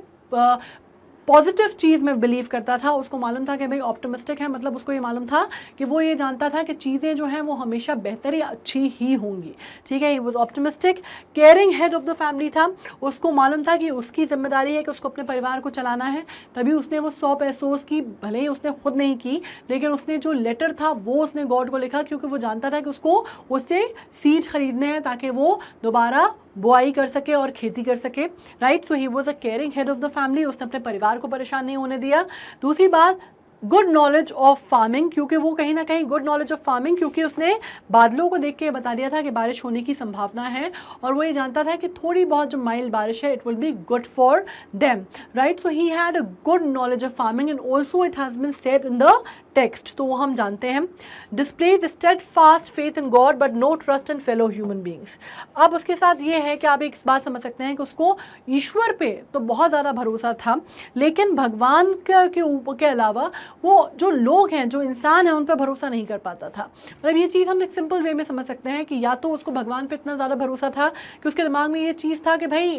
पॉजिटिव चीज़ में बिलीव करता था, उसको मालूम था कि भाई ऑप्टिमिस्टिक है, मतलब उसको ये मालूम था कि वो ये जानता था कि चीज़ें जो हैं वो हमेशा बेहतर या अच्छी ही होंगी, ठीक है। He was optimistic, caring head of the family था, उसको मालूम था कि उसकी जिम्मेदारी है कि उसको अपने परिवार को चलाना है, तभी उसने वो 100 पेसोस की, भले ही उसने खुद नहीं की, लेकिन उसने जो लेटर था वो उसने गॉड को लिखा, क्योंकि वो जानता था कि उसको उससे सीड खरीदने हैं ताकि वो दोबारा बुआई कर सके और खेती कर सके, right. So he was a caring head of the family, उसने अपने परिवार को परेशान नहीं होने दिया। दूसरी बात, गुड नॉलेज ऑफ फार्मिंग, क्योंकि वो कहीं ना कहीं गुड नॉलेज ऑफ फार्मिंग, क्योंकि उसने बादलों को देख के बता दिया था कि बारिश होने की संभावना है, और वो ये जानता था कि थोड़ी बहुत जो माइल्ड बारिश है it will be good for them, right. So he had a good knowledge of farming and also it has been said in the text, तो वो हम जानते हैं। Displays steadfast faith in God but no trust in fellow human beings. अब उसके साथ ये है कि आप एक बात समझ सकते हैं कि उसको ईश्वर पे तो बहुत ज़्यादा भरोसा था, लेकिन भगवान के अलावा वो जो लोग हैं, जो इंसान हैं, उन पर भरोसा नहीं कर पाता था। मतलब ये चीज़ हम एक सिंपल वे में समझ सकते हैं कि या तो उसको भगवान पे इतना ज़्यादा भरोसा था कि उसके दिमाग में ये चीज़ था कि भाई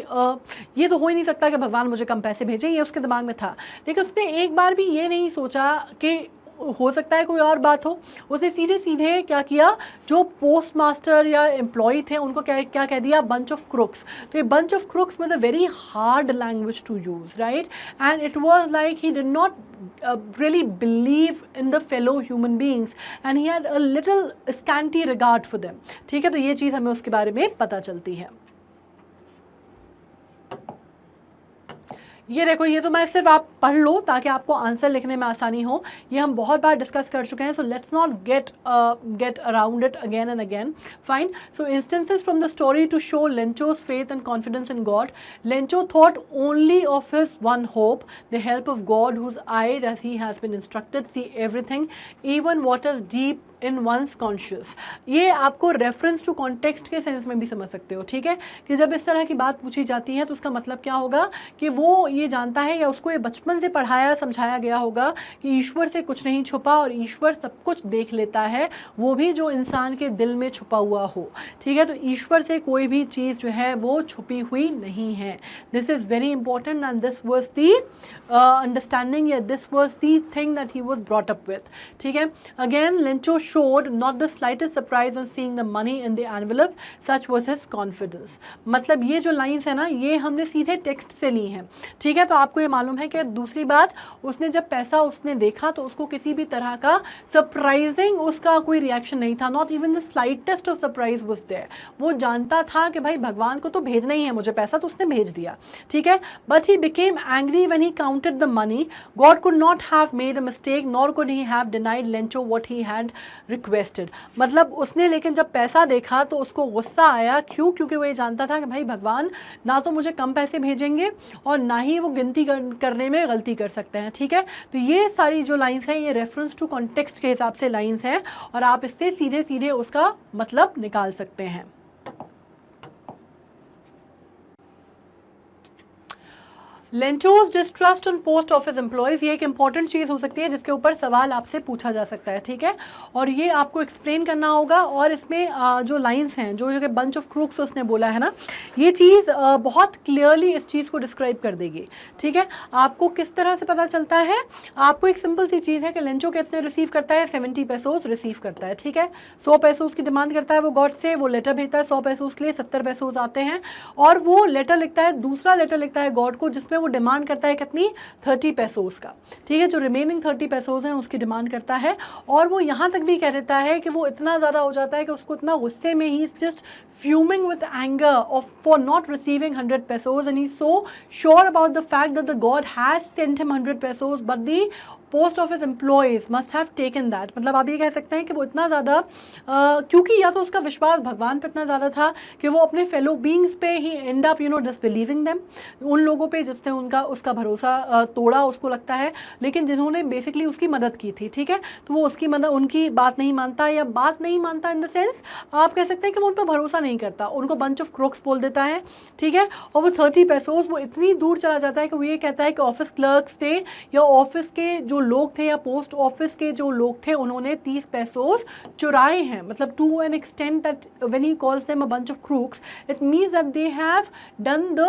ये तो हो ही नहीं सकता कि भगवान मुझे कम पैसे भेजे, ये उसके दिमाग में था। लेकिन उसने एक बार भी ये नहीं सोचा कि हो सकता है कोई और बात हो। उसने सीधे सीधे क्या किया, जो पोस्ट मास्टर या एम्प्लॉय थे उनको क्या कह दिया, बंच ऑफ क्रुक्स। तो ये bunch of crooks was a very hard language to use, right, and it was like he did not really believe in the fellow human beings and he had a little scanty regard for them, ठीक है। तो ये चीज़ हमें उसके बारे में पता चलती है। ये देखो, ये तो मैं सिर्फ आप पढ़ लो ताकि आपको आंसर लिखने में आसानी हो, ये हम बहुत बार डिस्कस कर चुके हैं, so let's not get around it again and again, fine. So instances from the story to show लेंचो's faith and confidence in God. Lencho thought only of his one hope, the help of God, whose eyes, as he has been instructed, see everything, even what is deep in one's conscious. ये आपको reference to context के sense में भी समझ सकते हो, ठीक है, कि जब इस तरह की बात पूछी जाती है तो उसका मतलब क्या होगा कि वो ये जानता है या उसको ये बचपन से पढ़ाया समझाया गया होगा कि ईश्वर से कुछ नहीं छुपा और ईश्वर सब कुछ देख लेता है, वो भी जो इंसान के दिल में छुपा हुआ हो, ठीक है। तो ईश्वर से कोई भी चीज़ जो है वो छुपी हुई नहीं है। This is very important and this was the understanding या this was the thing that he was brought up with, ठीक है। Again Lencho showed not the slightest surprise on seeing the money in the envelope, such was his confidence। मतलब ये जो lines है ना, ये हमने सीधे टेक्स्ट से ली हैं, ठीक है। तो आपको ये मालूम है कि दूसरी बात, उसने जब पैसा उसने देखा तो उसको किसी भी तरह का सरप्राइजिंग उसका कोई रिएक्शन नहीं था, not even the slightest of surprise was there. वो जानता था कि भाई भगवान को तो भेजना ही है मुझे पैसा, तो उसने भेज दिया, ठीक है। But he became angry when he counted the money. God could not have made a mistake nor could he have denied Lencho what he had requested. मतलब उसने लेकिन जब पैसा देखा तो उसको गुस्सा आया, क्यों? क्योंकि वो ये जानता था कि भाई भगवान ना तो मुझे कम पैसे भेजेंगे और ना ही वो गिनती करने में गलती कर सकते हैं, ठीक है। तो ये सारी जो लाइंस हैं ये रेफरेंस टू कॉन्टेक्स्ट के हिसाब से लाइंस हैं और आप इससे सीधे सीधे उसका मतलब निकाल सकते हैं। Lencho's distrust on post office employees, ये एक इंपॉर्टेंट चीज़ हो सकती है जिसके ऊपर सवाल आपसे पूछा जा सकता है, ठीक है। और ये आपको एक्सप्लेन करना होगा और इसमें जो लाइंस हैं, जो कि बंच ऑफ क्रूक्स उसने बोला है ना, ये चीज़ बहुत क्लियरली इस चीज़ को डिस्क्राइब कर देगी, ठीक है। आपको किस तरह से पता चलता है? आपको एक सिंपल सी चीज़ है कि लेंचो कितने रिसीव करता है, 70 पेसोस रिसीव करता है, ठीक है। 100 पेसोस की डिमांड करता है वो गॉड से, वो लेटर भेजता है 100 पेसोस के लिए, 70 पेसोस आते हैं और वो लेटर लिखता है, दूसरा लेटर लिखता है गॉड को, जिसमें वो डिमांड करता है कितनी, 30 पेसोस का, ठीक है। जो रिमेनिंग 30 पेसोस हैं उसकी डिमांड करता है और वो यहाँ तक भी कह देता है कि वो इतना ज़्यादा हो जाता है कि उसको इतना गुस्से में, he is just fuming with anger for not receiving 100 pesos and he's so sure about the fact that the God has sent him 100 pesos but the post office employees must have taken that. मतलब आप ये कह सकते हैं कि वो इतना ज़्यादा क्योंकि या तो उसका विश्वास भगवान पे इतना ज़्यादा था कि वो अपने फेलो बींग्स पे ही एंड अप डिसबिलीविंग देम, उन लोगों पे जिसने उसका भरोसा तोड़ा, उसको लगता है, लेकिन जिन्होंने बेसिकली उसकी मदद की थी, ठीक है। तो वो उसकी मदद, उनकी बात नहीं मानता, या बात नहीं मानता इन द सेंस आप कह सकते हैं कि वो उन पर भरोसा नहीं करता, उनको बंच ऑफ क्रोक्स बोल देता है, ठीक है। और वो 30 पेसोस वो इतनी दूर चला जाता है कि वो ये कहता है कि ऑफिस क्लर्क्स थे या ऑफिस के जो लोग थे या पोस्ट ऑफिस के जो लोग थे उन्होंने 30 पेसोस चुराए हैं। मतलब to an extent that when he calls them a bunch of crooks it means that they have done the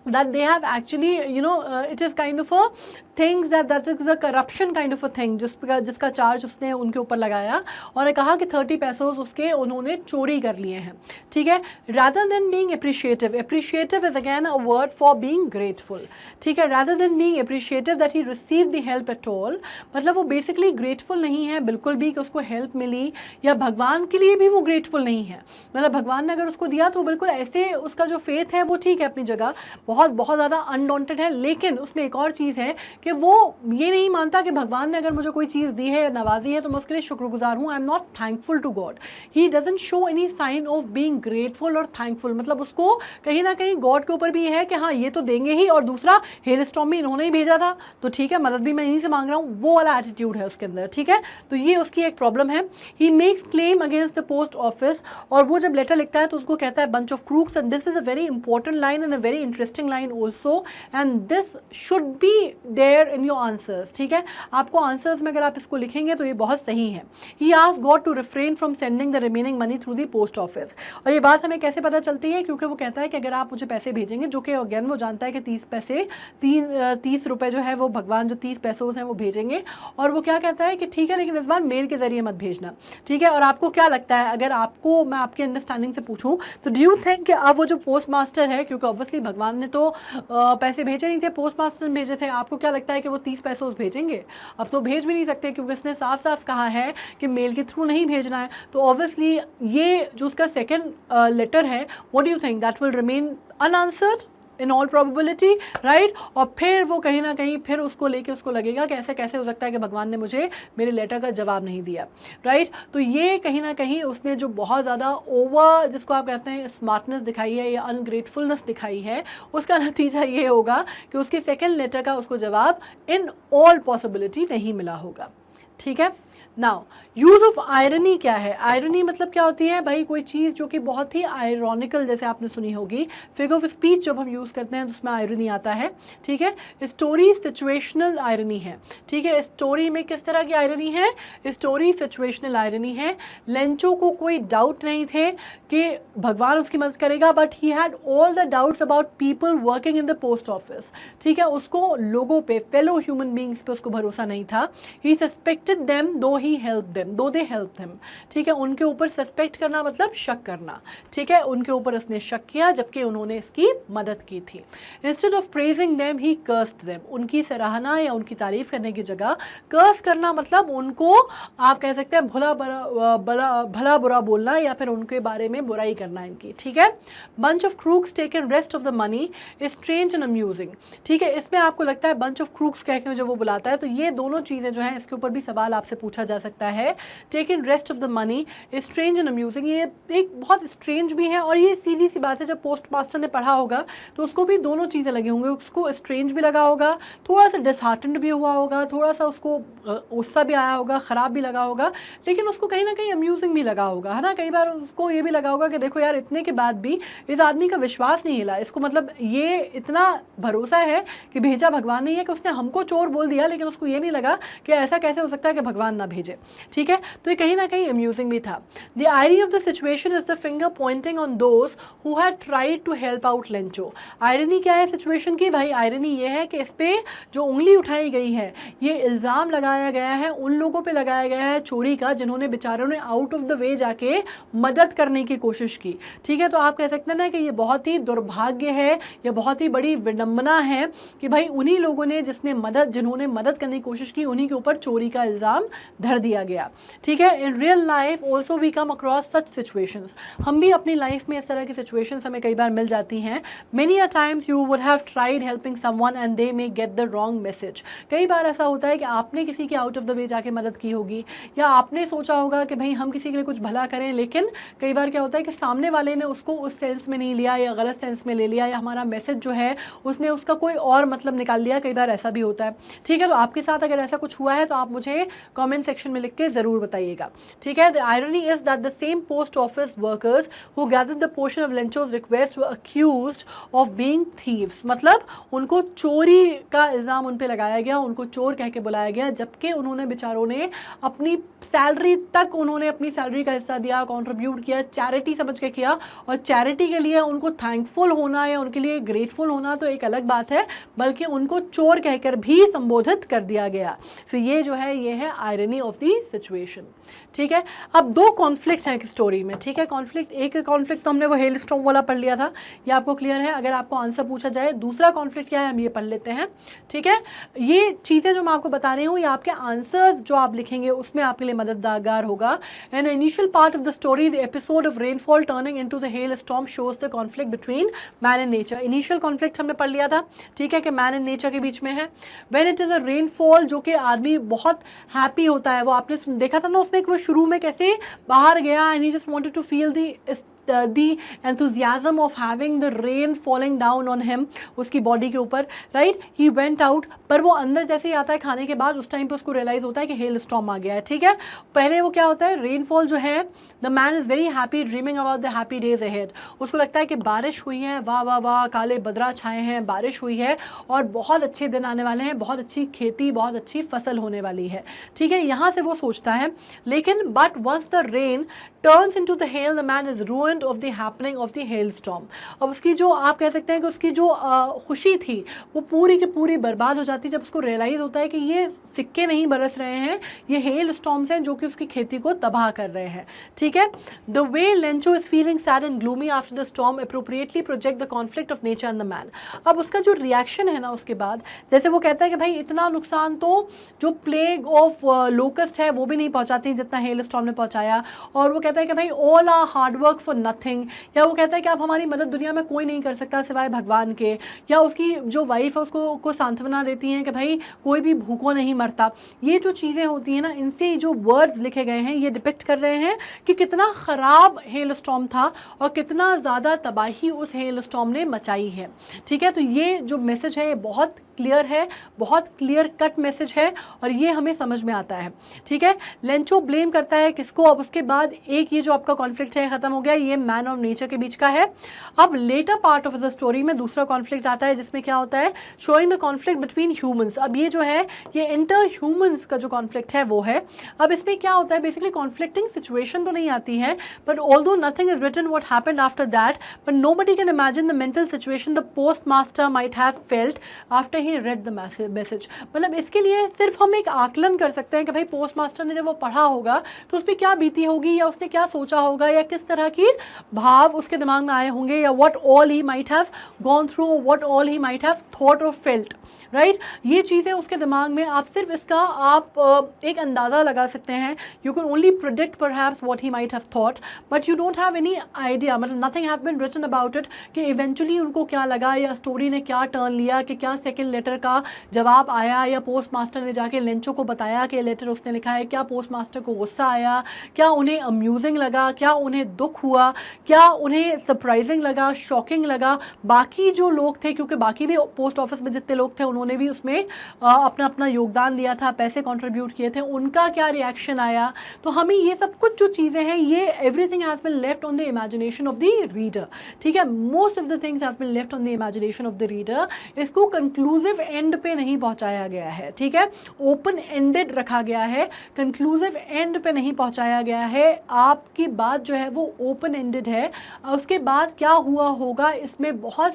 that they have actually, it is kind of a things that is a corruption kind of a thing, जिसका charge उसने उनके ऊपर लगाया और कहा कि 30 पैसों उसके उन्होंने चोरी कर लिए हैं, ठीक है। rather than being appreciative is again a word for being grateful, ठीक है। rather than being appreciative that he received the help at all, मतलब वो बेसिकली ग्रेटफुल नहीं है बिल्कुल भी कि उसको हेल्प मिली, या भगवान के लिए भी वो ग्रेटफुल नहीं है, मतलब भगवान ने अगर उसको दिया तो बिल्कुल ऐसे उसका जो फेथ है वो ठीक है अपनी जगह, बहुत बहुत ज़्यादा अनडॉन्टेड है, लेकिन उसमें एक और चीज़ है कि वो ये नहीं मानता कि भगवान ने अगर मुझे कोई चीज़ दी है, नवाजी है, तो मैं उसके लिए शुक्रगुजार हूँ, I am not thankful to God. He doesn't show any sign of being grateful और थैंकफुल, मतलब उसको कहीं ना कहीं गॉड के ऊपर भी है कि हाँ ये तो देंगे ही, और दूसरा हेल स्टॉर्म भी इन्होंने ही भेजा था तो ठीक है, मदद भी मैं इन्हीं से मांग रहा हूँ, वो वाला एटीट्यूड है उसके अंदर, ठीक है। तो ये उसकी एक प्रॉब्लम है। He makes claim against the post office, और वो जब लेटर लिखता है तो उसको कहता है bunch of crooks, and this is a very important line and a very interesting line also, and this should be there in your answers, ठीक है। आपको आंसर्स में अगर आप इसको लिखेंगे तो ये बहुत सही है। He asked God to refrain from sending the remaining money through the post office, और ये बात हमें कैसे पता चलती है, क्योंकि वो कहता है कि अगर आप मुझे पैसे भेजेंगे, जो कि अगेन वो जानता है कि 30 रुपए जो है वो भगवान जो 30 पैसों हैं वो भेजेंगे, और वो क्या कहता है कि ठीक है लेकिन इस बार मेल के जरिए मत भेजना, ठीक है। और आपको क्या लगता है, अगर आपको मैं आपकी अंडरस्टैंडिंग से पूछूं तो डू यू थिंक कि अब वो जो पोस्ट मास्टर है, क्योंकि ऑब्वियसली भगवान ने तो पैसे भेजे नहीं थे, पोस्ट मास्टर ने भेजे थे, आपको क्या लगता है कि वो 30 पैसों भेजेंगे? अब तो भेज भी नहीं सकते क्योंकि इसने साफ साफ कहा है कि मेल के थ्रू नहीं भेजना है। तो ऑब्वियसली ये जो उसका सेकेंड लेटर है, what do you think, that will remain unanswered in all probability, right. और फिर वो कहीं ना कहीं फिर उसको लेके उसको लगेगा कि ऐसे कैसे हो सकता है कि भगवान ने मुझे मेरे लेटर का जवाब नहीं दिया, राइट। तो ये कहीं ना कहीं उसने जो बहुत ज़्यादा ओवर, जिसको आप कहते हैं स्मार्टनेस दिखाई है या अनग्रेटफुलनेस दिखाई है, उसका नतीजा ये होगा कि उसके सेकेंड लेटर का उसको जवाब इन ऑल पॉसिबिलिटी नहीं मिला होगा, ठीक है। नाउ यूज़ ऑफ आयरनी क्या है? आयरनी मतलब क्या होती है भाई, कोई चीज़ जो कि बहुत ही आयरॉनिकल, जैसे आपने सुनी होगी फिगर ऑफ स्पीच जब हम यूज़ करते हैं तो उसमें आयरनी आता है, ठीक है। स्टोरी सिचुएशनल आयरनी है, ठीक है। स्टोरी में किस तरह की आयरनी है? स्टोरी सिचुएशनल आयरनी है। लेंचो को कोई डाउट नहीं थे कि भगवान उसकी मदद करेगा, but he had all the doubts about people working in the post office, ठीक है। उसको लोगों पे, फेलो ह्यूमन बींग्स पे उसको भरोसा नहीं था। ही सस्पेक्टेड देम दो ही हेल्प देम, दो दे हेल्प देम, ठीक है। उनके ऊपर सस्पेक्ट करना मतलब शक करना, ठीक है। उनके ऊपर उसने शक किया जबकि उन्होंने इसकी मदद की थी। Instead of praising them he cursed them, उनकी सराहना या उनकी तारीफ करने की जगह कर्स करना मतलब उनको आप कह सकते हैं भला बुरा बोलना या फिर उनके बारे में बुराई करना इनकी, ठीक है। Bunch of crooks taken rest of the money strange and amusing, ठीक है। इसमें आपको लगता है बंच ऑफ क्रूक्स कह के जब वो बुलाता है तो ये दोनों चीज़ें जो हैं इसके ऊपर भी सवाल आपसे पूछा जा सकता है। Taken rest of the money strange and amusing, ये एक बहुत स्ट्रेंज भी है, और ये सीधी सी बात है, जब पोस्ट मास्टर ने पढ़ा होगा तो उसको भी दोनों चीज़ें लगी होंगी, उसको स्ट्रेंज भी लगा होगा, थोड़ा सा डिसहार्टेंड भी हुआ होगा, थोड़ा सा उसको गुस्सा भी आया होगा, ख़राब भी लगा होगा, लेकिन उसको कहीं ना कहीं अम्यूजिंग भी लगा होगा, है ना। कई बार उसको ये भी लगा होगा कि देखो यार इतने के बाद भी इस आदमी का विश्वास नहीं हिला, इसको मतलब ये इतना भरोसा है कि भेजा भगवान नहीं है कि उसने हमको चोर बोल दिया, लेकिन उसको ये नहीं लगा कि ऐसा कैसे हो सकता है कि भगवान ना भेजे, ठीक है। तो ये कहीं ना कहीं अम्यूजिंग भी था। The irony of the situation is the finger pointing on those who had tried to help out Lencho. Irony क्या है सिचुएशन की? भाई आयरनी ये है कि इस पे जो उंगली उठाई गई है, ये इल्ज़ाम लगाया गया है उन लोगों पे लगाया गया है चोरी का, जिन्होंने बेचारों ने आउट ऑफ द वे जाके मदद करने की कोशिश की, ठीक है। तो आप कह सकते हैं ना कि ये बहुत ही दुर्भाग्य है या बहुत ही बड़ी विडंबना है कि भाई उन्हीं लोगों ने जिन्होंने मदद करने की कोशिश की, उन्हीं के ऊपर चोरी का इल्ज़ाम धर दिया गया, ठीक है। In real life also we come across such situations, हम भी अपनी लाइफ में इस तरह की सिचुएशंस हमें कई बार मिल जाती हैं। Many a times you would have tried helping someone and they may get the wrong message, कई बार ऐसा होता है कि आपने किसी की आउट ऑफ द वे जाके मदद की होगी, या आपने सोचा होगा कि भाई हम किसी के लिए कुछ भला करें, लेकिन कई बार क्या होता है कि सामने वाले ने उसको उस सेंस में नहीं लिया या गलत सेंस में ले लिया, या हमारा मैसेज जो है उसने उसका कोई और मतलब निकाल लिया, कई बार ऐसा भी होता है, ठीक है। तो आपके साथ अगर ऐसा कुछ हुआ है तो आप मुझे कमेंट सेक्शन सेक्शन में लिख के ज़रूर बताइएगा, ठीक है। The irony is that the same post office workers who gathered the portion of Lencho's request were accused of being thieves, मतलब उनको चोरी का इल्ज़ाम उन पे लगाया गया, उनको चोर कह के बुलाया गया, जबकि उन्होंने बेचारों ने अपनी सैलरी तक उन्होंने अपनी सैलरी का हिस्सा दिया, कंट्रीब्यूट किया, चैरिटी समझ के किया। और चैरिटी के लिए उनको थैंकफुल होना या उनके लिए ग्रेटफुल होना तो एक अलग बात है, बल्कि उनको चोर कहकर भी संबोधित कर दिया गया। तो ये जो है ये है आयरनी ऑफ द सिचुएशन, ठीक है। अब दो कॉन्फ्लिक्ट हैं स्टोरी में, ठीक है। कॉन्फ्लिक्ट, एक कॉन्फ्लिक्ट तो हमने वो हेल स्टॉर्म वाला पढ़ लिया था, ये आपको क्लियर है। अगर आपको आंसर पूछा जाए दूसरा कॉन्फ्लिक्ट क्या है, हम ये पढ़ लेते हैं, ठीक है। ये चीज़ें जो मैं आपको बता रही हूँ ये आपके आंसर्स जो आप लिखेंगे उसमें आपके लिए मददगार होगा। An initial part of the story, the episode of rainfall turning into the hail storm shows the conflict between man and nature. Initial conflict हमने पढ़ लिया था, ठीक है, कि मैन एंड नेचर के बीच में है। When it is a rainfall, जो कि आदमी बहुत हैप्पी होता है, वो आपने देखा था ना उसमें कि वो शुरू में कैसे बाहर गया and he just wanted to feel the enthusiasm of having the rain falling down on him, उसकी बॉडी के ऊपर, राइट। ही वेंट आउट, पर वो अंदर जैसे ही आता है खाने के बाद उस टाइम पे उसको रियलाइज होता है कि हेल स्टॉर्म आ गया है, ठीक है। पहले वो क्या होता है, रेनफॉल जो है, the man is very happy dreaming about the happy days ahead. उसको लगता है कि बारिश हुई है, वाह वाह वाह, काले बदरा छाए हैं, बारिश हुई है और बहुत अच्छे दिन आने वाले हैं, बहुत अच्छी खेती, बहुत अच्छी फसल होने वाली है, ठीक है। यहाँ से वो सोचता है। लेकिन but once the rain turns into the hail, the man is ruined of the happening of the hailstorm। अब उसकी जो आप कह सकते हैं कि उसकी जो खुशी थी वो पूरी की पूरी बर्बाद हो जाती है जब उसको रियलाइज़ होता है कि ये सिक्के नहीं बरस रहे हैं, ये हेल स्टॉर्म्स हैं जो कि उसकी खेती को तबाह कर रहे हैं, ठीक है। The way Lencho is feeling sad and gloomy after the storm appropriately project the conflict of nature and the man. अब उसका जो रिएक्शन है ना उसके बाद, जैसे वो कहता है कि भाई इतना नुकसान तो जो प्लेग ऑफ लोकस्ट है वो भी नहीं पहुँचाती जितना हेल स्टॉर्म ने पहुँचाया। और वो कहता है कि भाई all are hard work for nothing, या वो कहता है कि अब हमारी मदद दुनिया में कोई नहीं कर सकता सिवाय भगवान के। या उसकी जो वाइफ है उसको सांत्वना देती हैं कि भाई कोई भी भूखों नहीं मरता। ये जो चीज़ें होती हैं ना, इनसे जो वर्ड्स लिखे गए हैं ये डिपिक्ट कर रहे हैं कि कितना ख़राब हेल स्टॉर्म था और कितना ज़्यादा तबाही उस हेल स्टॉर्म ने मचाई है, ठीक है। तो ये जो मैसेज है ये बहुत क्लियर है, बहुत क्लियर कट मैसेज है और ये हमें समझ में आता है, ठीक है। लेंचो ब्लेम करता है किसको। अब उसके बाद एक ये जो आपका कॉन्फ्लिक्ट है ख़त्म हो गया, ये मैन और नेचर के बीच का है। अब latter part of the story में दूसरा कॉन्फ्लिक्ट आता है जिसमें क्या होता है, showing the conflict between humans. अब ये जो है ये इंटर ह्यूमंस का जो कॉन्फ्लिक्ट है वो है। अब इसमें क्या होता है, बेसिकली कॉन्फ्लिक्टिंग सिचुएशन तो नहीं आती है, but although nothing is written what happened after that, but nobody can imagine the mental situation the post master might have felt after he read the message. मतलब इसके लिए सिर्फ हम एक आकलन कर सकते हैं कि भाई पोस्ट मास्टर ने जब वो पढ़ा होगा तो उस पर क्या बीती होगी, या उसने क्या सोचा होगा, या किस तरह की भाव उसके दिमाग में आए होंगे, या what all he might have gone through, what all he might have thought और फेल्ट, राइट। ये चीज़ें उसके दिमाग में, आप सिर्फ इसका आप एक अंदाज़ा लगा सकते हैं। You can only predict perhaps what he might have thought, but you don't have any idea, मतलब nothing have been written about it कि इवेंचुअली उनको क्या लगा, या स्टोरी ने क्या टर्न लिया, कि क्या सेकेंड लेटर का जवाब आया, या पोस्ट मास्टर ने जाके लेंचो को बताया कि लेटर उसने लिखा है, क्या पोस्ट मास्टर को गुस्सा आया, क्या उन्हें अम्यूजिंग लगा, क्या उन्हें दुख हुआ, क्या उन्हें सरप्राइजिंग लगा, शॉकिंग लगा। बाकी जो लोग थे, क्योंकि बाकी भी पोस्ट ऑफिस में जितने लोग थे उन्होंने भी उसमें अपना अपना योगदान दिया था, पैसे कंट्रीब्यूट किए थे, उनका क्या रिएक्शन आया। तो हमें ये सब कुछ जो चीज़ें हैं ये everything has been left on the imagination of the reader, ठीक है। Most of the things have been left on the imagination of the reader. इसको कंक्लूसिव एंड पे नहीं पहुंचाया गया है, ठीक है। ओपन एंडेड रखा गया है, कंक्लूसिव एंड पे नहीं पहुंचाया गया है। आपकी बात जो है वो ओपन एंडेड है। उसके बाद क्या हुआ होगा इसमें बहुत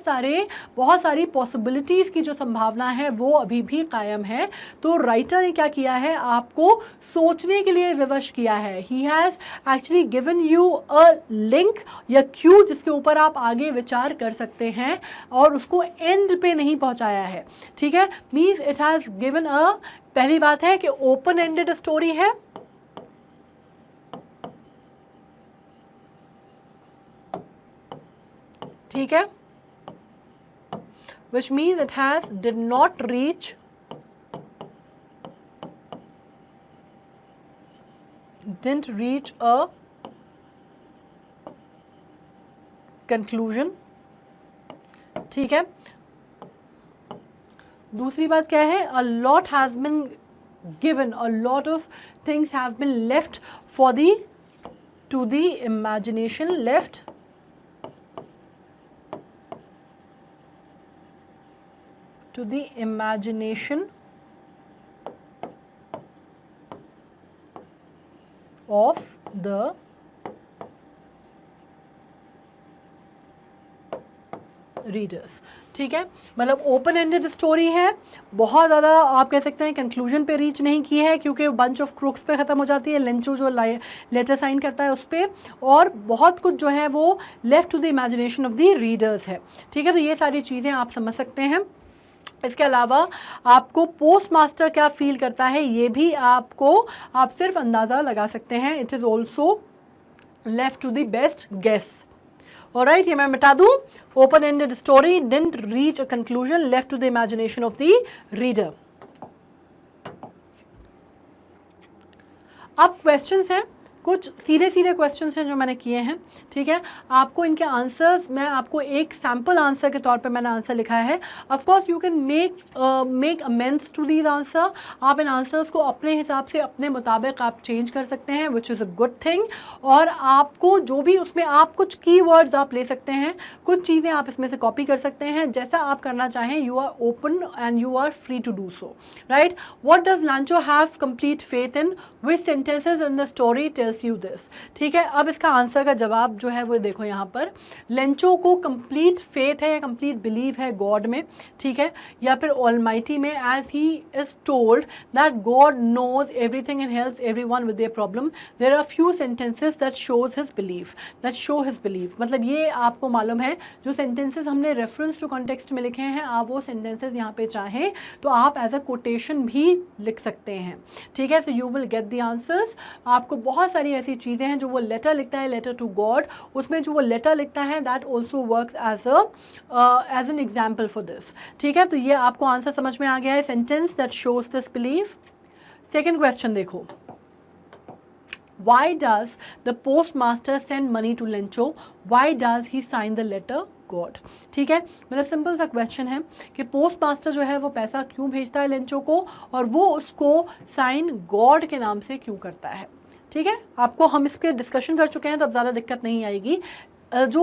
सारी पॉसिबिलिटीज़ की जो संभावना है वो अभी भी कायम है। तो राइटर ने क्या किया है, आपको सोचने के लिए विवश किया है। He has actually given you a link या क्यू जिसके ऊपर आप आगे विचार कर सकते हैं, और उसको एंड पे नहीं पहुंचाया है, ठीक है। Means it has given a, पहली बात है कि ओपन एंडेड स्टोरी है, ठीक है, which means it has did not reach didn't reach a conclusion, ठीक है। दूसरी बात क्या है, a lot has been given, a lot of things have been left for the to the imagination, left to the imagination of the readers. ठीक है, मतलब open ended story है, बहुत ज़्यादा आप कह सकते हैं कंक्लूजन पे रीच नहीं की है क्योंकि बंच ऑफ क्रूक्स पे ख़त्म हो जाती है, लेंचो जो लेटर साइन करता है उस पर, और बहुत कुछ जो है वो left to the imagination of the readers है। ठीक है, तो ये सारी चीज़ें आप समझ सकते हैं। इसके अलावा आपको पोस्ट मास्टर क्या फील करता है ये भी आप सिर्फ अंदाज़ा लगा सकते हैं। It is also left to the best guess. Alright, ये मैं मिटा दूँ, open ended story didn't reach a conclusion, left to the imagination of the reader. अब क्वेश्चंस हैं, कुछ सीधे सीधे क्वेश्चंस हैं जो मैंने किए हैं। ठीक है, आपको इनके आंसर्स, मैं आपको एक सैम्पल आंसर के तौर पे मैंने आंसर लिखा है। Of course you can make amends to these answer. आप इन आंसर्स को अपने हिसाब से अपने मुताबिक आप चेंज कर सकते हैं, which is a good thing. और आपको जो भी उसमें आप कुछ कीवर्ड्स आप ले सकते हैं, कुछ चीज़ें आप इसमें से कॉपी कर सकते हैं, जैसा आप करना चाहें। You are open and you are free to do so. Right, what does Lencho have complete faith in, which sentences in the story tells you this. ठीक है, अब इसका आंसर का जवाब जो है वो देखो यहाँ पर, लेंचो को कंप्लीट फेथ है या कंप्लीट बिलीव है गॉड में। ठीक है, या फिर ऑलमाइटी में, as he is told that God knows everything and helps everyone with their problem, there are few sentences that shows his belief, that show his belief. मतलब ये आपको मालूम है, जो सेंटेंसेस हमने रेफरेंस टू कॉन्टेक्स्ट में लिखे हैं, आप वो सेंटेंसेस यहाँ पे चाहें तो आप एज अ कोटेशन भी लिख सकते हैं। ठीक है, so you will get the answers. आपको बहुत सारी ऐसी चीज़ें हैं, जो वो लेटर लिखता है, लेटर टू गॉड, उसमें जो वो लेटर लिखता है that also works as an example for this. ठीक है, तो ये आपको आंसर समझ में आ गया है, sentence that shows this belief. Second question देखो, why does the postmaster send money to Lencho? Why does he sign the letter God? ठीक है, मतलब सिंपल सा क्वेश्चन है कि पोस्ट मास्टर जो है वो पैसा क्यों भेजता है लेंचो को, और वो उसको साइन गॉड के नाम से क्यों करता है। ठीक है, आपको हम इसके डिस्कशन कर चुके हैं तो अब ज़्यादा दिक्कत नहीं आएगी। जो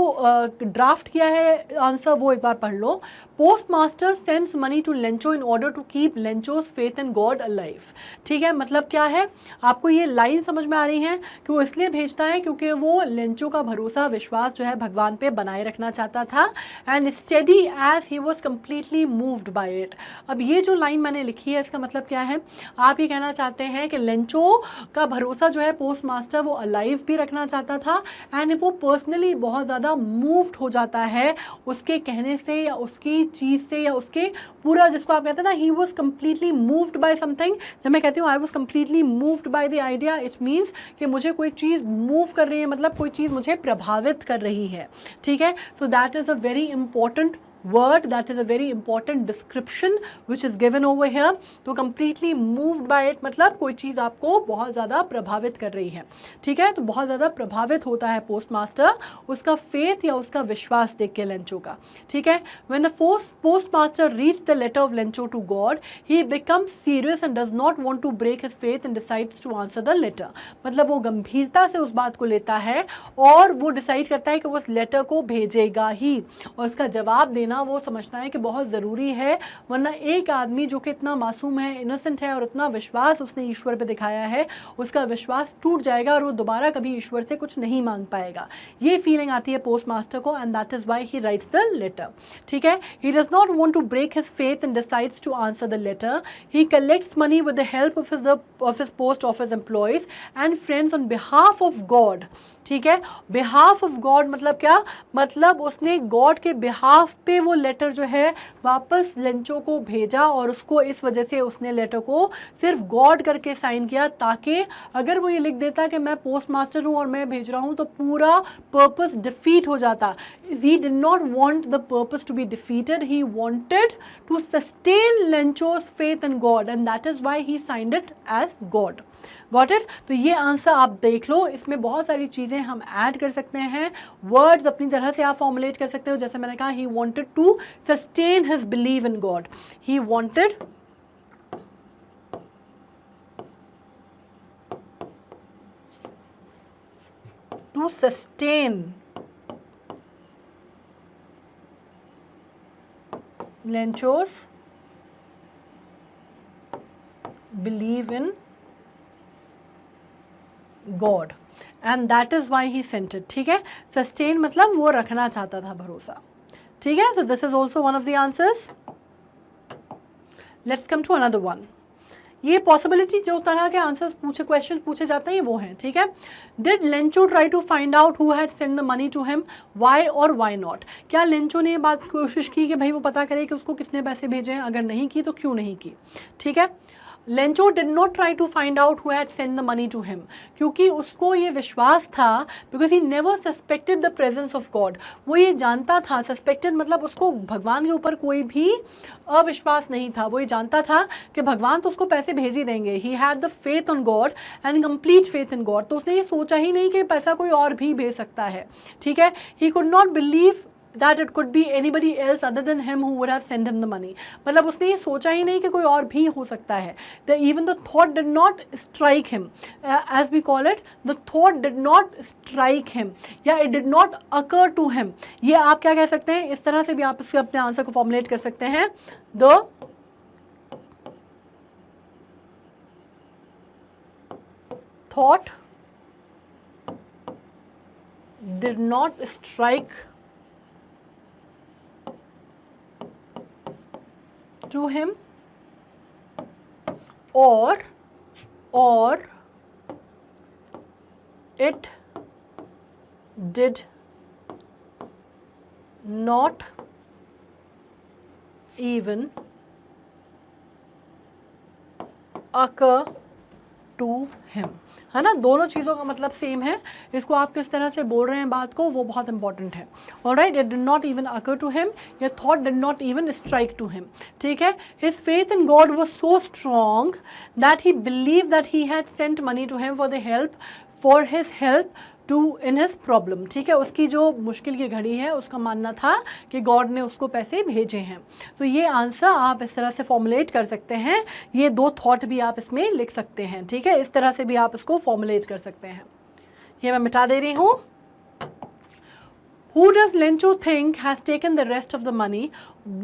ड्राफ्ट किया है आंसर वो एक बार पढ़ लो। Postmaster sends money to Lencho in order to keep Lencho's faith in God alive. ठीक है, मतलब क्या है, आपको ये लाइन समझ में आ रही है कि वो इसलिए भेजता है क्योंकि वो लेंचो का भरोसा विश्वास जो है भगवान पे बनाए रखना चाहता था, and steady as he was completely moved by it. अब ये जो लाइन मैंने लिखी है इसका मतलब क्या है, आप ये कहना चाहते हैं कि लेंचो का भरोसा जो है पोस्ट मास्टर वो अलाइव भी रखना चाहता था, एंड वो पर्सनली बहुत ज़्यादा मूव्ड हो जाता है उसके कहने से या उसकी चीज़ से या उसके पूरा, जिसको आप कहते हैं ना, ही was completely moved bye something. जब मैं कहती हूँ I was completely moved by the idea, it means कि मुझे कोई चीज़ मूव कर रही है, मतलब कोई चीज़ मुझे प्रभावित कर रही है। ठीक है, so that is a very important word, that is a very important description which is given over here. तो completely moved by it मतलब कोई चीज़ आपको बहुत ज़्यादा प्रभावित कर रही है। ठीक है, तो बहुत ज़्यादा प्रभावित होता है पोस्ट मास्टर उसका फेथ या उसका विश्वास देख के लेंचो का। ठीक है, when the post master reads the letter of Lencho to God, he becomes serious and does not want to break his faith and decides to answer the letter। मतलब वो गंभीरता से उस बात को लेता है और वो डिसाइड करता है कि वो उस लेटर को भेजेगा ही, और उसका जवाब देना वो समझता है कि बहुत ज़रूरी है, वरना एक आदमी जो कि इतना मासूम है, इनोसेंट है, और इतना विश्वास उसने ईश्वर पे दिखाया है, उसका विश्वास टूट जाएगा और वो दोबारा कभी ईश्वर से कुछ नहीं मांग पाएगा। ये फीलिंग आती है पोस्ट मास्टर को, and that is why he writes the letter. ठीक है, he does not want to break his faith and decides to answer the letter. He collects money with the help of his post office employees and friends on behalf of God. ठीक है, behalf of God मतलब क्या, मतलब उसने God के behalf पे वो letter जो है वापस लेंचो को भेजा, और उसको इस वजह से उसने लेटर को सिर्फ गॉड करके साइन किया, ताकि अगर वो ये लिख देता कि मैं पोस्ट मास्टर हूँ और मैं भेज रहा हूँ तो पूरा पर्पस डिफीट हो जाता। He did not want the purpose to be defeated. He wanted to sustain Lencho's faith in God, and that is why he signed it as God. Got it? तो ये आंसर आप देख लो, इसमें बहुत सारी चीज़ें हम ऐड कर सकते हैं, वर्ड्स अपनी तरह से आप फॉर्मुलेट कर सकते हो। जैसे मैंने कहा, he wanted to sustain his belief in God. He wanted to sustain Lencho's belief in God and that is why he sent it. ठीक है, sustain मतलब वो रखना चाहता था भरोसा. ठीक है, so this is also one of the answers. Let's come to another one. ये पॉसिबिलिटी जो तरह के आंसर्स क्वेश्चन पूछे जाते हैं वो हैं. ठीक है, did Lencho try to find out who had send the money to him, why और वाई नॉट. क्या लेंचो ने ये बात कोशिश की कि भाई वो पता करे कि उसको किसने पैसे भेजे हैं, अगर नहीं की तो क्यों नहीं की. ठीक है, Lencho did not try to find out who had send the money to him, क्योंकि उसको ये विश्वास था, because he never suspected the presence of God. वो ये जानता था, सस्पेक्टेड मतलब उसको भगवान के ऊपर कोई भी अविश्वास नहीं था. वो ये जानता था कि भगवान तो उसको पैसे भेज ही देंगे. He had the faith on God and complete faith in God. तो उसने ये सोचा ही नहीं कि पैसा कोई और भी भेज सकता है. ठीक है, he could not believe that it could be anybody else other than him who would have sent him the money. मतलब उसने ये सोचा ही नहीं कि कोई और भी हो सकता है. Even the thought did not strike him, as we call it, the thought did not strike him, या it did not occur to him. ये आप क्या कह सकते हैं, इस तरह से भी आप इसके अपने आंसर को फॉर्मुलेट कर सकते हैं. The thought did not strike to him or it did not even occur to him. है ना, दोनों चीज़ों का मतलब सेम है. इसको आप किस तरह से बोल रहे हैं बात को, वो बहुत इंपॉर्टेंट है. Alright, it did not even occur to him, या thought did not even strike to him. ठीक है, his faith in God was so strong that he believe that he had sent money to him for his help to in his problem. ठीक है, उसकी जो मुश्किल की घड़ी है उसका मानना था कि गॉड ने उसको पैसे भेजे हैं. तो ये आंसर आप इस तरह से फॉर्मुलेट कर सकते हैं. ये दो थॉट भी आप इसमें लिख सकते हैं. ठीक है, इस तरह से भी आप इसको फॉर्मुलेट कर सकते हैं. ये मैं मिटा दे रही हूँ. Who does Lencho think has taken the rest of the money?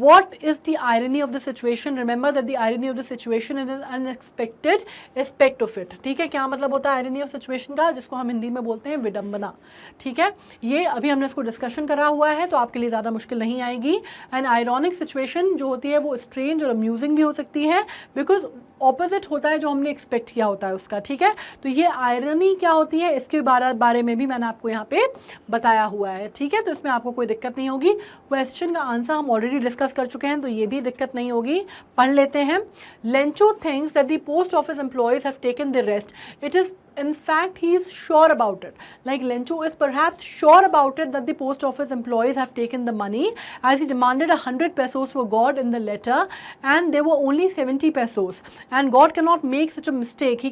What is the irony of the situation? Remember that the irony of the situation is an unexpected aspect of it. ठीक है, क्या मतलब होता है irony of situation का, जिसको हम हिंदी में बोलते हैं विडम्बना. ठीक है, ये अभी हमने इसको डिस्कशन करा हुआ है तो आपके लिए ज़्यादा मुश्किल नहीं आएगी. एंड आयरॉनिक सिचुएशन जो होती है वो स्ट्रेंज और अम्यूजिंग भी हो सकती है, बिकॉज ऑपोजिट होता है जो हमने एक्सपेक्ट किया होता है उसका. ठीक है, तो ये आयरनी क्या होती है इसके बारे में भी मैंने आपको यहाँ पे बताया हुआ है. ठीक है, तो इसमें आपको कोई दिक्कत नहीं होगी. क्वेश्चन का आंसर हम ऑलरेडी डिस्कस कर चुके हैं तो ये भी दिक्कत नहीं होगी. पढ़ लेते हैं. Lencho thinks that the post office employees have taken the rest. It is in fact he is sure about it. Like Lencho is perhaps sure about it that the post office employees have taken the money, as he demanded 100 pesos for God in the letter and there were only 70 pesos, and God cannot make such a mistake.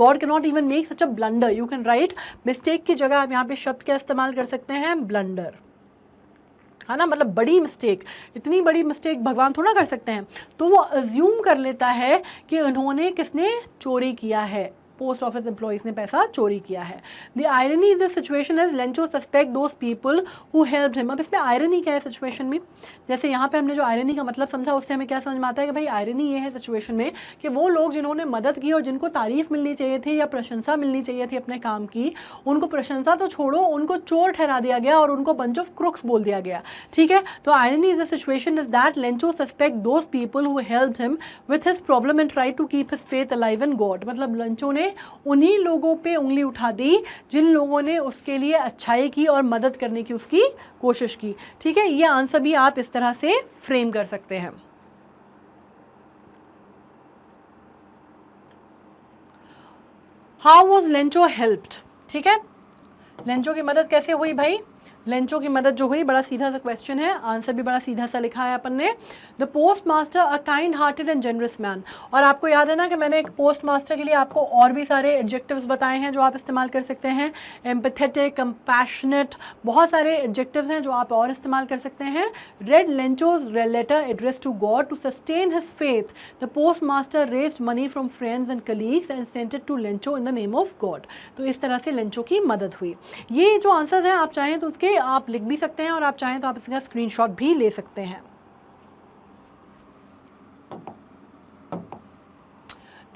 God cannot even make such a blunder. You can write mistake की जगह आप यहाँ पे शब्द क्या इस्तेमाल कर सकते हैं, blunder. है ना, मतलब बड़ी मिस्टेक. इतनी बड़ी मिस्टेक भगवान थोड़ा कर सकते हैं. तो वो अज्यूम कर लेता है कि उन्होंने किसने चोरी किया है, पोस्ट ऑफिस एम्प्लॉइज ने पैसा चोरी किया है. The irony in this situation is Lencho suspect those people who helped him. अब इसमें आयरनी क्या है सिचुएशन में, जैसे यहाँ पे हमने जो आयरनी का मतलब समझा उससे हमें क्या समझ में आता है कि भाई आयरनी ये है सिचुएशन में कि वो लोग जिन्होंने मदद की और जिनको तारीफ मिलनी चाहिए थी या प्रशंसा मिलनी चाहिए थी अपने काम की, उनको प्रशंसा तो छोड़ो, उनको चोर ठहरा दिया गया और उनको बंच ऑफ क्रुक्स बोल दिया गया. ठीक है, तो irony is the situation is that Lencho suspect those people who helped him with his problem and try to keep his faith alive in God. मतलब लेंचो ने उन्हीं लोगों पे उंगली उठा दी जिन लोगों ने उसके लिए अच्छाई की और मदद करने की उसकी कोशिश की. ठीक है, ये आंसर भी आप इस तरह से फ्रेम कर सकते हैं. How was Lencho helped. ठीक है, लेंचो की मदद कैसे हुई भाई, लेंचो की मदद जो हुई, बड़ा सीधा सा क्वेश्चन है, आंसर भी बड़ा सीधा सा लिखा है अपन ने। The post master a kind hearted and generous man. और आपको याद है ना कि मैंने एक पोस्ट मास्टर के लिए आपको और भी सारे एडजेक्टिव्स बताए हैं जो आप इस्तेमाल कर सकते हैं। एम्पैथेटिक, कंपैशनेट, बहुत सारे एडजेक्टिव्स हैं जो आप और इस्तेमाल कर सकते हैं। Read Lencho's letter address to God to sustain his faith. The post master raised money from friends and colleagues and sent it to Lencho in the name of God. तो इस तरह से लेंचो की मदद हुई। ये जो आंसर्स हैं आप चाहें तो उसके आप लिख भी सकते हैं और आप चाहें तो आप इसका स्क्रीनशॉट भी ले सकते हैं।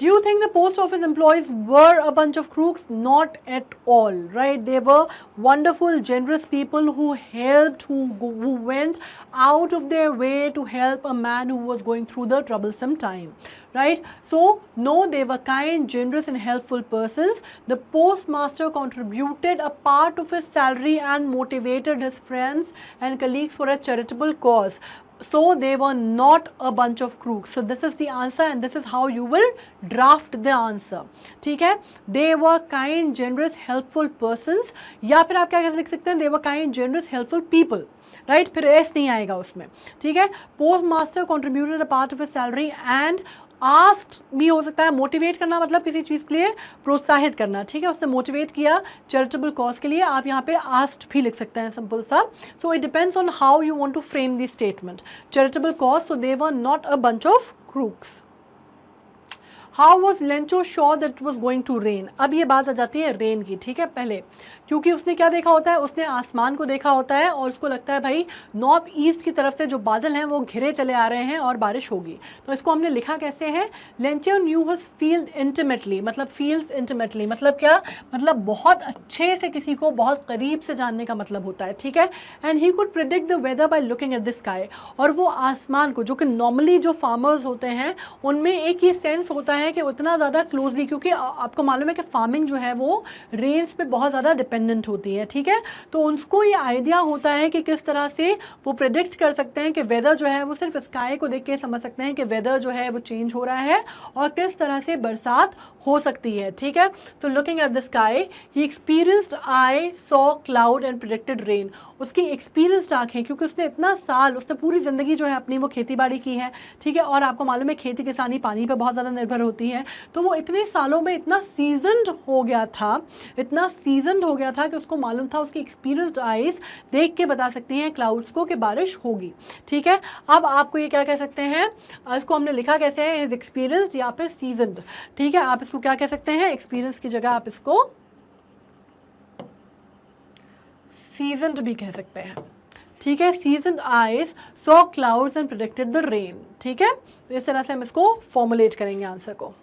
Do you think the post office employees were a bunch of crooks? Not at all, right? They were wonderful, generous people who helped, who went out of their way to help a man who was going through the troublesome time, right? So, no, they were kind, generous and helpful persons. The postmaster contributed a part of his salary and motivated his friends and colleagues for a charitable cause. So they were not a bunch of crooks. So this is the answer and this is how you will draft the answer. ठीक है, they were kind, generous, helpful persons, या फिर आप क्या लिख सकते हैं, they were kind, generous, helpful people, right फिर एस नहीं आएगा उसमें, ठीक है। Post master contributed a part of his salary and asked भी हो सकता है, मोटिवेट करना मतलब किसी चीज़ के लिए प्रोत्साहित करना, ठीक है, उसने मोटिवेट किया चैरिटेबल कॉज के लिए, आप यहाँ पे आस्क्ड भी लिख सकते हैं, सिंपल सा। So it depends on how you want to frame the statement. Charitable cause, so they were not a bunch of crooks. How was Lencho sure that it was going to rain. अब ये बात आ जाती है rain की, ठीक है, पहले क्योंकि उसने क्या देखा होता है, उसने आसमान को देखा होता है और उसको लगता है भाई नॉर्थ ईस्ट की तरफ से जो बादल हैं वो घिरे चले आ रहे हैं और बारिश होगी। तो इसको हमने लिखा कैसे है, Lencho new his field intimately, मतलब फील्ड्स इंटीमेटली मतलब क्या, मतलब बहुत अच्छे से किसी को बहुत करीब से जानने का मतलब होता है, ठीक है। And he could predict the whether by looking at the sky, और वो आसमान को, जो कि नॉर्मली जो फार्मर्स होते हैं उनमें एक ये सेंस होता है कि उतना ज़्यादा क्लोजली, क्योंकि आपको मालूम है कि फार्मिंग जो है वो रेन्स पे बहुत ज़्यादा डिपेंडेंट होती है, ठीक है। तो उनको ये आइडिया होता है कि किस तरह से वो प्रेडिक्ट कर सकते हैं कि वेदर जो है वो सिर्फ स्काई को देख के समझ सकते हैं कि वेदर जो है वो चेंज हो रहा है और किस तरह से बरसात हो सकती है, ठीक है। तो looking at the sky he experienced I saw cloud and predicted rain. उसकी एक्सपीरियंस्ड आँखें, क्योंकि उसने इतना साल, उसने पूरी ज़िंदगी जो है अपनी वो खेती बाड़ी की है, ठीक है, और आपको मालूम है खेती किसानी पानी पर बहुत ज़्यादा निर्भर होती है। तो वो इतने सालों में इतना सीजनड हो गया था, इतना सीजनड हो गया था कि उसको मालूम था, उसकी एक्सपीरियंस्ड आइज देख के बता सकती हैं क्लाउड्स को कि बारिश होगी, ठीक है। अब आपको ये क्या कह सकते हैं, इसको हमने लिखा कैसे है, इज एक्सपीरियंस्ड या फिर सीजनड, ठीक है। आप इसको क्या कह सकते हैं, एक्सपीरियंस की जगह आप इसको सीजनड भी कह सकते हैं, ठीक है। Seasoned eyes saw clouds and predicted the rain, ठीक है। तो इस तरह से हम इसको फॉर्मुलेट करेंगे आंसर को।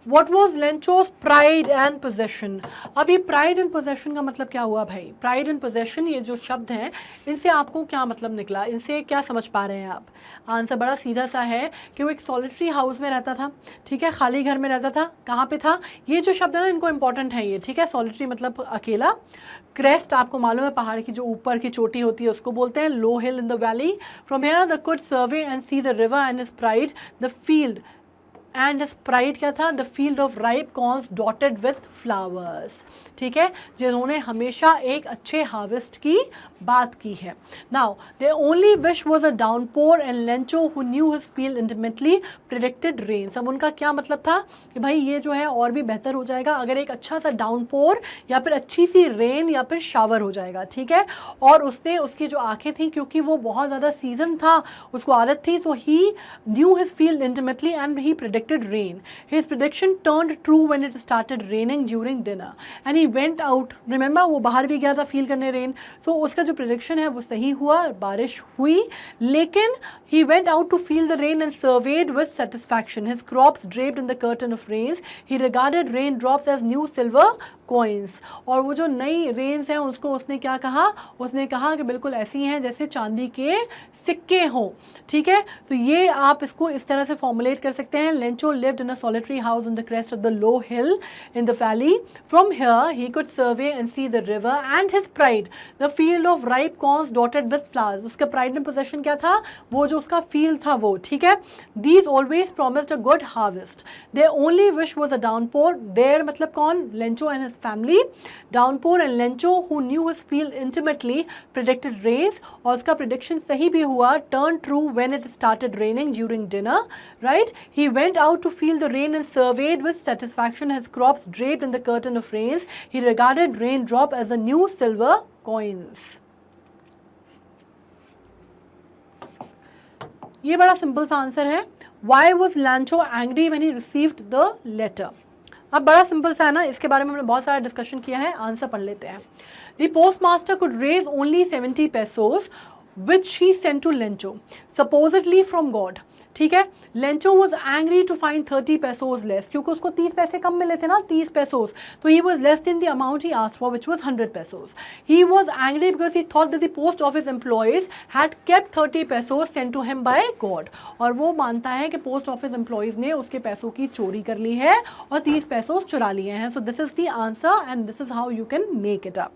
What was Lencho's pride and possession? अब ये प्राइड एंड पोजेशन का मतलब क्या हुआ भाई, प्राइड एंड पोजेशन ये जो शब्द हैं इनसे आपको क्या मतलब निकला, इनसे क्या समझ पा रहे हैं आप। आंसर बड़ा सीधा सा है कि वो एक सॉलिटरी हाउस में रहता था, ठीक है, खाली घर में रहता था। कहाँ पे था, ये जो शब्द है ना इनको इंपॉर्टेंट है ये, ठीक है। सॉलिटरी मतलब अकेला। क्रेस्ट आपको मालूम है पहाड़ की जो ऊपर की चोटी होती है उसको बोलते हैं, low hill in the valley. From here the could survey and see the river and his pride the field, and his pride क्या था, the field of ripe corns dotted with flowers, ठीक है, जिन्होंने हमेशा एक अच्छे हार्वेस्ट की बात की है। Now their only wish was a downpour and Lencho who knew his field intimately predicted rain. अब उनका क्या मतलब था कि भाई ये जो है और भी बेहतर हो जाएगा अगर एक अच्छा सा डाउनपोर या फिर अच्छी सी रेन या फिर शावर हो जाएगा, ठीक है। और उसने, उसकी जो आंखें थी, क्योंकि वो बहुत ज़्यादा सीजन था, उसको आदत थी, so he knew his field intimately and he predicted rain. His prediction turned true when it started raining during dinner and he went out. Remember वो बाहर भी गया था फील करने रेन, तो उसका जो prediction है वो सही हुआ, बारिश हुई, लेकिन he went out to feel the rain and surveyed with satisfaction. His crops draped in the curtain of rains. He regarded raindrops as new silver coins. और वो जो नई रेन्स हैं उसको उसने क्या कहा, उसने कहा कि बिल्कुल ऐसी हैं जैसे चांदी के सिक्के हों, ठीक है। तो ये आप इसको इस तरह से फॉर्मुलेट कर सकते हैं। Lencho lived in a solitary house on the crest of the low hill in the valley. From here he could survey and see the river and his pride, the field of ripe corns dotted with flowers. उसका pride and possession क्या था, वो जो उसका field था वो, ठीक है। These always promised a good harvest. Their only wish was a downpour. Their मतलब कौन, Lencho and his family. Downpour and Lencho, who knew his field intimately, predicted rains, और उसका prediction सही भी हुआ, turned true when it started raining during dinner, right? He went out to feel the rain and surveyed with satisfaction his crops draped in the curtain of rains. He regarded raindrop as the new silver coins. ये बड़ा simple सा answer है. Why was Lancho angry when he received the letter? अब बड़ा simple सा है ना, इसके बारे में हमने बहुत सारा डिस्कशन किया है. आंसर पढ़ लेते हैं. The postmaster could raise only 70 pesos, which he sent to Lencho, supposedly from God. ठीक है. Lencho was angry to find 30 pesos less, क्योंकि उसको 30 पैसे कम मिले थे ना, 30 pesos. तो he was less than the amount he asked for, which was 100 pesos. He was angry because he thought that the post office employees had kept 30 pesos sent to him by God. और वो मानता है कि post office employees ने उसके पैसों की चोरी कर ली है और 30 pesos चुरा लिए हैं. So this is the answer and this is how you can make it up.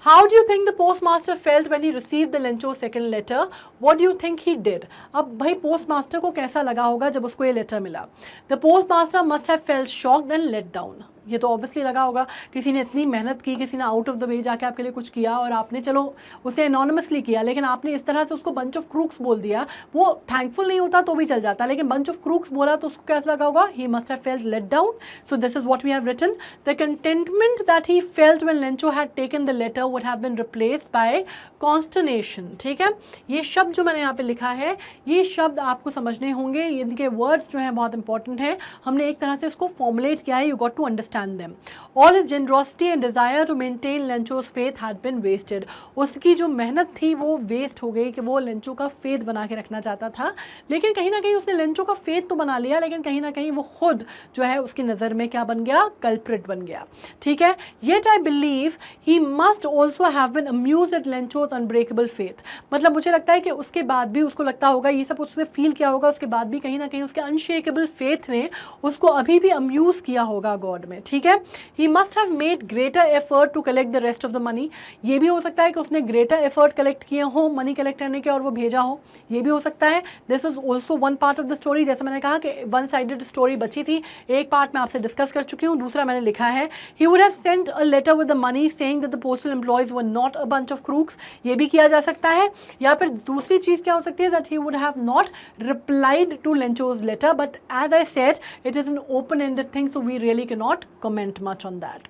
How do you think the postmaster felt when he received the Lencho's second letter? What do you think he did? अब भाई postmaster को कैसा लगा होगा जब उसको ये letter मिला? The postmaster must have felt shocked and let down. ये तो ऑब्वियसली लगा होगा, किसी ने इतनी मेहनत की, किसी ने आउट ऑफ द वे जाके आपके लिए कुछ किया और आपने चलो उसे एनोनिमसली किया, लेकिन आपने इस तरह से उसको बंच ऑफ क्रूक्स बोल दिया. वो थैंकफुल नहीं होता तो भी चल जाता, लेकिन बंच ऑफ क्रूक्स बोला तो उसको कैसा लगा होगा? He must have felt let down. So this is what we have written. The contentment that he felt when Lencho had taken the letter would have been replaced by consternation. ठीक है. ये शब्द जो मैंने यहाँ पे लिखा है, ये शब्द आपको समझने होंगे, इनके वर्ड्स जो हैं बहुत इंपॉर्टेंट हैं. हमने एक तरह से इसको फॉर्मुलेट किया है. You got to understand them. All his generosity and desire to maintain Lencho's faith had been wasted. उसकी जो मेहनत थी वो वेस्ट हो गई कि वो लेंचो का फेथ बना के रखना चाहता था, लेकिन कहीं ना कहीं उसने लेंचो का फेथ तो बना लिया, लेकिन कहीं ना कहीं वो खुद जो है उसकी नज़र में क्या बन गया? कल्प्रिट बन गया. ठीक है. Yet I believe he must also have been amused at Lencho's unbreakable faith. मतलब मुझे लगता है कि उसके बाद भी उसको लगता होगा, ये सब उसने फील किया होगा, उसके बाद भी कहीं ना कहीं उसके अनशेकेबल फेथ ने उसको अभी भी अम्यूज़ किया होगा गॉड में. ठीक है. He must have made greater effort to collect the rest of the money. ये भी हो सकता है कि उसने greater effort collect किए हो मनी कलेक्ट करने के और वो भेजा हो, ये भी हो सकता है. This is also one part of the story. जैसे मैंने कहा कि वन साइडेड स्टोरी बची थी, एक पार्ट मैं आपसे डिस्कस कर चुकी हूँ, दूसरा मैंने लिखा है. He would have sent a letter with the money saying that the postal employees were not a bunch of crooks. ये भी किया जा सकता है. या फिर दूसरी चीज़ क्या हो सकती है? That he would have not replied to Lencho's letter, but as I said, it is an open-ended thing, so we really cannot comment much on that.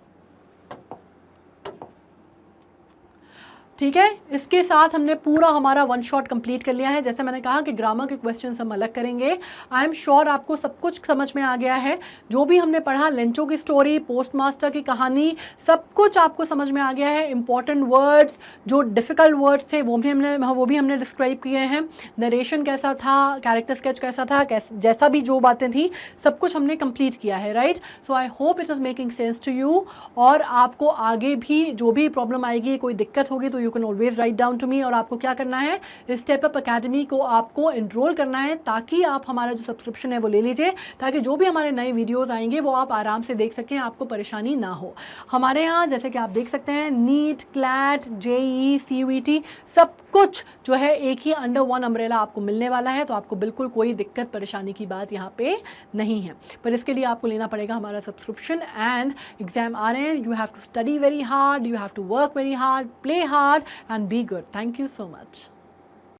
ठीक है. इसके साथ हमने पूरा हमारा वन शॉट कंप्लीट कर लिया है. जैसे मैंने कहा कि ग्रामर के क्वेश्चन हम अलग करेंगे. आई एम श्योर आपको सब कुछ समझ में आ गया है. जो भी हमने पढ़ा, लेंचो की स्टोरी, पोस्टमास्टर की कहानी, सब कुछ आपको समझ में आ गया है. इंपॉर्टेंट वर्ड्स, जो डिफ़िकल्ट वर्ड्स थे वो भी हमने डिस्क्राइब किए हैं. नरेशन कैसा था, कैरेक्टर स्केच कैसा था, जैसा भी जो बातें थी, सब कुछ हमने कंप्लीट किया है. Right. So I hope it is making sense to you. और आपको आगे भी जो भी प्रॉब्लम आएगी, कोई दिक्कत होगी, तो you can always write down to me. और आपको क्या करना है? स्टेप अप अकेडमी को आपको एनरोल करना है, ताकि आप हमारा जो सब्सक्रिप्शन है वो ले लीजिए, ताकि जो भी हमारे नए वीडियोस आएंगे वो आप आराम से देख सकें, आपको परेशानी ना हो. हमारे यहाँ जैसे कि आप देख सकते हैं, नीट, क्लैट, जेई, CUET, सब कुछ जो है एक ही अंडर वन अम्ब्रेला आपको मिलने वाला है. तो आपको बिल्कुल कोई दिक्कत परेशानी की बात यहाँ पे नहीं है. पर इसके लिए आपको लेना पड़ेगा हमारा सब्सक्रिप्शन. एंड एग्जाम आ रहे हैं, you have to study very hard, you have to work very hard, play hard and be good. Thank you so much.